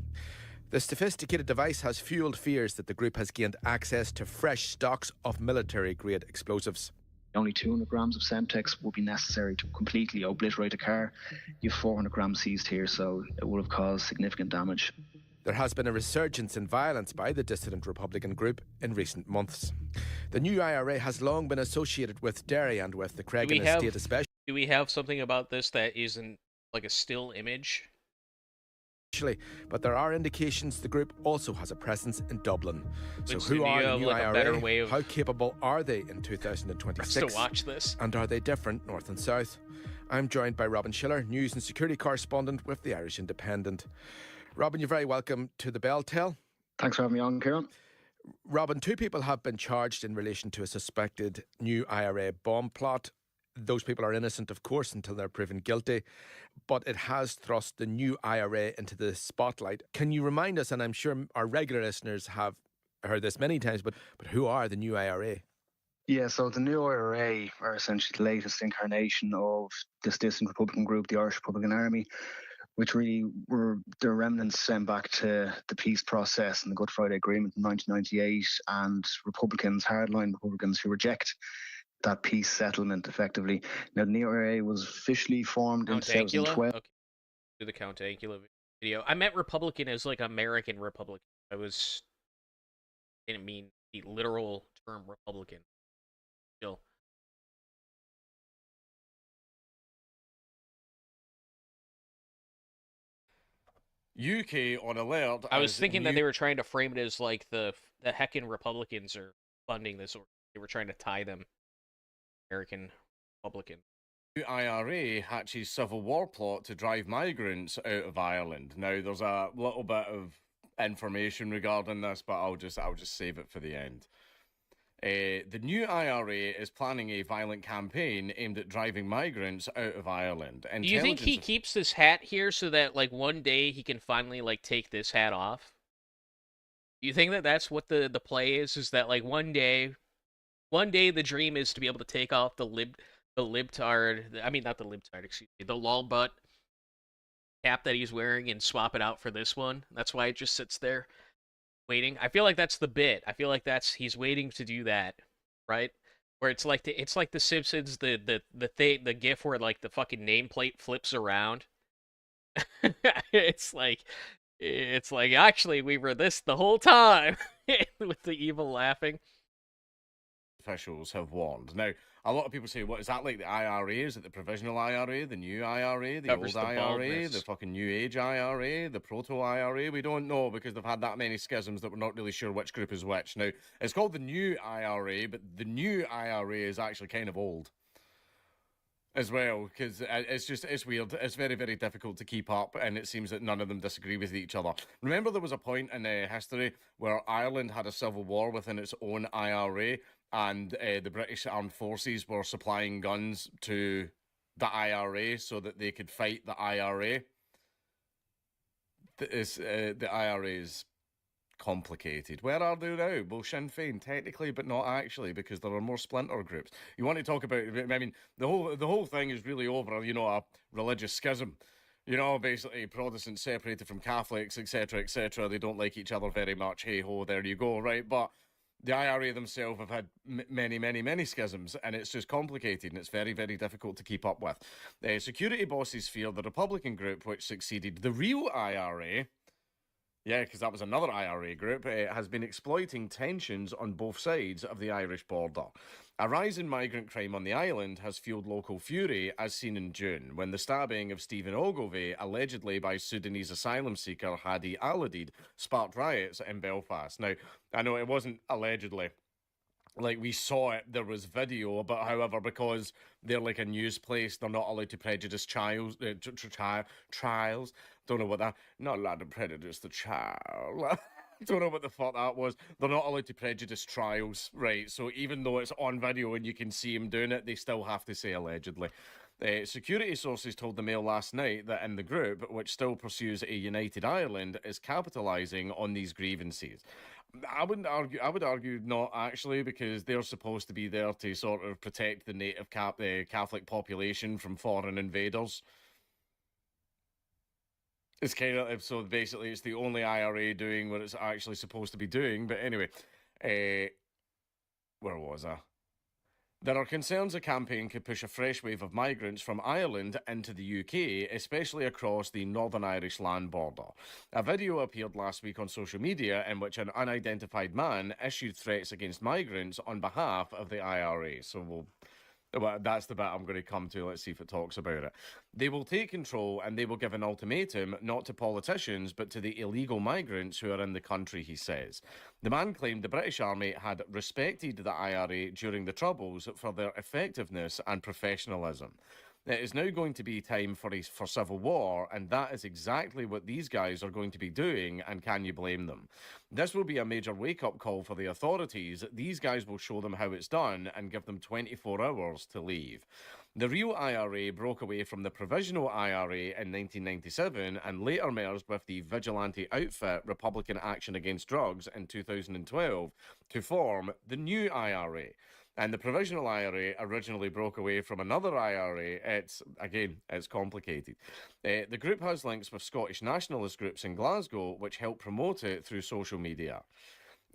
The sophisticated device has fueled fears that the group has gained access to fresh stocks of military-grade explosives. Only 200 grams of Semtex would be necessary to completely obliterate a car. You have 400 grams seized here, so it would have caused significant damage. There has been a resurgence in violence by the dissident Republican group in recent months. The new IRA has long been associated with Derry and with the Cregan estate especially. Do we have something about this that isn't like a still image? but there are indications the group also has a presence in Dublin. So Which who are the new like IRA? How capable are they in 2026? To watch this. And are they different north and south? I'm joined by Robin Schiller, news and security correspondent with the Irish Independent. Robin, you're very welcome to the Bell Tell. Thanks for having me on, Kieran. Robin, 2 people have been charged in relation to a suspected new IRA bomb plot. Those people are innocent, of course, until they're proven guilty, but it has thrust the new IRA into the spotlight. Can you remind us, and I'm sure our regular listeners have heard this many times, but who are the new IRA? Yeah, so the new IRA are essentially the latest incarnation of this distant Republican group, the Irish Republican Army, which really were their remnants sent back to the peace process and the Good Friday Agreement in 1998, and Republicans, hardline Republicans who reject that peace settlement effectively. Now, the new IRA was officially formed in 2012. Okay. Do the Count Ancula video. I meant Republican as like American Republican. Didn't mean the literal term Republican. Still. UK on alert. I was thinking that they were trying to frame it as like the heckin' Republicans are funding this, or they were trying to tie them. American Republican. IRA hatches civil war plot to drive migrants out of Ireland. Now, there's a little bit of information regarding this, but I'll just save it for the end. The new IRA is planning a violent campaign aimed at driving migrants out of Ireland. Do you think he keeps this hat here so that like one day he can finally like take this hat off? Do you think that that's what the play is? Is that like one day the dream is to be able to take off the libtard, I mean not the libtard, excuse me, the lolbutt cap that he's wearing and swap it out for this one? That's why it just sits there waiting. I feel like that's the bit. I feel like he's waiting to do that, right? Where it's like the Simpsons, the gif where like the fucking nameplate flips around. it's like actually we were this the whole time with the evil laughing. Officials have warned. Now, a lot of people say, what is that like the IRA? Is it the provisional IRA, the new IRA, the old IRA, the fucking new age IRA, the proto IRA? We don't know because they've had that many schisms that we're not really sure which group is which. Now, it's called the new IRA, but the new IRA is actually kind of old as well, because it's weird. It's very, very difficult to keep up, and it seems that none of them disagree with each other. Remember, there was a point in history where Ireland had a civil war within its own IRA, and the British Armed Forces were supplying guns to the IRA so that they could fight the IRA. The IRA is complicated. Where are they now? Well, Sinn Féin, technically, but not actually, because there are more splinter groups. You want to talk about, I mean, the whole thing is really over, a religious schism. Basically, Protestants separated from Catholics, etc., etc. They don't like each other very much. Hey-ho, there you go, right? But the IRA themselves have had many, many, many schisms, and it's just complicated, and it's very, very difficult to keep up with. Security bosses fear the Republican group, which succeeded the real IRA, yeah, because that was another IRA group, has been exploiting tensions on both sides of the Irish border. A rise in migrant crime on the island has fueled local fury, as seen in June, when the stabbing of Stephen Ogilvie, allegedly by Sudanese asylum seeker Hadi Al-Adid, sparked riots in Belfast. Now, I know it wasn't allegedly. Like, we saw it, there was video, but however, because they're like a news place, they're not allowed to prejudice trials. Don't know what that... Not allowed to prejudice the child. Don't know what the fuck that was. They're not allowed to prejudice trials, right? So even though it's on video and you can see him doing it, they still have to say allegedly. Security sources told the Mail last night that in the group, which still pursues a united Ireland, is capitalising on these grievances. I would argue not actually, because they're supposed to be there to sort of protect the native Catholic population from foreign invaders. It's kind of, so basically it's the only IRA doing what it's actually supposed to be doing. But anyway, where was I? There are concerns a campaign could push a fresh wave of migrants from Ireland into the UK, especially across the Northern Irish land border. A video appeared last week on social media in which an unidentified man issued threats against migrants on behalf of the IRA. So we'll Well, that's the bit I'm going to come to. Let's see if it talks about it. They will take control and they will give an ultimatum, not to politicians, but to the illegal migrants who are in the country, he says. The man claimed the British Army had respected the IRA during the Troubles for their effectiveness and professionalism. It is now going to be time for civil war, and that is exactly what these guys are going to be doing, and can you blame them? This will be a major wake-up call for the authorities. These guys will show them how it's done and give them 24 hours to leave. The real IRA broke away from the provisional IRA in 1997 and later merged with the vigilante outfit Republican Action Against Drugs in 2012 to form the new IRA. And the provisional IRA originally broke away from another IRA. It's complicated. The group has links with Scottish nationalist groups in Glasgow, which help promote it through social media.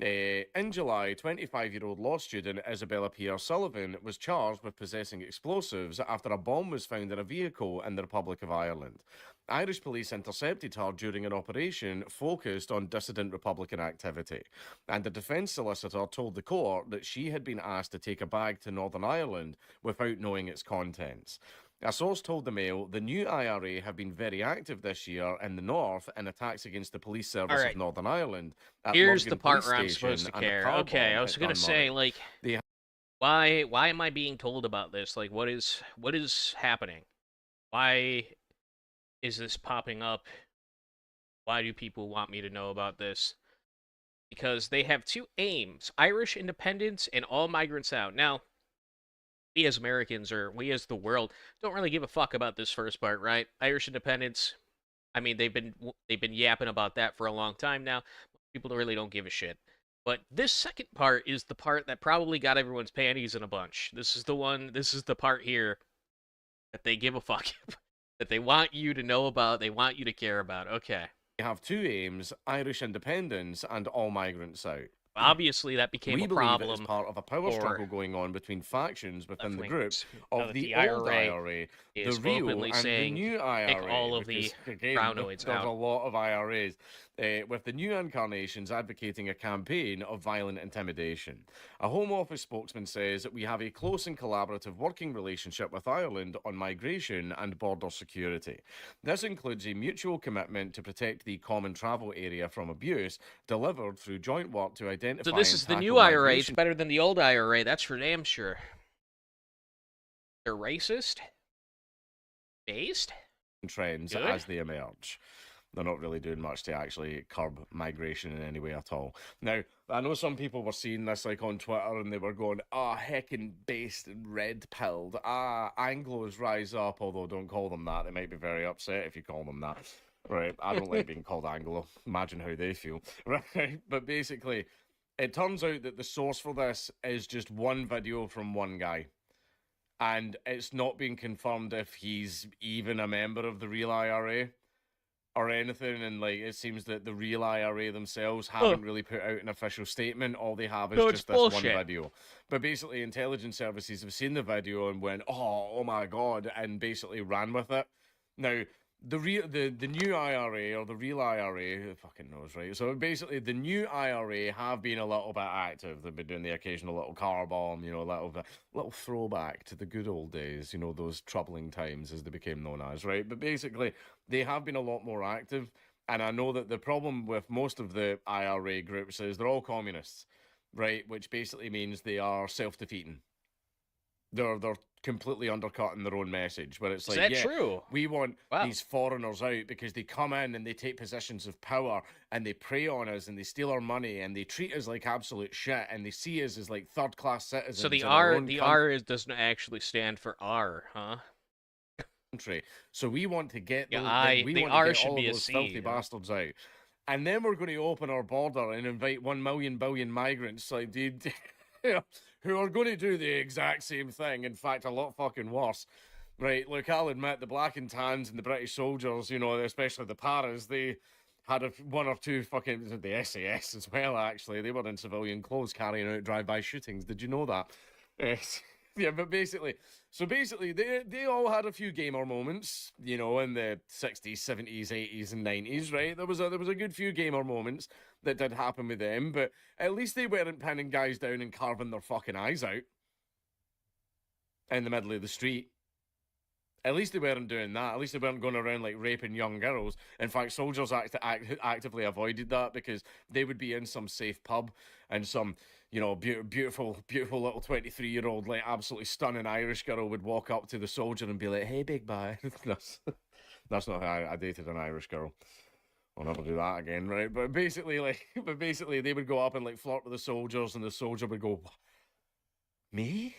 In July, 25-year-old law student Isabella Pierre-Sullivan was charged with possessing explosives after a bomb was found in a vehicle in the Republic of Ireland. Irish police intercepted her during an operation focused on dissident Republican activity, and the defence solicitor told the court that she had been asked to take a bag to Northern Ireland without knowing its contents. A source told the Mail the new IRA have been very active this year in the north in attacks against the police service of Northern Ireland. Here's the part where I'm supposed to care. Okay, I was going to say, like, why am I being told about this? Like, what is happening? Why is this popping up? Why do people want me to know about this? Because they have two aims: Irish independence and all migrants out. Now, we as Americans, or we as the world, don't really give a fuck about this first part, right? Irish independence, I mean, they've been yapping about that for a long time now. People really don't give a shit. But this second part is the part that probably got everyone's panties in a bunch. This is the part here that they give a fuck, that they want you to know about, they want you to care about. Okay. They have two aims: Irish independence and all migrants out. Obviously, that became a problem. We believe it is part of a power struggle going on between factions within the group of the old IRA, the real and the new IRA. All of the brownoids There's a lot of IRAs, with the new incarnations advocating a campaign of violent intimidation. A Home Office spokesman says that we have a close and collaborative working relationship with Ireland on migration and border security. This includes a mutual commitment to protect the common travel area from abuse, delivered through joint work to identify. So this is the new IRA. It's better than the old IRA, that's for damn sure. They're racist? Based? Trends as they emerge. They're not really doing much to actually curb migration in any way at all. Now, I know some people were seeing this like on Twitter and they were going, heckin' based and red-pilled. Anglos rise up, although don't call them that. They might be very upset if you call them that. Right, I don't like being called Anglo. Imagine how they feel. Right, but basically, it turns out that the source for this is just one video from one guy. And it's not being confirmed if he's even a member of the real IRA or anything. And like, it seems that the real IRA themselves haven't really put out an official statement. All they have is just this one video. But basically, intelligence services have seen the video and went, oh my God, and basically ran with it. Now, the new IRA, or the real IRA, who fucking knows, right? So basically, the new IRA have been a little bit active. They've been doing the occasional little car bomb, a little throwback to the good old days, those troubling times as they became known as, right? But basically, they have been a lot more active. And I know that the problem with most of the IRA groups is they're all communists, right? Which basically means they are self-defeating. They're completely undercutting their own message, where it's like, true? We want these foreigners out because they come in and they take positions of power and they prey on us and they steal our money and they treat us like absolute shit and they see us as like third-class citizens. So the R doesn't actually stand for R, huh? Country. So we want to get the R should be a C, filthy bastards out, and then we're going to open our border and invite 1 million billion migrants, like, dude. Who are going to do the exact same thing, in fact, a lot fucking worse. Right, look, I'll admit, the black and tans and the British soldiers, especially the paras, they had one or two fucking, the SAS as well, actually. They were in civilian clothes carrying out drive-by shootings. Did you know that? Yeah, but basically, they all had a few gamer moments, in the 60s, 70s, 80s, and 90s, right? There was a good few gamer moments that did happen with them, but at least they weren't pinning guys down and carving their fucking eyes out. in the middle of the street. At least they weren't doing that. At least they weren't going around like raping young girls. In fact, soldiers actively avoided that because they would be in some safe pub and some, you know, beautiful little 23-year-old, like absolutely stunning Irish girl would walk up to the soldier and be like, "Hey, big boy." That's not how I dated an Irish girl. I'll never do that again, right? But basically, they would go up and like flirt with the soldiers, and the soldier would go, "Me?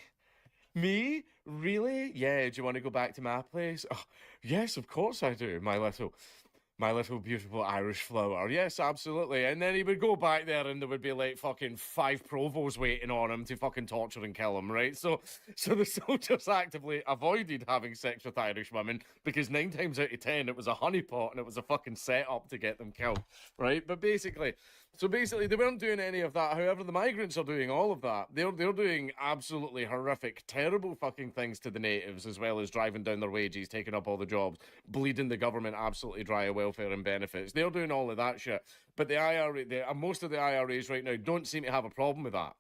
Me? Really? Yeah, do you want to go back to my place?" "Oh, yes, of course I do, my little beautiful Irish flower. Yes, absolutely." And then he would go back there and there would be like fucking 5 provosts waiting on him to fucking torture and kill him, right? So the soldiers actively avoided having sex with Irish women because 9 times out of 10 it was a honeypot and it was a fucking setup to get them killed, right? But basically they weren't doing any of that. However, the migrants are doing all of that. They're doing absolutely horrific, terrible fucking things to the natives, as well as driving down their wages, taking up all the jobs, bleeding the government absolutely dry of welfare and benefits. They're doing all of that shit. But the IRA, most of the IRAs right now don't seem to have a problem with that.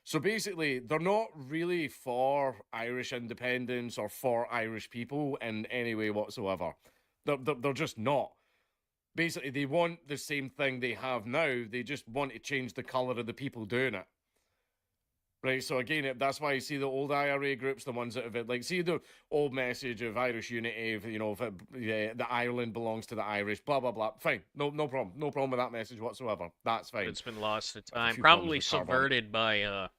So basically, they're not really for Irish independence or for Irish people in any way whatsoever. They're just not. Basically, they want the same thing they have now. They just want to change the colour of the people doing it. Right, so again, that's why you see the old IRA groups, the ones that have, like, see the old message of Irish unity, you know, the Ireland belongs to the Irish, blah, blah, blah. Fine, no problem. No problem with that message whatsoever. That's fine. It's been lost to time. Probably subverted by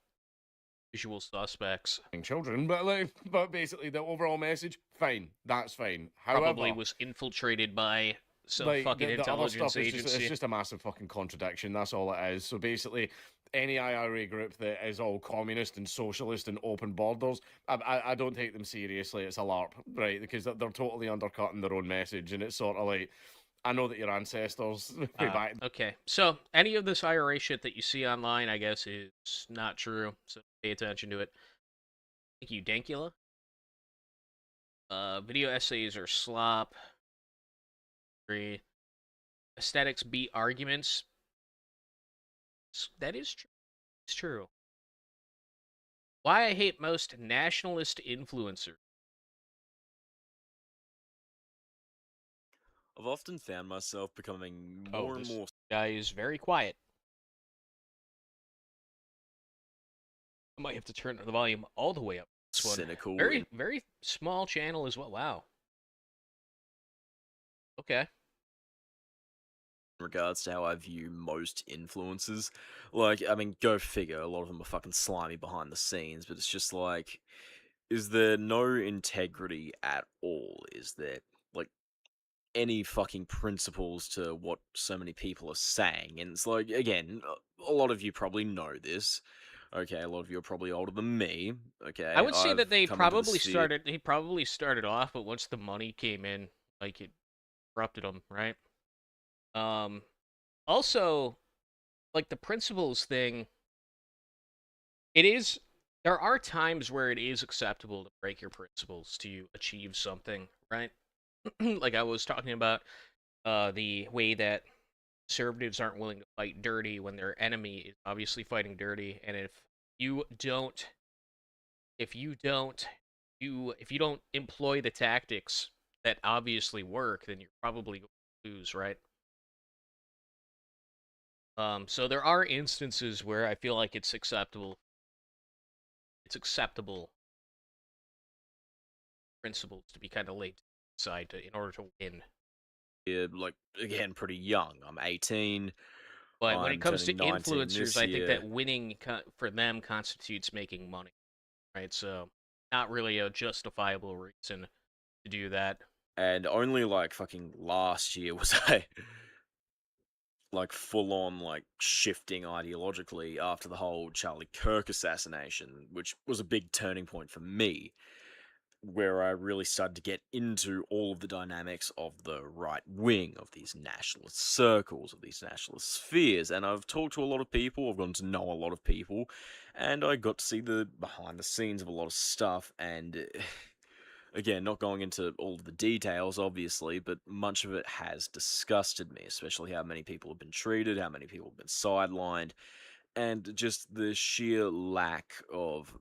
usual suspects. Children, but basically the overall message, fine. That's fine. However, probably was infiltrated by some fucking intelligence agency. It's just a massive fucking contradiction. That's all it is. So basically, any IRA group that is all communist and socialist and open borders, I don't take them seriously. It's a LARP, right? Because they're totally undercutting their own message, and it's sort of like, I know that your ancestors back. Okay, so any of this IRA shit that you see online, I guess, is not true. So pay attention to it. Thank you, Dankula. Video essays are slop. Aesthetics beat arguments. That is true. It's true. Why I hate most nationalist influencers. I've often found myself becoming more and more. Guy is very quiet. I might have to turn the volume all the way up. This one. Cynical. Very small channel as well. Wow. Okay. In regards to how I view most influencers, like, I mean, go figure, a lot of them are fucking slimy behind the scenes, but it's just like, is there no integrity at all? Is there, like, any fucking principles to what so many people are saying? And it's like, again, a lot of you probably know this. Okay, a lot of you are probably older than me. Okay, I would say that he probably started off, but once the money came in, like, it corrupted him, right? Also, like, the principles thing, there are times where it is acceptable to break your principles to achieve something, right? Like I was talking about, the way that conservatives aren't willing to fight dirty when their enemy is obviously fighting dirty, and if you don't employ the tactics that obviously work, then you're probably going to lose, right? So there are instances where I feel like it's acceptable. It's acceptable principles to be kind of late side in order to win. Yeah, like, again, pretty young. I'm 18. But when it comes to influencers, I think that winning for them constitutes making money, right? So not really a justifiable reason to do that. And only like fucking last year was I like full on like shifting ideologically after the whole Charlie Kirk assassination, which was a big turning point for me, where I really started to get into all of the dynamics of the right wing, of these nationalist circles, of these nationalist spheres. And I've talked to a lot of people, I've gotten to know a lot of people, and I got to see the behind the scenes of a lot of stuff. And again, not going into all of the details, obviously, but much of it has disgusted me, especially how many people have been treated, how many people have been sidelined, and just the sheer lack of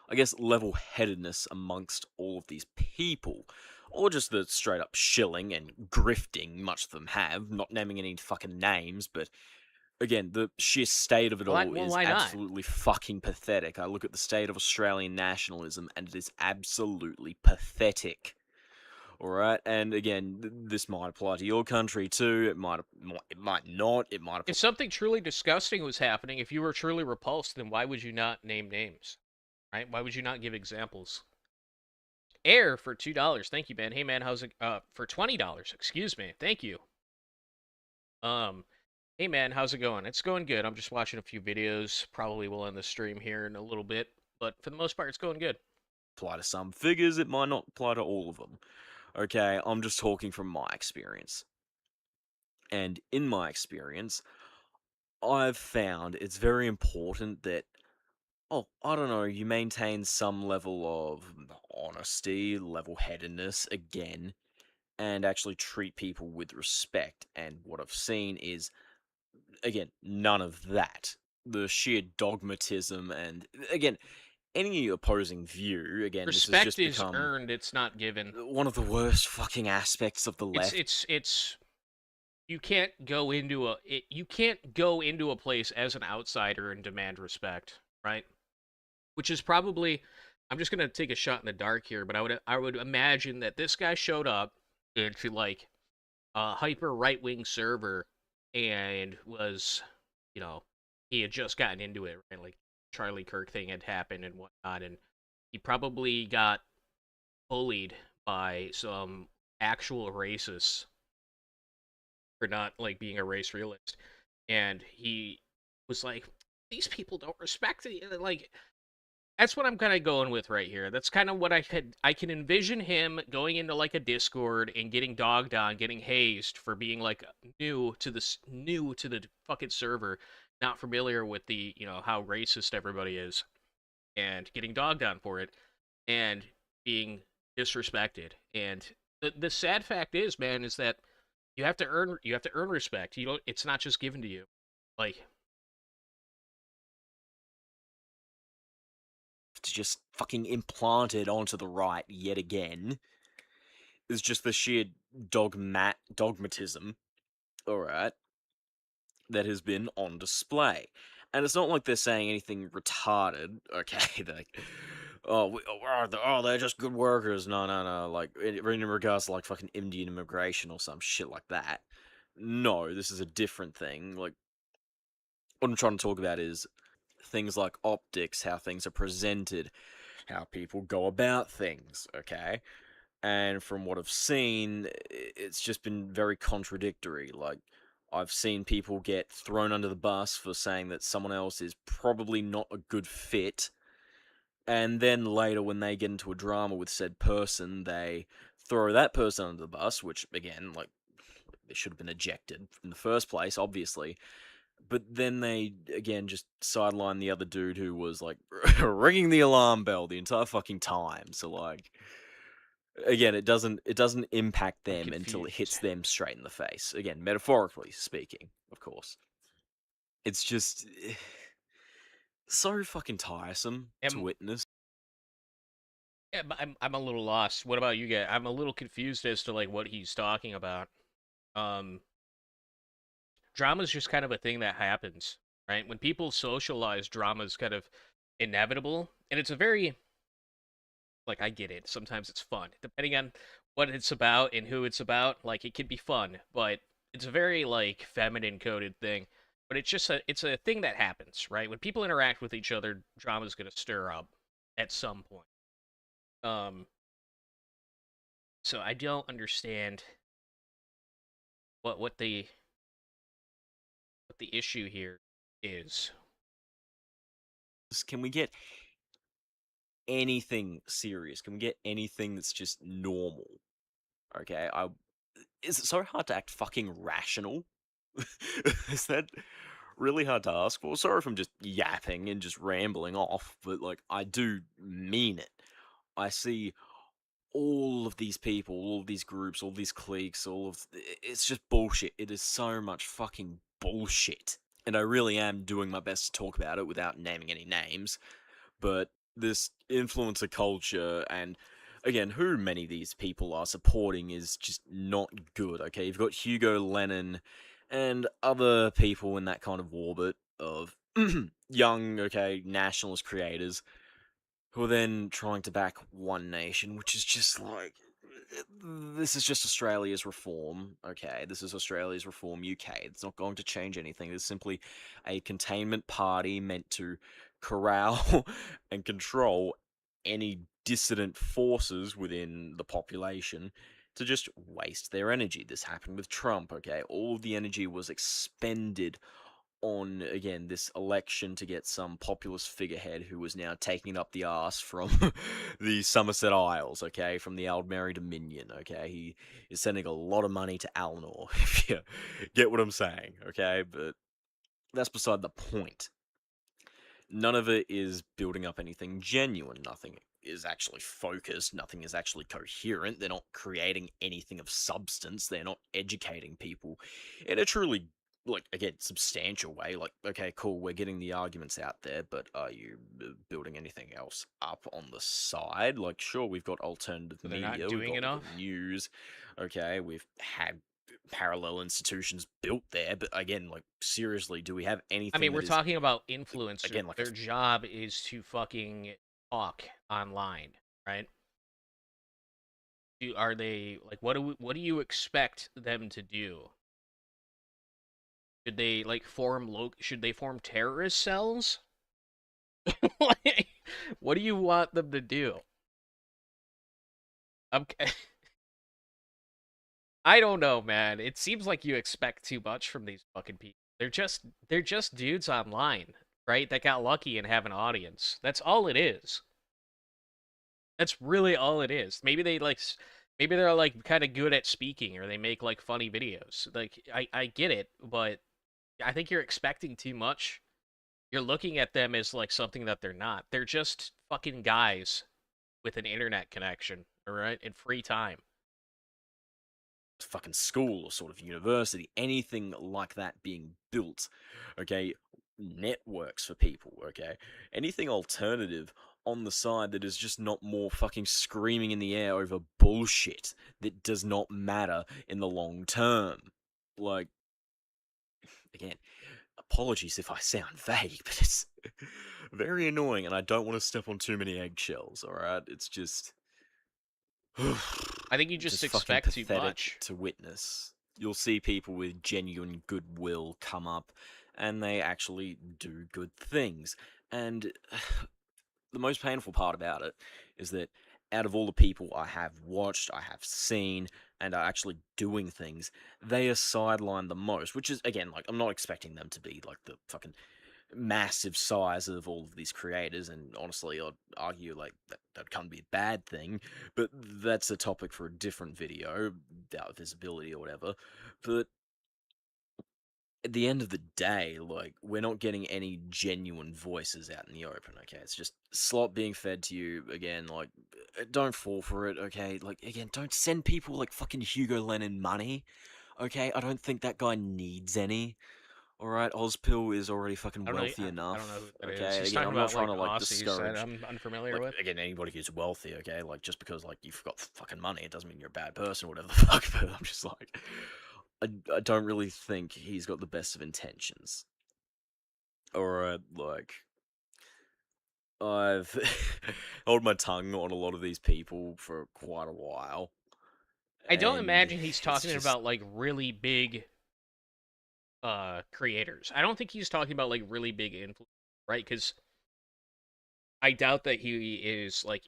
I guess, level-headedness amongst all of these people. Or just the straight-up shilling and grifting much of them have, not naming any fucking names, but again, the sheer state of it all is absolutely fucking pathetic. I look at the state of Australian nationalism, and it is absolutely pathetic. Alright, and again, this might apply to your country too, it might not, it might apply... If something truly disgusting was happening, if you were truly repulsed, then why would you not name names? Right? Why would you not give examples? Air for $2. Thank you, man. Hey, man, how's it... for $20. Excuse me. Thank you. Hey, man, how's it going? It's going good. I'm just watching a few videos. Probably will end the stream here in a little bit. But for the most part, it's going good. Apply to some figures, it might not apply to all of them. Okay, I'm just talking from my experience. And in my experience, I've found it's very important that, I don't know, you maintain some level of honesty, level-headedness, again, and actually treat people with respect. And what I've seen is, again, none of that. The sheer dogmatism and, again, any opposing view, again, respect this has just become earned, it's not given. One of the worst fucking aspects of the left. It's you can't go into a place as an outsider and demand respect, right? Which is probably, I'm just gonna take a shot in the dark here, but I would imagine that this guy showed up into like a hyper right-wing server and was, he had just gotten into it, right? Like Charlie Kirk thing had happened and whatnot, and he probably got bullied by some actual racists for not like being a race realist, and he was like, "These people don't respect it." Like, that's what I'm kind of going with right here. That's kind of what I can envision him going into like a Discord and getting dogged on, getting hazed for being like new to the fucking server, not familiar with the, how racist everybody is, and getting dogged on for it, and being disrespected. And the sad fact is, man, is that you have to earn respect. It's not just given to you. Like, to just fucking implanted onto the right yet again is just the sheer dogmatism, alright, that has been on display. And it's not like they're saying anything retarded, okay, like, they're just good workers, no, like, in regards to, like, fucking Indian immigration or some shit like that. No, this is a different thing. Like, what I'm trying to talk about is things like optics, how things are presented, how people go about things, okay? And from what I've seen, it's just been very contradictory. Like, I've seen people get thrown under the bus for saying that someone else is probably not a good fit, and then later when they get into a drama with said person, they throw that person under the bus, which, again, like, they should have been ejected in the first place, obviously. But then they, again, just sideline the other dude who was, like, ringing the alarm bell the entire fucking time. So, like, again, it doesn't impact them until it hits them straight in the face. Again, metaphorically speaking, of course. It's just so fucking tiresome to witness. Yeah, but I'm a little lost. What about you guys? I'm a little confused as to like what he's talking about. Drama is just kind of a thing that happens, right? When people socialize, drama is kind of inevitable, and it's a very, like, I get it. Sometimes it's fun, depending on what it's about and who it's about. Like, it can be fun, but it's a very like feminine coded thing. But it's a thing that happens, right? When people interact with each other, drama is going to stir up at some point. So I don't understand what the issue here is. Can we get anything serious? Can we get anything that's just normal? Okay, is it so hard to act fucking rational? Is that really hard to ask for? Sorry if I'm just yapping and just rambling off, but, like, I do mean it. I see all of these people, all of these groups, all these cliques, it's just bullshit. It is so much fucking bullshit. And I really am doing my best to talk about it without naming any names, but this influencer culture, and again, who many of these people are supporting is just not good, okay? You've got Hugo Lennon and other people in that kind of orbit of young, okay, nationalist creators who are then trying to back One Nation, which is just like, this is just Australia's reform, okay? This is Australia's reform UK. It's not going to change anything. It's simply a containment party meant to corral and control any dissident forces within the population to just waste their energy. This happened with Trump, okay? All of the energy was expended on, again, this election to get some populist figurehead who was now taking up the arse from the Somerset Isles, okay, from the Aldmeri Dominion, okay? He is sending a lot of money to Alnor, if you get what I'm saying, okay? But that's beside the point. None of it is building up anything genuine. Nothing is actually focused. Nothing is actually coherent. They're not creating anything of substance. They're not educating people in a truly, like, again, substantial way. Like, okay, cool, we're getting the arguments out there, but are you building anything else up on the side? Like, sure, we've got alternative So they're not media, doing we've got enough? the news, okay, we've had parallel institutions built there, but again, like, seriously, do we have anything? I mean, we're that is, talking about influencers. again, like, their job is to fucking talk online, right? Are they like, what do you expect them to do? Should they like should they form terrorist cells? Like, what do you want them to do? I don't know, man. It seems like you expect too much from these fucking people. They're just dudes online, right? That got lucky and have an audience. That's all it is. That's really all it is. Maybe maybe they're like kind of good at speaking, or they make like funny videos. Like, I get it, but I think you're expecting too much. You're looking at them as like something that they're not. They're just fucking guys with an internet connection, all right, and free time. Fucking school or sort of university, anything like that being built, okay? Networks for people, okay? Anything alternative on the side that is just not more fucking screaming in the air over bullshit that does not matter in the long term. Like, again, apologies if I sound vague, but it's very annoying and I don't want to step on too many eggshells, alright? It's just... I think you just fucking expect too pathetic much to witness. You'll see people with genuine goodwill come up, and they actually do good things. And the most painful part about it is that out of all the people I have watched, I have seen, and are actually doing things, they are sidelined the most. Which is, again, like, I'm not expecting them to be like the fucking massive size of all of these creators, and honestly, I'd argue like that can't be a bad thing, but that's a topic for a different video about visibility or whatever. But at the end of the day, like, we're not getting any genuine voices out in the open, okay? It's just slop being fed to you. Again, like, don't fall for it, okay? Like, again, don't send people like fucking Hugo Lennon money, okay? I don't think that guy needs any. Alright, Ozpil is already fucking wealthy enough. I don't know who that is. Okay, He's again, talking I'm not about trying like to like Aussies that discourage. I'm unfamiliar Like, with. again, anybody who's wealthy, okay, like, just because like you've got fucking money, it doesn't mean you're a bad person or whatever the fuck. But I'm just like, I don't really think he's got the best of intentions. Alright, like, I've held my tongue on a lot of these people for quite a while. I don't and imagine he's it's talking just... about like really big creators. I don't think he's talking about like really big influence, right? Because I doubt that he is like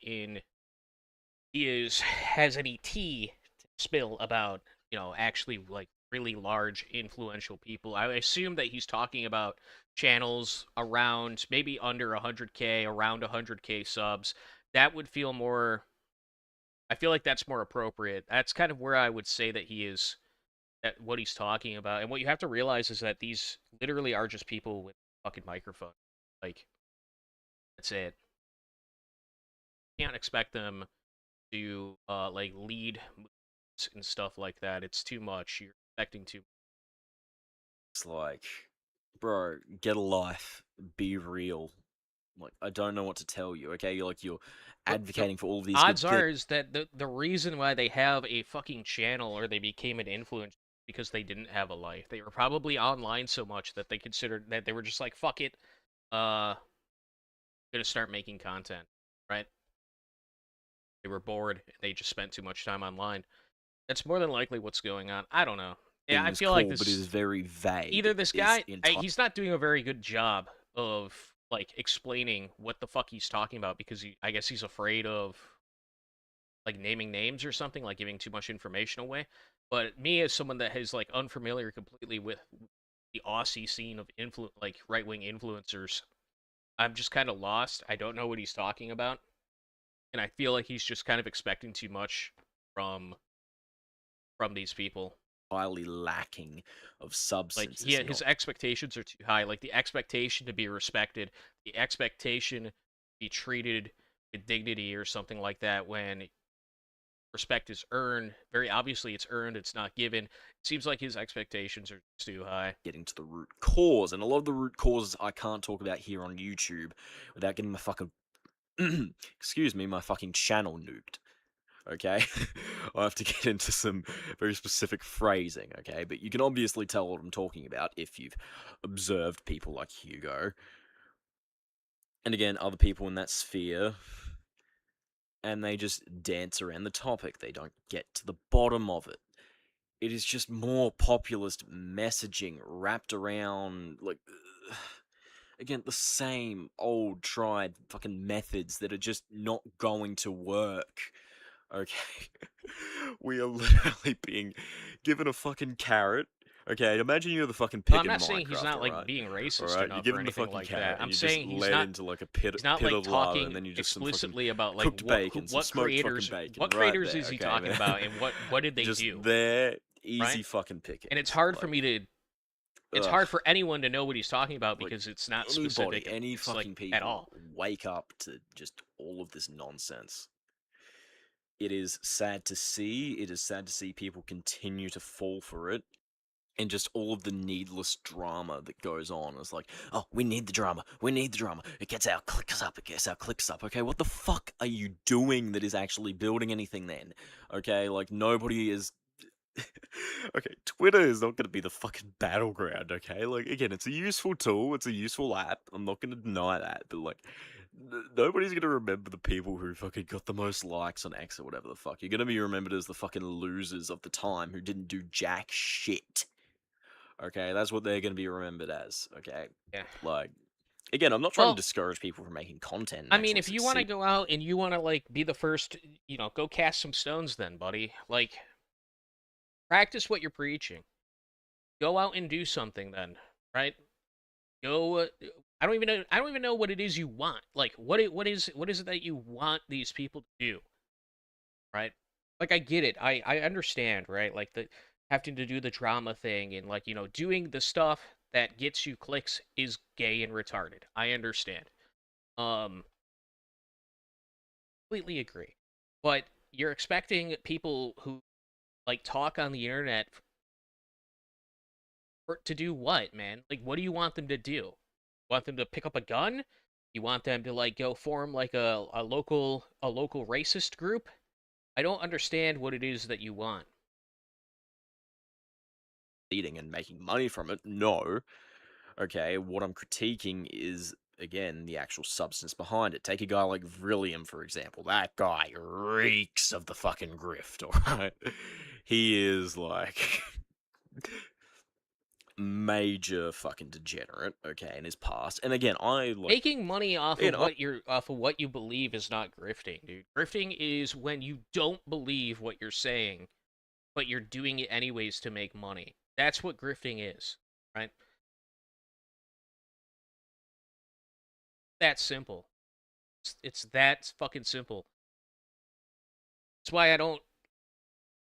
has any tea to spill about, actually like really large influential people. I assume that he's talking about channels around maybe under 100K, around 100K subs. That would feel more, I feel like that's more appropriate. That's kind of where I would say that he is, that what he's talking about. And what you have to realize is that these literally are just people with a fucking microphone. Like, that's it. You can't expect them to like lead moves and stuff like that. It's too much. You're expecting too. It's like, bro, get a life, be real. Like, I don't know what to tell you, okay? You're advocating for all these odds are is that the reason why they have a fucking channel or they became an influencer because they didn't have a life. They were probably online so much that they considered that they were just like, fuck it, gonna start making content, right? They were bored. They just spent too much time online. That's more than likely what's going on. I don't know. Yeah, I feel like this, but it is very vague. Either this guy, he's not doing a very good job of like explaining what the fuck he's talking about because I guess he's afraid of like naming names or something, like giving too much information away. But me as someone that is like unfamiliar completely with the Aussie scene of like right-wing influencers, I'm just kind of lost. I don't know what he's talking about. And I feel like he's just kind of expecting too much from these people. Highly lacking of substance. Like, his expectations are too high. Like, the expectation to be respected, the expectation to be treated with dignity or something like that when respect is earned. Very obviously it's earned, it's not given. It seems like his expectations are too high. Getting to the root cause, and a lot of the root causes I can't talk about here on YouTube without getting my fucking excuse me, my fucking channel nuked. Okay? I have to get into some very specific phrasing, okay? But you can obviously tell what I'm talking about if you've observed people like Hugo. And again, other people in that sphere. And they just dance around the topic. They don't get to the bottom of it. It is just more populist messaging wrapped around, like, again, the same old tried fucking methods that are just not going to work. Okay? We are literally being given a fucking carrot. Okay, imagine you're the fucking pig in Minecraft. I'm not saying he's not, like, right? being racist right? enough you or anything like that. I'm and saying you he's just not into like a pit, he's not pit like of lava, talking and then you just explicitly about like cooked bacon, what creators is he talking about and what did they just do? There, easy right? fucking picking. And it's hard for me to. It's hard for anyone to know what he's talking about because it's not anybody, specific. Any fucking like, people at all. Wake up to just all of this nonsense. It is sad to see. It is sad to see people continue to fall for it. And just all of the needless drama that goes on. It's like, oh, we need the drama. We need the drama. It gets our clicks up. It gets our clicks up. Okay, what the fuck are you doing that is actually building anything then? Okay, like, nobody is... Okay, Twitter is not going to be the fucking battleground, okay? Like, again, it's a useful tool. It's a useful app. I'm not going to deny that. But, like, nobody's going to remember the people who fucking got the most likes on X or whatever the fuck. You're going to be remembered as the fucking losers of the time who didn't do jack shit. Okay, that's what they're going to be remembered as, okay? Yeah. Like, again, I'm not trying to discourage people from making content. I mean, if you want to go out and you want to, like, be the first, you know, go cast some stones then, buddy. Like, practice what you're preaching. Go out and do something then, right? Go, I don't even know what it is you want. Like, what is it that you want these people to do? Right? Like, I get it. I understand, right? Like, having to do the drama thing and, like, you know, doing the stuff that gets you clicks is gay and retarded. I understand. Completely agree. But you're expecting people who, like, talk on the internet to do what, man? Like, what do you want them to do? You want them to pick up a gun? You want them to, like, go form, like, a local racist group? I don't understand what it is that you want. Eating and making money from it, no. Okay, what I'm critiquing is, again, the actual substance behind it. Take a guy like Vrillium, for example. That guy reeks of the fucking grift, alright? He is, like, major fucking degenerate, okay, in his past. And again, making money off of what you believe is not grifting, dude. Grifting is when you don't believe what you're saying, but you're doing it anyways to make money. That's what grifting is, right? That simple. It's that fucking simple. It's why I don't.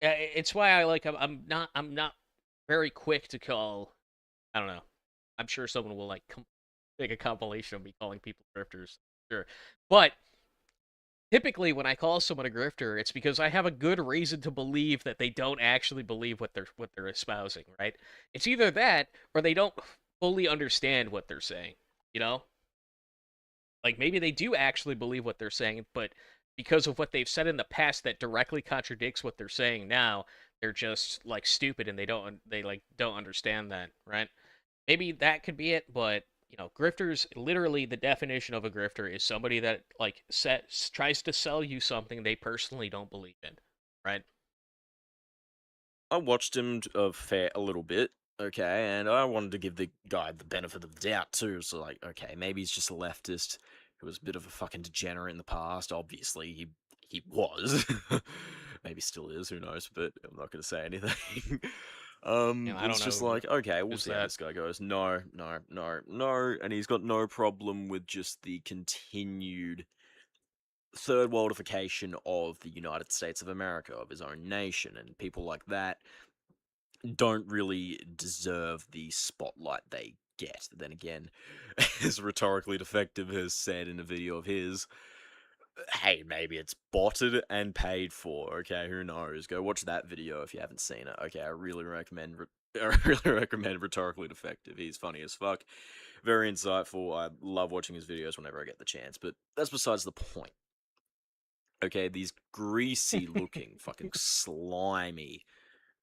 It's why I like. I'm not very quick to call. I don't know. I'm sure someone will like make a compilation of me calling people grifters. Sure, but typically when I call someone a grifter, it's because I have a good reason to believe that they don't actually believe what they're espousing. Right? It's either that or they don't fully understand what they're saying. You know. Like, maybe they do actually believe what they're saying, but because of what they've said in the past that directly contradicts what they're saying now, they're just, like, stupid and they don't understand that, right? Maybe that could be it, but, you know, grifters, literally the definition of a grifter is somebody that, like, tries to sell you something they personally don't believe in, right? I watched him a little bit, okay, and I wanted to give the guy the benefit of the doubt too. So, like, okay, maybe he's just a leftist who was a bit of a fucking degenerate in the past. Obviously, he was. Maybe still is, who knows, but I'm not going to say anything. Yeah, I It's don't just know. like, okay, we'll Who's see how that? this guy goes. No, and he's got no problem with just the continued third worldification of the United States of America, of his own nation, and people like that don't really deserve the spotlight they get. Then again, as Rhetorically Defective has said in a video of his, hey, maybe it's botted and paid for. Okay, who knows? Go watch that video if you haven't seen it. Okay, I really recommend Rhetorically Defective. He's funny as fuck, very insightful. I love watching his videos whenever I get the chance. But that's besides the point. Okay, these greasy looking, fucking slimy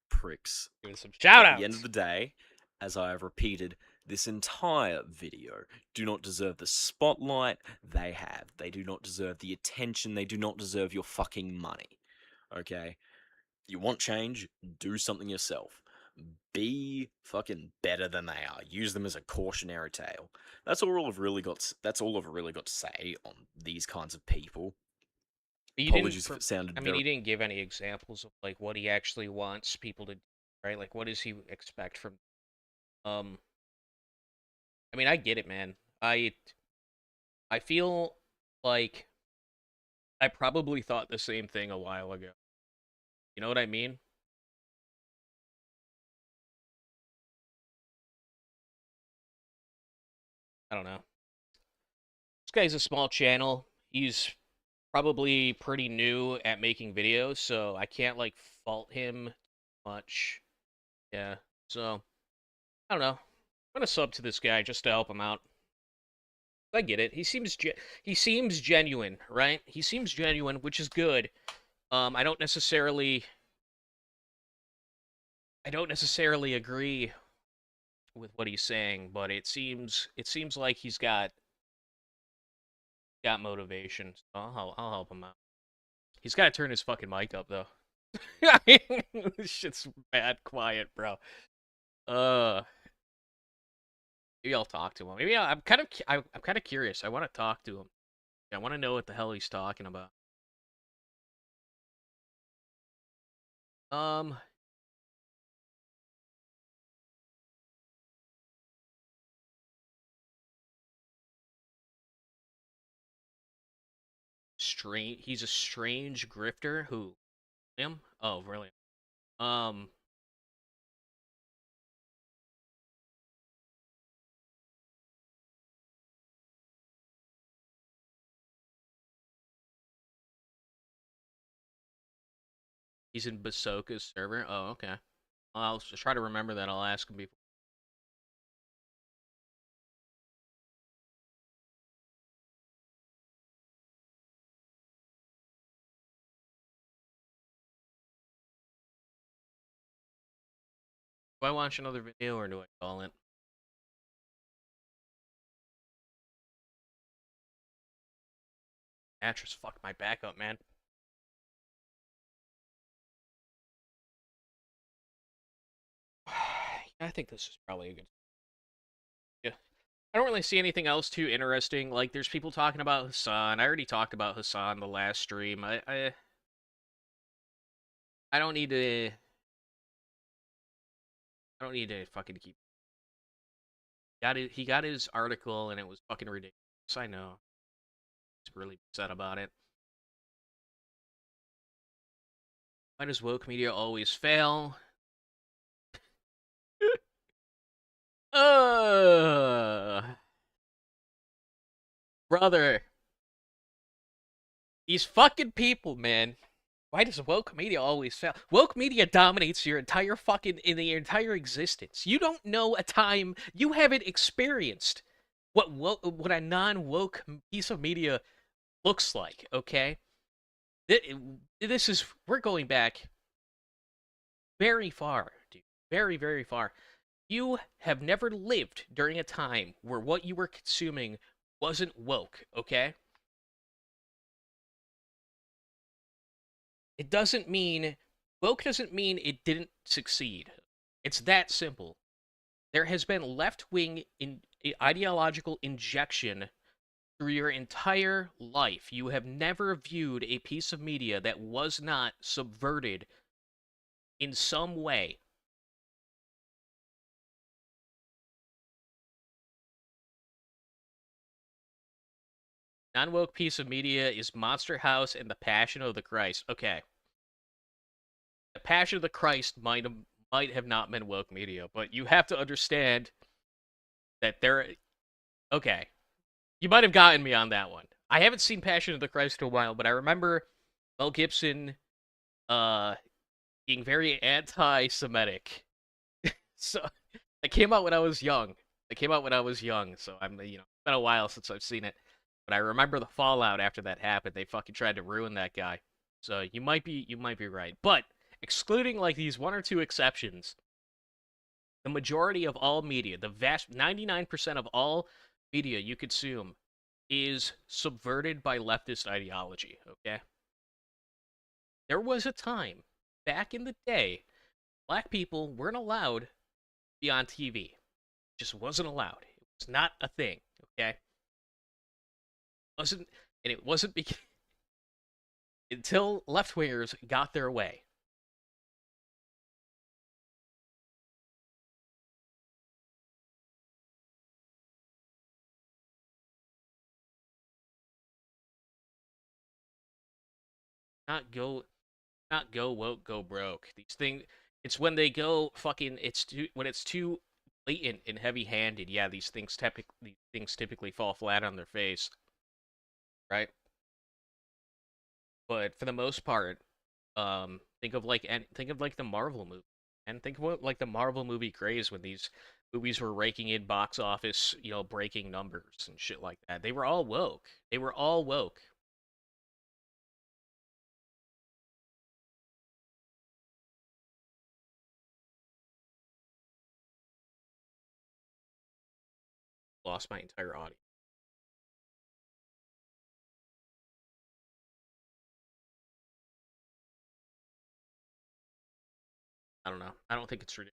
pricks. Giving some At shout-outs. the end of the day, as I have repeated this entire video, do not deserve the spotlight they have. They do not deserve the attention. They do not deserve your fucking money. Okay? You want change? Do something yourself. Be fucking better than they are. Use them as a cautionary tale. That's all I've really got to say on these kinds of people. Apologies if it sounded he didn't give any examples of, like, what he actually wants people to do, right? Like, what does he expect from... I mean, I get it, man. I feel like I probably thought the same thing a while ago. You know what I mean? I don't know. This guy's a small channel. He's probably pretty new at making videos, so I can't, like, fault him much. Yeah, so I don't know. I'm gonna sub to this guy just to help him out. I get it. He seems genuine, right? He seems genuine, which is good. I don't necessarily agree with what he's saying, but it seems like he's got motivation. So I'll help him out. He's got to turn his fucking mic up though. This shit's bad quiet, bro. Maybe I'll talk to him. Maybe I'm kind of curious. I want to talk to him. I want to know what the hell he's talking about. He's a strange grifter who him? Oh, really? He's in Basoka's server. Oh, okay. I'll try to remember that. I'll ask him before. Do I watch another video or do I call it? Mattress fucked my back up, man. I think this is probably a good... Yeah. I don't really see anything else too interesting. Like, there's people talking about Hassan. I already talked about Hassan the last stream. I don't need to... I don't need to fucking keep... He got his article and it was fucking ridiculous. I know. He's really upset about it. Why does woke media always fail? Brother. These fucking people, man. Why does woke media always fail? Woke media dominates your entire fucking, in the entire existence. You don't know a time you haven't experienced what a non-woke piece of media looks like, okay? This is, we're going back very far, dude. Very, very far. You have never lived during a time where what you were consuming wasn't woke, okay? It doesn't mean, woke doesn't mean it didn't succeed. It's that simple. There has been left-wing ideological injection through your entire life. You have never viewed a piece of media that was not subverted in some way. Non-woke piece of media is Monster House and The Passion of the Christ. Okay. The Passion of the Christ might have not been woke media, but you have to understand that okay. You might have gotten me on that one. I haven't seen Passion of the Christ in a while, but I remember Mel Gibson being very anti-Semitic. So it came out when I was young. So I'm, it's been a while since I've seen it. But I remember the fallout after that happened. They fucking tried to ruin that guy. So you might be right. But excluding like these one or two exceptions, the majority of all media, the vast 99% of all media you consume is subverted by leftist ideology, okay? There was a time back in the day, black people weren't allowed to be on TV. Just wasn't allowed. It was not a thing, okay? It wasn't because until left-wingers got their way. Not go woke, go broke. These things, it's when they go fucking, when it's too blatant and heavy-handed. Yeah, these things typically fall flat on their face, right? But for the most part, think of like the Marvel movie, and think of what like the Marvel movie craze when these movies were raking in box office, breaking numbers and shit like that. They were all woke. Lost my entire audience. I don't know. I don't think it's ridiculous.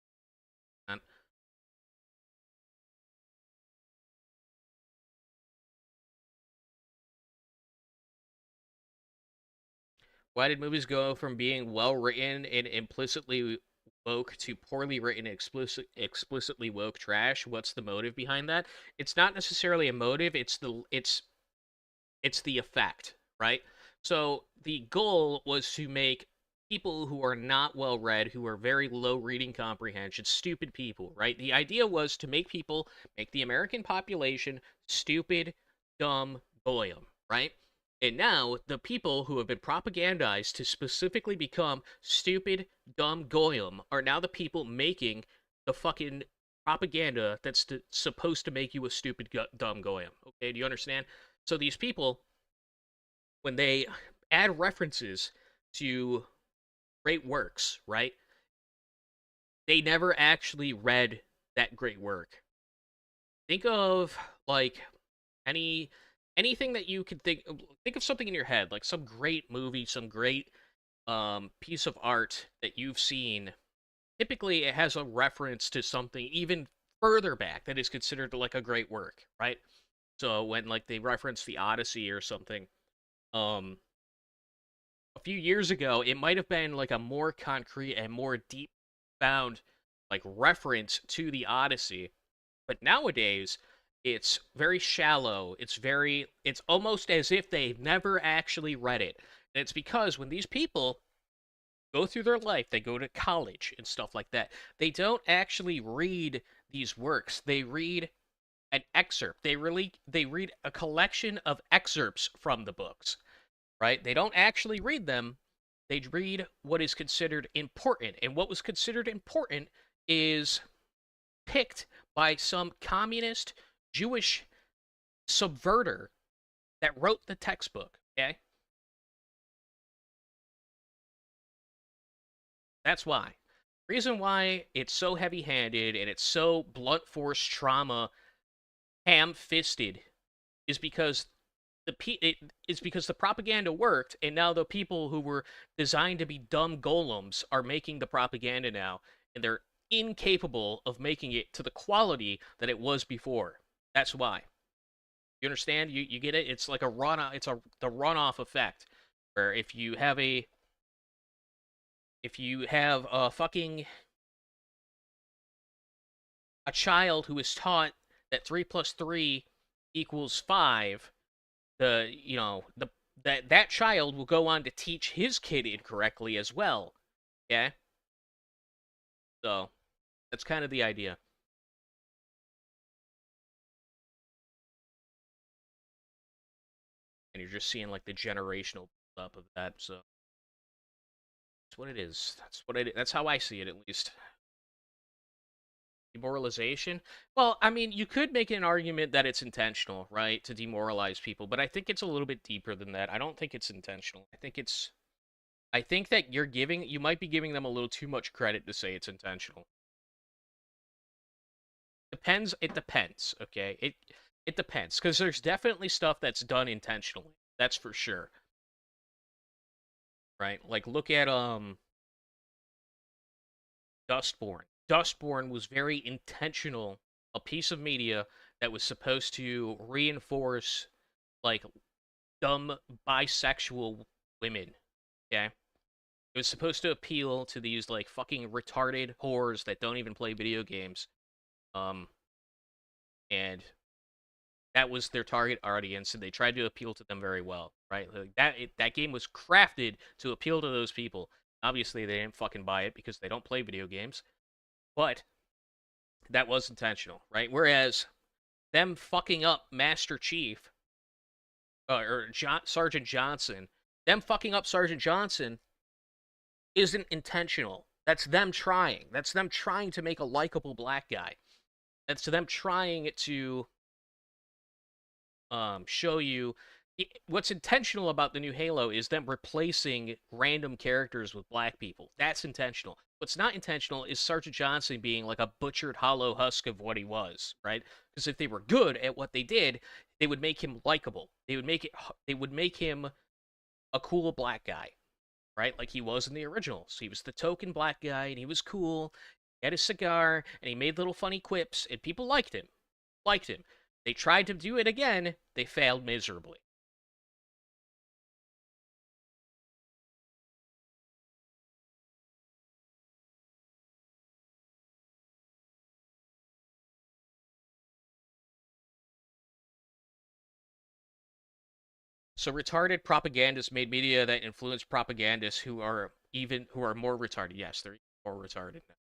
Why did movies go from being well written and implicitly woke to poorly written explicitly woke trash? What's the motive behind that? It's not necessarily a motive, it's the effect, right? So the goal was to make people who are not well read, who are very low reading comprehension, stupid people, right? The idea was to make the American population stupid, dumb, goyim, right? And now the people who have been propagandized to specifically become stupid, dumb, goyim are now the people making the fucking propaganda that's supposed to make you a stupid, dumb goyim. Okay, do you understand? So these people, when they add references to great works, right? They never actually read that great work. Think of like anything that you could think of something in your head, like some great movie, some great piece of art that you've seen. Typically it has a reference to something even further back that is considered like a great work, right? So when like they reference the Odyssey or something, a few years ago, it might have been like a more concrete and more deep found like reference to the Odyssey, but nowadays it's very shallow. It's almost as if they've never actually read it. And it's because when these people go through their life, they go to college and stuff like that, they don't actually read these works. They read an excerpt. They read a collection of excerpts from the books, right? They don't actually read them. They read what is considered important. And what was considered important is picked by some communist Jewish subverter that wrote the textbook, okay? That's why. Reason why it's so heavy-handed and it's so blunt force trauma ham-fisted is because the propaganda worked, and now the people who were designed to be dumb golems are making the propaganda now, and they're incapable of making it to the quality that it was before. That's why. You understand? You get it? It's like a the runoff effect, where if you have a child who is taught that 3 plus 3 equals 5, that child will go on to teach his kid incorrectly as well. Yeah? So, that's kind of the idea. And you're just seeing like the generational build up of that, so that's what it is. That's how I see it, at least. Demoralization? Well, I mean, you could make an argument that it's intentional, right, to demoralize people, but I think it's a little bit deeper than that. I don't think it's intentional. I think that you might be giving them a little too much credit to say it's intentional. It depends, okay? It depends, because there's definitely stuff that's done intentionally. That's for sure. Right? Like, look at, Dustborn. Dustborn was very intentional, a piece of media that was supposed to reinforce, like, dumb bisexual women, okay? It was supposed to appeal to these, like, fucking retarded whores that don't even play video games. And that was their target audience, and they tried to appeal to them very well, right? Like that game was crafted to appeal to those people. Obviously, they didn't fucking buy it because they don't play video games, but that was intentional, right? Whereas them fucking up Master Chief Sergeant Johnson, them fucking up Sergeant Johnson isn't intentional. That's them trying. That's them trying to make a likable black guy. That's them trying to show you what's intentional about the new Halo is them replacing random characters with black people. That's intentional. What's not intentional is Sergeant Johnson being like a butchered hollow husk of what he was, right? Because if they were good at what they did, they would make him likable. They would make him a cool black guy, right? Like he was in the originals. He was the token black guy, and he was cool. He had a cigar, and he made little funny quips, and people liked him. They tried to do it again. They failed miserably. So retarded propagandists made media that influence propagandists who are more retarded. Yes, they're more retarded now,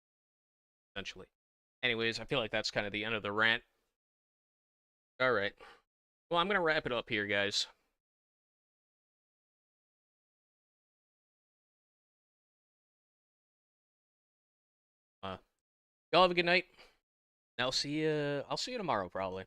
essentially. Anyways, I feel like that's kind of the end of the rant. All right. Well, I'm going to wrap it up here, guys. Y'all have a good night. I'll see you tomorrow, probably.